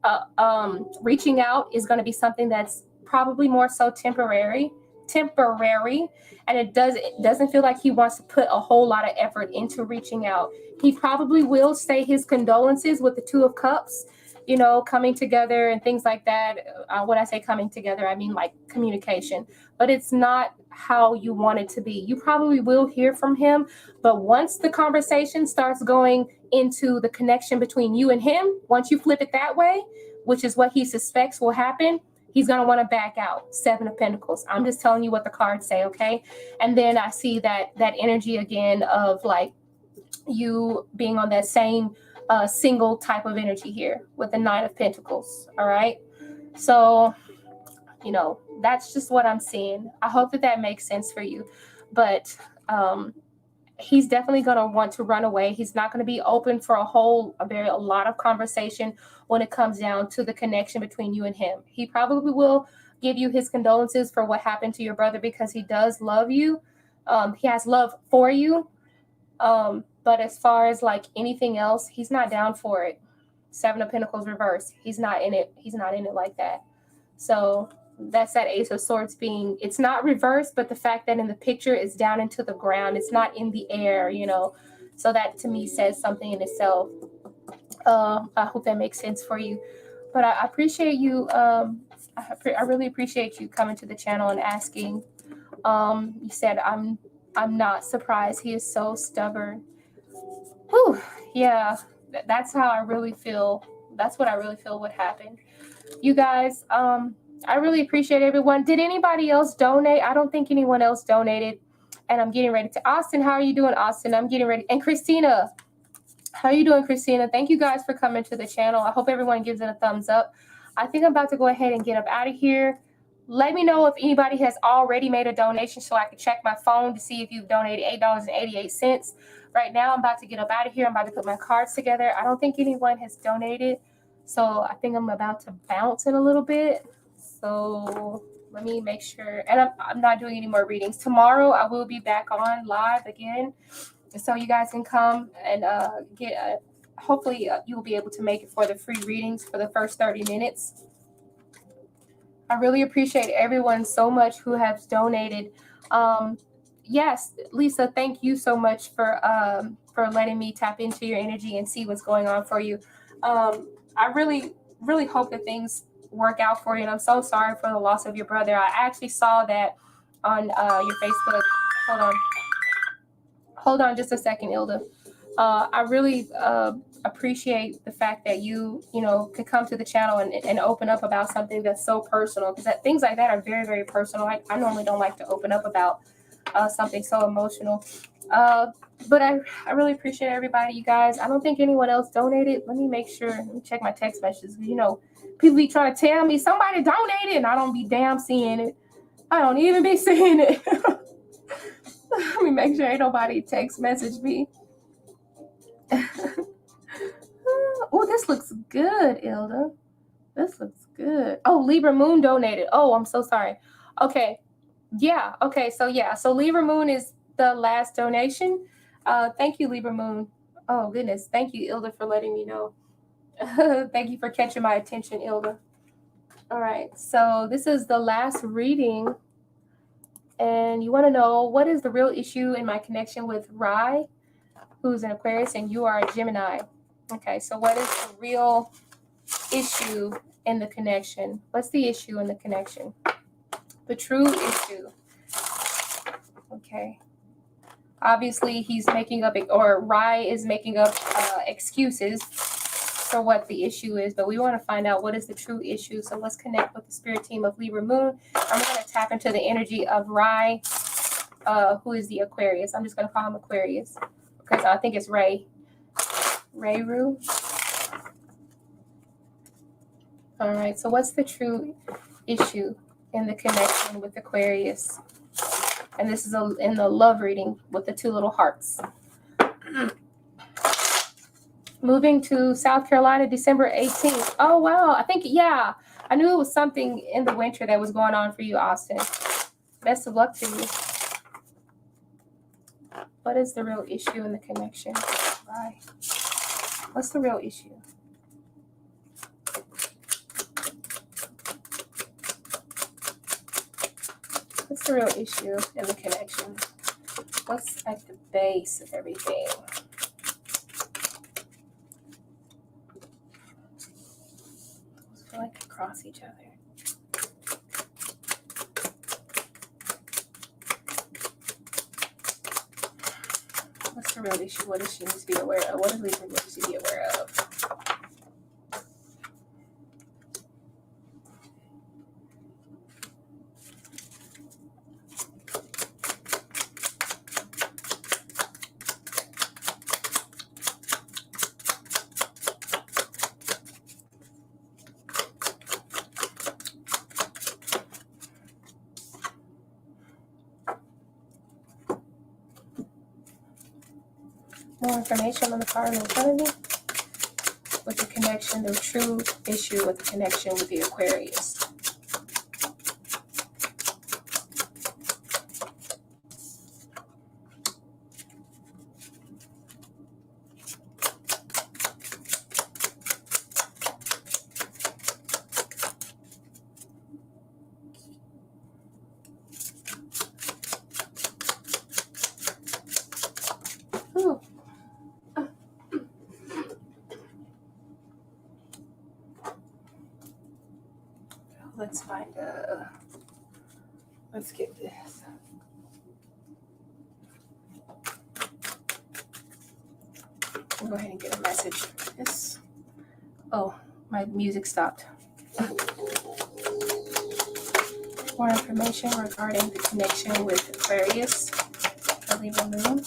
reaching out is going to be something that's probably more so temporary, and it doesn't feel like he wants to put a whole lot of effort into reaching out. He probably will say his condolences with the Two of Cups, you know, coming together and things like that. When I say coming together, I mean like communication, but it's not how you want it to be. You probably will hear from him, but once the conversation starts going into the connection between you and him, once you flip it that way, which is what he suspects will happen, he's going to want to back out. Seven of Pentacles. I'm just telling you what the cards say, okay? And then I see that energy again of like you being on that same single type of energy here with the Nine of Pentacles. All right. So, you know, that's just what I'm seeing. I hope that makes sense for you. But he's definitely going to want to run away. He's not going to be open for a lot of conversation when it comes down to the connection between you and him. He probably will give you his condolences for what happened to your brother because he does love you. He has love for you. But as far as like anything else, he's not down for it. Seven of Pentacles reversed. He's not in it. He's not in it like that. So that's that Ace of Swords being, it's not reversed, but the fact that in the picture it's down into the ground, it's not in the air, you know. So that to me says something in itself. I hope that makes sense for you. But I appreciate you. I really appreciate you coming to the channel and asking. You said I'm not surprised. He is so stubborn. Whew, yeah, that's how I really feel. That's what I really feel would happen. You guys, I really appreciate everyone. Did anybody else donate? I don't think anyone else donated. And I'm getting ready to. Austin, how are you doing, Austin? I'm getting ready. And Christina, how are you doing, Christina? Thank you guys for coming to the channel. I hope everyone gives it a thumbs up. I think I'm about to go ahead and get up out of here. Let me know if anybody has already made a donation so I can check my phone to see if you've donated $8.88. Right now, I'm about to get up out of here. I'm about to put my cards together. I don't think anyone has donated, so I think I'm about to bounce in a little bit. So let me make sure. And I'm not doing any more readings. Tomorrow, I will be back on live again, so you guys can come and get hopefully you will be able to make it for the free readings for the first 30 minutes. I really appreciate everyone so much who has donated. Yes, Lisa, thank you so much for letting me tap into your energy and see what's going on for you. I really hope that things work out for you, and I'm so sorry for the loss of your brother. I actually saw that on your Facebook. Hold on just a second, Ilda. I really appreciate the fact that you could come to the channel and open up about something that's so personal, because things like that are very, very personal. I normally don't like to open up about something so emotional. But I really appreciate everybody, you guys. I don't think anyone else donated. Let me make sure. Let me check my text messages. You know, people be trying to tell me somebody donated, and I don't be damn seeing it. I don't even be seeing it. Let me make sure ain't nobody text message me. Oh, this looks good, Ilda. This looks good. Oh, Libra Moon donated. Oh, I'm so sorry. Okay. Yeah. Okay. So Libra Moon is the last donation. Thank you, Libra Moon. Oh, goodness. Thank you, Ilda, for letting me know. Thank you for catching my attention, Ilda. All right. So this is the last reading. And you want to know, what is the real issue in my connection with Rye, who's an Aquarius, and you are a Gemini? Okay, so what is the real issue in the connection? What's the issue in the connection? The true issue. Okay. Obviously, he's making up, or Rye is making up excuses for what the issue is, but we want to find out what is the true issue. So let's connect with the spirit team of Libra Moon. I'm going to tap into the energy of Rye, who is the Aquarius. I'm just going to call him Aquarius because I think it's Rune. All right, so what's the true issue in the connection with Aquarius? And this is in the love reading with the two little hearts. Moving to South Carolina, December 18th. Oh, wow. I think, yeah, I knew it was something in the winter that was going on for you, Austin. Best of luck to you. What is the real issue in the connection? Right. What's the real issue? What's the real issue in the connection? What's at the base of everything? I feel like they cross each other. What's the real issue? What does she need to be aware of? What does Libra need to be aware of? More information on the card in front of me with the connection, the true issue with the connection with the Aquarius. Ooh. Let's find let's get this. We'll go ahead and get a message. This. Oh, my music stopped. More information regarding the connection with Aquarius, the Libra moon.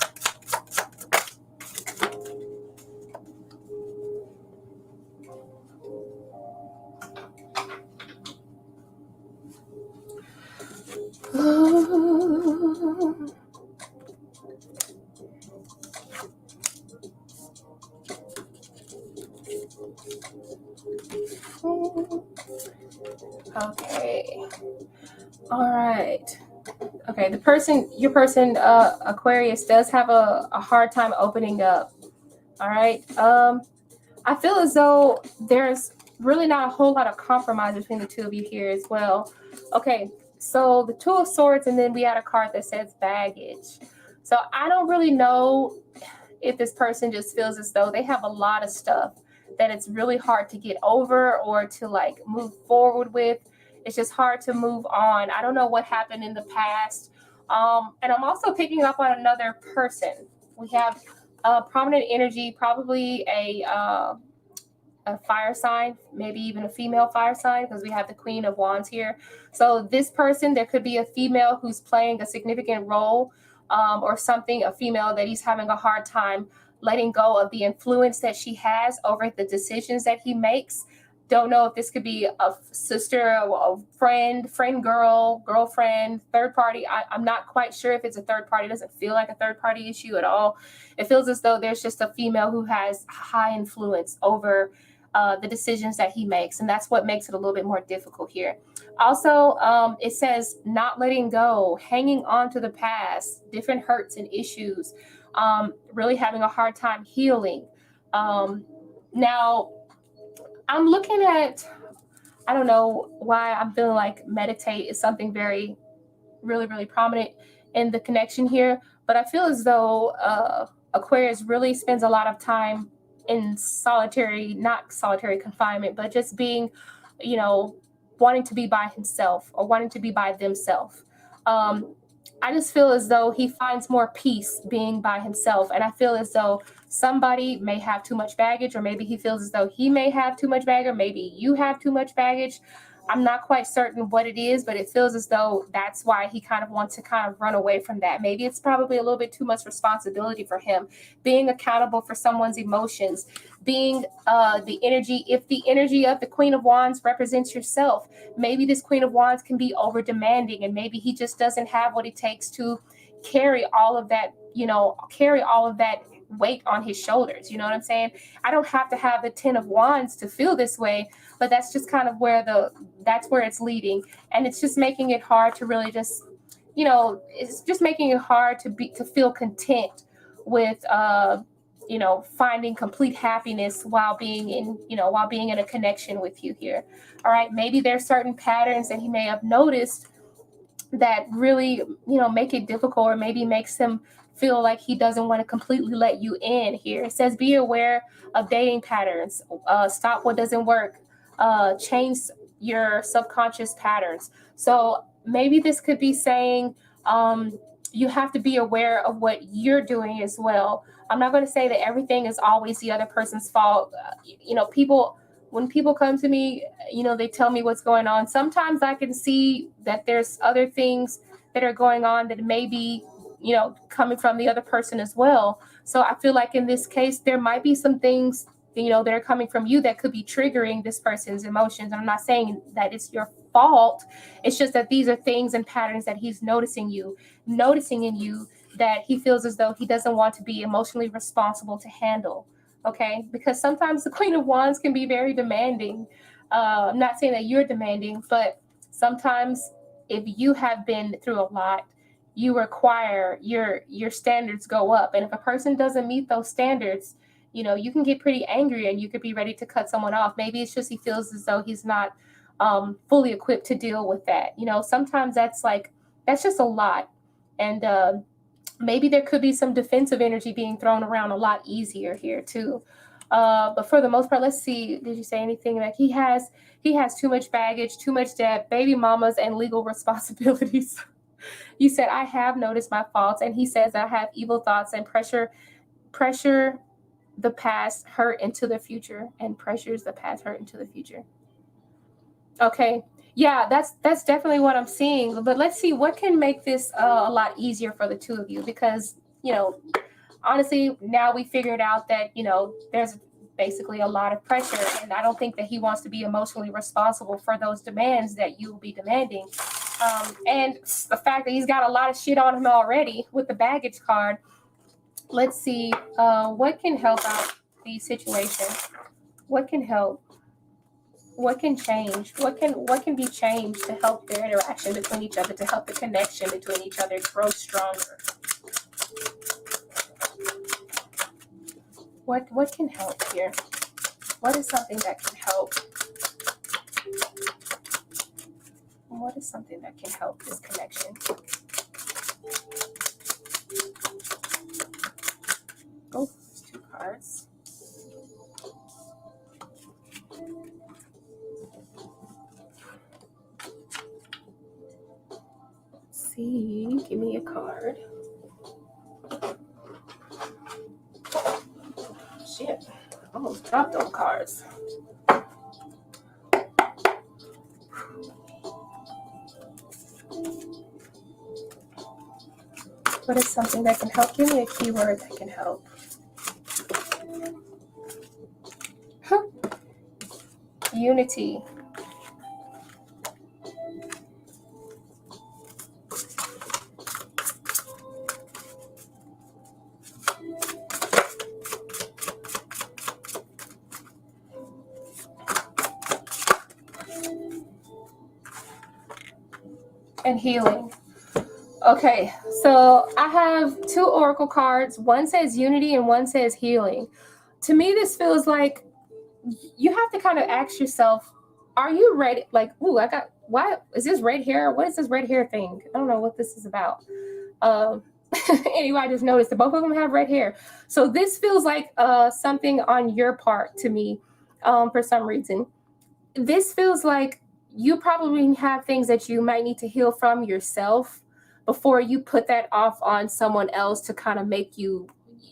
Okay. All right. Okay, your person, Aquarius, does have a hard time opening up. All right. I feel as though there's really not a whole lot of compromise between the two of you here as well. Okay, so the Two of Swords, and then we had a card that says baggage. So I don't really know if this person just feels as though they have a lot of stuff that it's really hard to get over or to like move forward with. It's just hard to move on. I don't know what happened in the past. And I'm also picking up on another person. We have prominent energy, probably a fire sign, maybe even a female fire sign, because we have the Queen of Wands here. So this person, there could be a female who's playing a significant role, or something, a female that he's having a hard time letting go of the influence that she has over the decisions that he makes. Don't know if this could be a sister, a friend, girlfriend, third party. I'm not quite sure if it's a third party. It doesn't feel like a third party issue at all. It feels as though there's just a female who has high influence over the decisions that he makes. And that's what makes it a little bit more difficult here. Also, it says not letting go, hanging on to the past, different hurts and issues, really having a hard time healing. Now, I'm looking at, I don't know why I'm feeling like meditate is something very, really, really prominent in the connection here. But I feel as though Aquarius really spends a lot of time in not solitary confinement, but just being, wanting to be by himself or wanting to be by themselves. I just feel as though he finds more peace being by himself. And I feel as though somebody may have too much baggage, or maybe he feels as though he may have too much baggage, or maybe you have too much baggage. I'm not quite certain what it is, but it feels as though that's why he kind of wants to kind of run away from that. Maybe it's probably a little bit too much responsibility for him, being accountable for someone's emotions, being the energy. If the energy of the Queen of Wands represents yourself, maybe this Queen of Wands can be over demanding, and maybe he just doesn't have what it takes to carry all of that, weight on his shoulders. You know what I'm saying? I don't have to have the 10 of Wands to feel this way, but that's just kind of where that's where it's leading. And it's just making it hard to really just, it's just making it hard to feel content with, finding complete happiness while being in a connection with you here. All right. Maybe there's certain patterns that he may have noticed that really, make it difficult, or maybe makes him feel like he doesn't want to completely let you in here. It says, be aware of dating patterns, stop what doesn't work, change your subconscious patterns. So maybe this could be saying, you have to be aware of what you're doing as well. I'm not going to say that everything is always the other person's fault. When people come to me, they tell me what's going on. Sometimes I can see that there's other things that are going on that may be, coming from the other person as well. So I feel like in this case, there might be some things, that are coming from you that could be triggering this person's emotions. I'm not saying that it's your fault. It's just that these are things and patterns that he's noticing in you that he feels as though he doesn't want to be emotionally responsible to handle. Okay, because sometimes the Queen of Wands can be very demanding. I'm not saying that you're demanding, but sometimes if you have been through a lot, you require your standards go up. And if a person doesn't meet those standards, you can get pretty angry and you could be ready to cut someone off. Maybe it's just he feels as though he's not fully equipped to deal with that. Sometimes that's just a lot. And Maybe there could be some defensive energy being thrown around a lot easier here too. But for the most part, let's see. Did you say anything like he has too much baggage, too much debt, baby mamas, and legal responsibilities? You said, I have noticed my faults, and he says I have evil thoughts and pressure the past hurt into the future, and pressures the past hurt into the future. Okay. Yeah, that's definitely what I'm seeing. But let's see what can make this a lot easier for the two of you, because, you know, honestly, now we figured out that, you know, there's basically a lot of pressure, and I don't think that he wants to be emotionally responsible for those demands that you will be demanding. And the fact that he's got a lot of shit on him already with the baggage card. Let's see what can help out the situation. What can help? What can change? What can be changed to help their interaction between each other, to help the connection between each other grow stronger? What can help here? What is something that can help? What is something that can help this connection? Oh, there's 2 cards. Let's see, give me a card. Shit, I almost dropped those cards. What is something that can help? Give me a keyword that can help. Unity. And healing. Okay, so I have 2 oracle cards. One says unity and one says healing. To me, this feels like you have to kind of ask yourself, are you ready? Like, ooh, why is this red hair? What is this red hair thing? I don't know what this is about. Anyway, I just noticed that both of them have red hair. So this feels like something on your part to me, for some reason. This feels like you probably have things that you might need to heal from yourself before you put that off on someone else to kind of make you,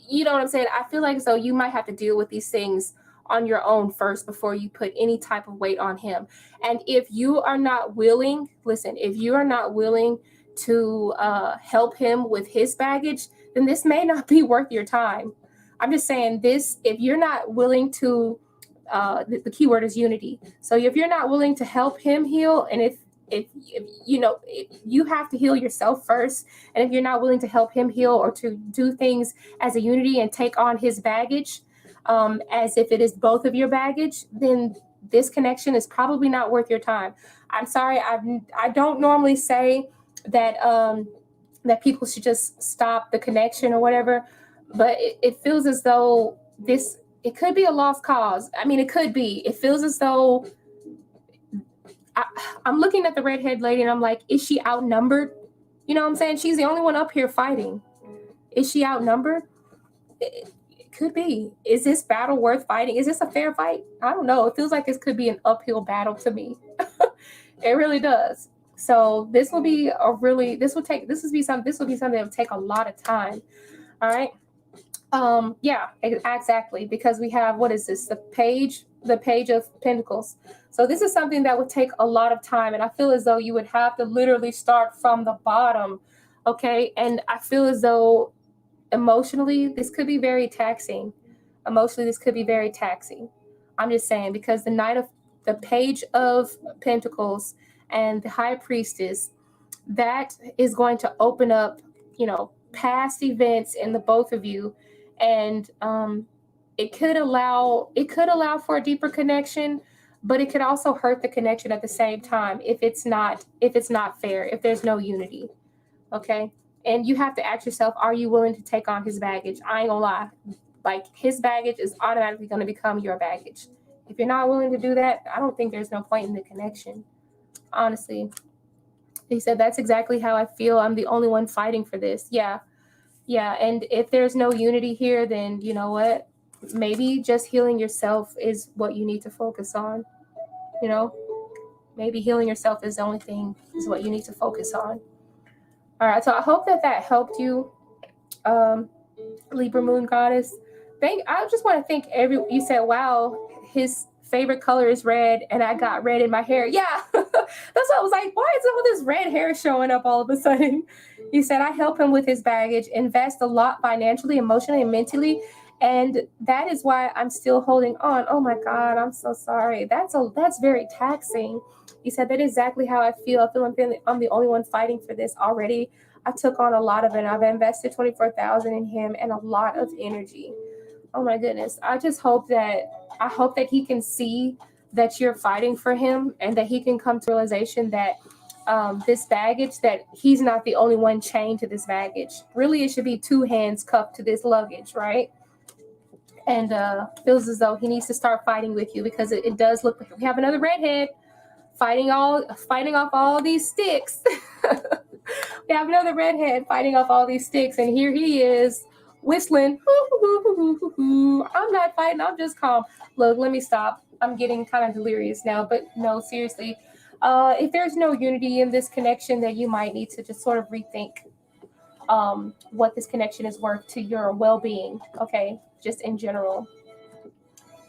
you know what I'm saying? I feel like so you might have to deal with these things on your own first before you put any type of weight on him. And if you are not willing, listen, if you are not willing to help him with his baggage, then this may not be worth your time. I'm just saying this, if you're not willing to, the key word is unity. So if you're not willing to help him heal, and if you know, you have to heal yourself first, and if you're not willing to help him heal or to do things as a unity and take on his baggage, as if it is both of your baggage, then this connection is probably not worth your time. I'm sorry, I don't normally say that that people should just stop the connection or whatever, but it feels as though it could be a lost cause. I mean, it could be. It feels as though I'm looking at the redhead lady and I'm like, is she outnumbered? You know what I'm saying? She's the only one up here fighting. Is she outnumbered? It could be. Is this battle worth fighting? Is this a fair fight? I don't know. It feels like this could be an uphill battle to me. It really does. So this will be this will be something that will take a lot of time. All right. Yeah, exactly. Because we have, what is this? The page of Pentacles. So this is something that would take a lot of time. And I feel as though you would have to literally start from the bottom. Okay. And I feel as though emotionally, this could be very taxing. Emotionally, this could be very taxing. I'm just saying, because the page of Pentacles and the High Priestess, that is going to open up, you know, past events in the both of you. And it could allow for a deeper connection, but it could also hurt the connection at the same time if it's not fair, if there's no unity. Okay. And you have to ask yourself, are you willing to take on his baggage? I ain't gonna lie. Like, his baggage is automatically going to become your baggage. If you're not willing to do that, I don't think there's no point in the connection. Honestly. He said, that's exactly how I feel. I'm the only one fighting for this. Yeah. Yeah, and if there's no unity here, then you know what? Maybe just healing yourself is what you need to focus on. You know, maybe healing yourself is the only thing, is what you need to focus on. All right, so I hope that helped you, Libra Moon Goddess. I just want to thank you said, wow, his favorite color is red, and I got red in my hair. Yeah, that's what I was like. Why is all this red hair showing up all of a sudden? He said, I help him with his baggage, invest a lot financially, emotionally, and mentally. And that is why I'm still holding on. Oh my God, I'm so sorry. That's very taxing. He said, that is exactly how I feel. I feel I'm the only one fighting for this already. I took on a lot of it. I've invested 24,000 in him and a lot of energy. Oh my goodness. I hope that he can see that you're fighting for him, and that he can come to realization that this baggage, that he's not the only one chained to this baggage. Really, it should be two hands cuffed to this luggage, right? And feels as though he needs to start fighting with you, because it does look like we have another redhead fighting off all these sticks. We have another redhead fighting off all these sticks, and here he is whistling. I'm not fighting, I'm just calm. Look, let me stop. I'm getting kind of delirious now, but no, seriously. If there's no unity in this connection, then you might need to just sort of rethink what this connection is worth to your well-being, okay? Just in general.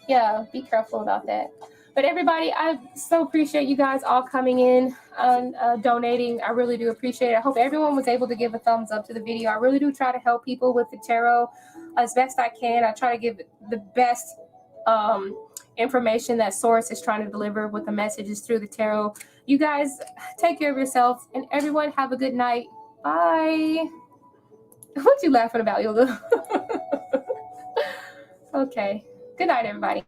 Yeah, be careful about that. But everybody, I so appreciate you guys all coming in and donating. I really do appreciate it. I hope everyone was able to give a thumbs up to the video. I really do try to help people with the tarot as best I can. I try to give the best information that Source is trying to deliver with the messages through the tarot. You guys take care of yourself, and everyone have a good night. Bye. What you laughing about, Yoga? Okay. Good night, everybody.